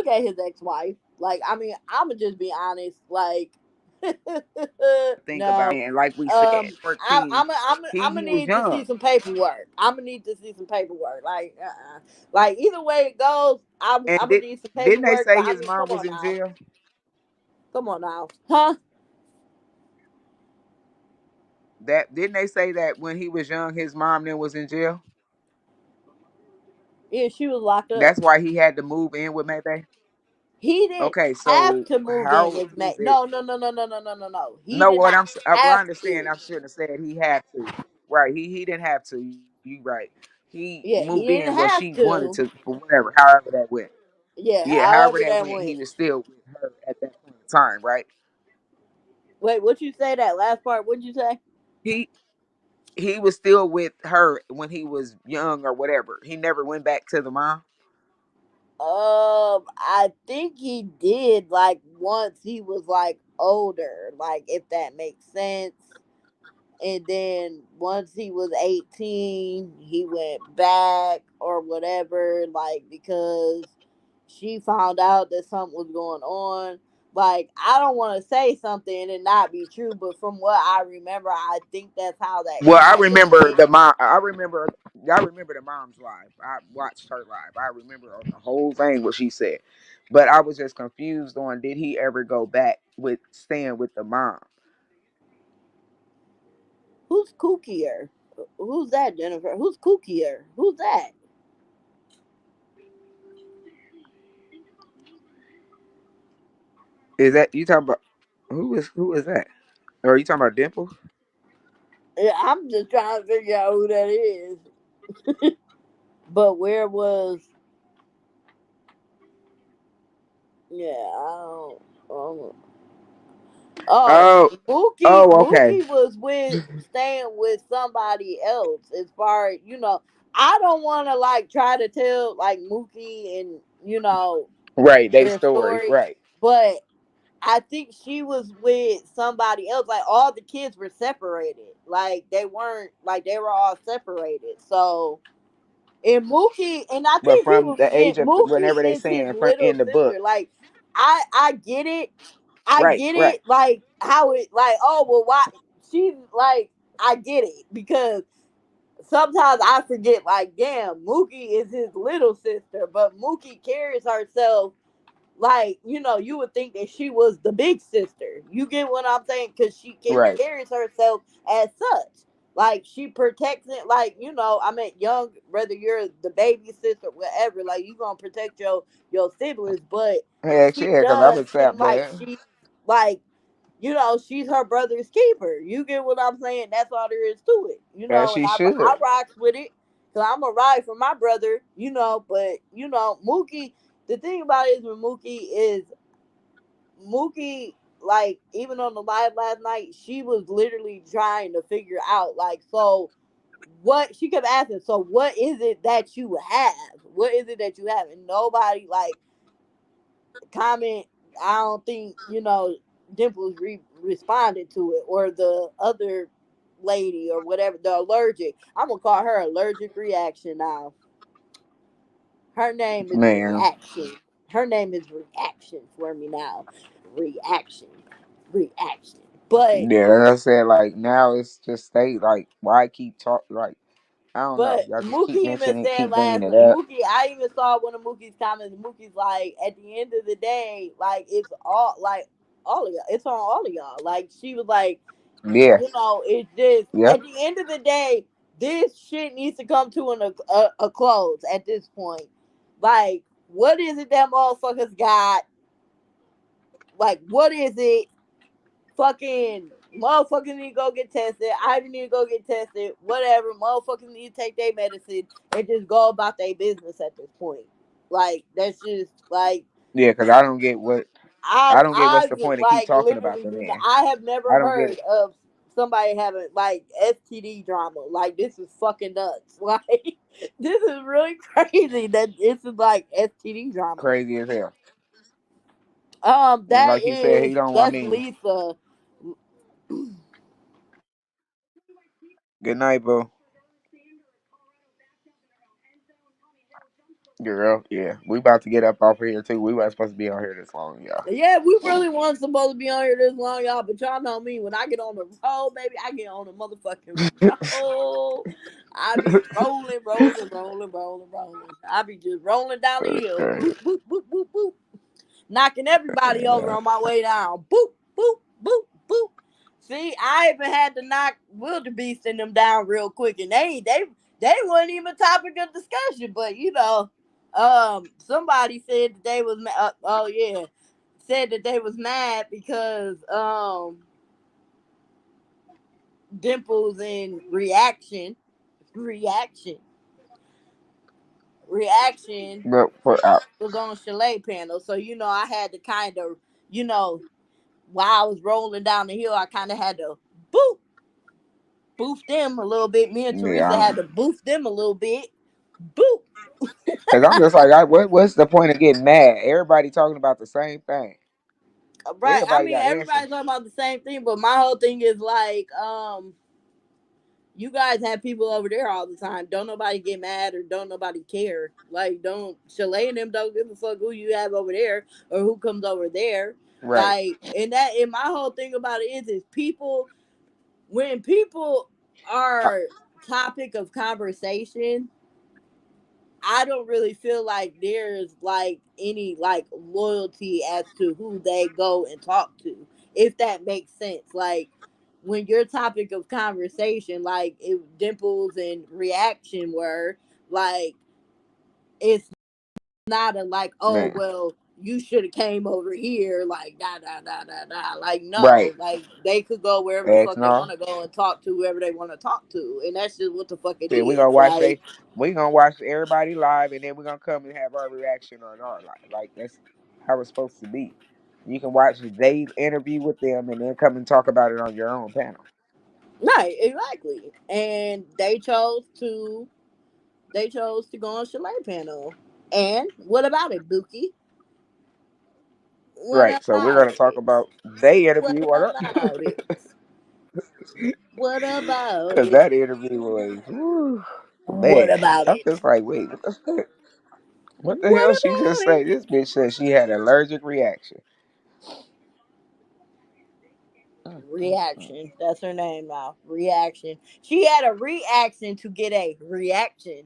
at his ex-wife. Like, I'ma just be honest. Like, Think about no. and like we said, I, 14, I'm i I'm i I'm gonna he was need to see young. some paperwork. I'm gonna need to see some paperwork. Like, like either way it goes, And I'm gonna need some didn't they paperwork. say But his mom come was on in now, jail? huh? That didn't they say that when he was young, his mom then was in jail? Yeah, she was locked up. That's why he had to move in with Maybe. He didn't Okay, have so to move in how with is Mac. it? No, no, no, no, no, no, no, no, no. He No, did what not I have understand. to. I shouldn't have said he had to. Right, he didn't have to. You right. He Yeah, moved he in didn't when she have wanted to. to, for whatever, however that went. Yeah, Yeah, however however that that went, he went. was still with her at that point in time, right? Wait, what you say that last part? What'd you say? He he was still with her when he was young or whatever. He never went back to the mom. I think he did like once he was like older, like if that makes sense. And then once he was 18, he went back or whatever, like because she found out that something was going on. Like, I don't want to say something and not be true, but from what I remember, I think that's how that Well, I kind of remember went. the mom. I remember the mom's live. I watched her live. I remember the whole thing what she said, but I was just confused on did he ever go back with staying with the mom? Who's kookier? Who's that, Jennifer? Who's kookier? Who's that? Is that you talking about? Who is that? Or are you talking about Dimple? Yeah, I'm just trying to figure out who that is. But where was? Yeah, I don't. Oh, Oh, Mookie. oh, okay, Mookie was staying with somebody else. As far I don't want to like try to tell like Mookie and right. They their story, story, right? but I think she was with somebody else. Like all the kids were separated. Like they weren't. Like they were all separated. So And Mookie, and I But think from people the age forget of Mookie whenever they is his saying little in the book, sister. Like I get it. I right, get right, it. Like how it like, oh well, why she's like, I get it because sometimes I forget, like, damn, Mookie is his little sister, but Mookie carries herself like, you would think that she was the big sister. You get what I'm saying? Because she right. carries herself as such. Like, she protects it, like, I mean, young, whether you're the baby sister, whatever, like, you going to protect your siblings, but Heck she yeah, because I'm does seem accept like that. like, she's her brother's keeper. You get what I'm saying? That's all there is to it. As And she I should. rocks with it. Cause I'm a ride for my brother, but Mookie, the thing about it is with Mookie, like, even on the live last night, she was literally trying to figure out, like, so what she kept asking, so what is it that you have? What is it that you have? And nobody, like, comment. I don't think Dimples responded to it, or the other lady or whatever, the allergic. I'm gonna call her allergic reaction now. Her name is Man. reaction. Her name is reaction for me now. Reaction, reaction. But Yeah, like I said, like now it's just stay like why keep talk like I don't know. But Y'all just keep Mookie even mentioning it, said keep bringing last it night, up. Mookie, I even saw one of Mookie's comments. Mookie's like, at the end of the day, like, it's all, like, all of y'all. It's on all of y'all. Like, she was like, Yeah. it's just, Yep. at the end of the day, this shit needs to come to a close at this point. Like, what is it that motherfuckers got? Like, what is it? Fucking motherfuckers need to go get tested. Ivy need to go get tested. Whatever. Motherfuckers need to take their medicine and just go about their business at this point. Like, that's just like, Yeah, because I don't get what's I the point of keep like, talking about literally the do not. man. I have never I don't get heard it. of somebody having like STD drama. Like, this is fucking nuts. Like, this is really crazy that this is like STD drama. Crazy as hell. And That like you said, is he don't I that's mean, Lisa. good night, boo. Girl, yeah. We about to get up off of here too. We weren't supposed to be on here this long, y'all. Yeah, we really weren't supposed to be on here this long, y'all. But y'all know me. When I get on the road, baby, I get on the motherfucking road. I be rolling, rolling, rolling, rolling, rolling. I be just rolling down the hill. Boop, boop, boop, boop, boop. Knocking everybody over Yeah. on my way down. Boop, boop, boop, boop. See, I even had to knock Wildebeest and them down real quick. And they weren't even topic of discussion. But, somebody said that they was, oh, yeah, said that they was mad because Dimples in reaction reaction But for out. was on Chalet panel. So I had to kind of, you know while I was rolling down the hill, I kind of had to boop boost them a little bit. Me and Teresa Yeah. had to boost them a little bit. Boop. Because I'm just like, what's the point of getting mad? Everybody talking about the same thing. Right. I Everybody mean, got everybody's answers. talking about the same thing, but my whole thing is like, you guys have people over there all the time. Don't nobody get mad or don't nobody care. Like, don't Chalet and them don't give a fuck who you have over there or who comes over there. Right. Like, and my whole thing about it is people, when people are topic of conversation, I don't really feel like there's like any like loyalty as to who they go and talk to, if that makes sense. Like, when your topic of conversation, like if Dimples and reaction were like, it's not a like, oh Man. well, you should have came over here, like da da da da da. Like, Right. no, like they could go wherever the X fuck they no. want to go and talk to whoever they want to talk to, and that's just what the fuck it See, is. Like, we gonna watch everybody live, and then we're gonna come and have our reaction on our live. Like that's how it's supposed to be. You can watch they interview with them, and then come and talk about it on your own panel. right, exactly. And they chose to go on Chalet panel. And what about it, Buki? What Right. So we're about gonna talk it? about they What interview on about it? What about because it? that interview was. Whew, What Man, about I'm it? just like, wait, what the What hell she about just it? say? This bitch said she had allergic reaction. Mm. Reaction. That's her name now. Reaction. She had a reaction to get a reaction.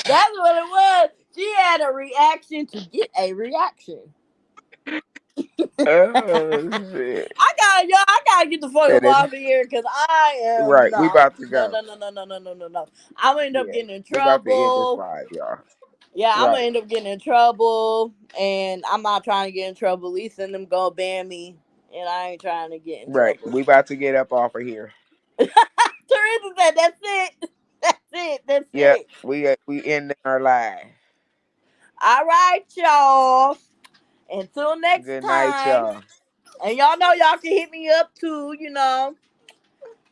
That's what it was. She had a reaction to get a reaction. Oh shit. I gotta get the fuck And up then, off of here because I am right, we about to no go. no no no no no no no no. I'm gonna end up Yeah, getting in we about to end this trouble. live, y'all. Yeah, I'm gonna Right, end up getting in trouble, and I'm not trying to get in trouble. Lisa and them gonna ban me, and I ain't trying to get in right. trouble. We about to get up off of here. Teresa said, "That's it. That's it. That's Yep, it." we ending our live. All right, y'all. Until next Good night, time, y'all. and y'all know y'all can hit me up too.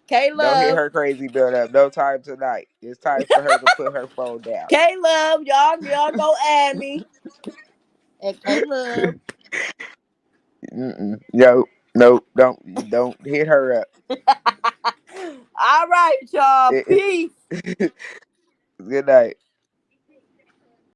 K Don't hit Love, her crazy build up. No time tonight. It's time for her to put her phone down. K Love, y'all go add me at K Love. Mm-mm. No, no, don't hit her up. All right, y'all. It, Peace. good night.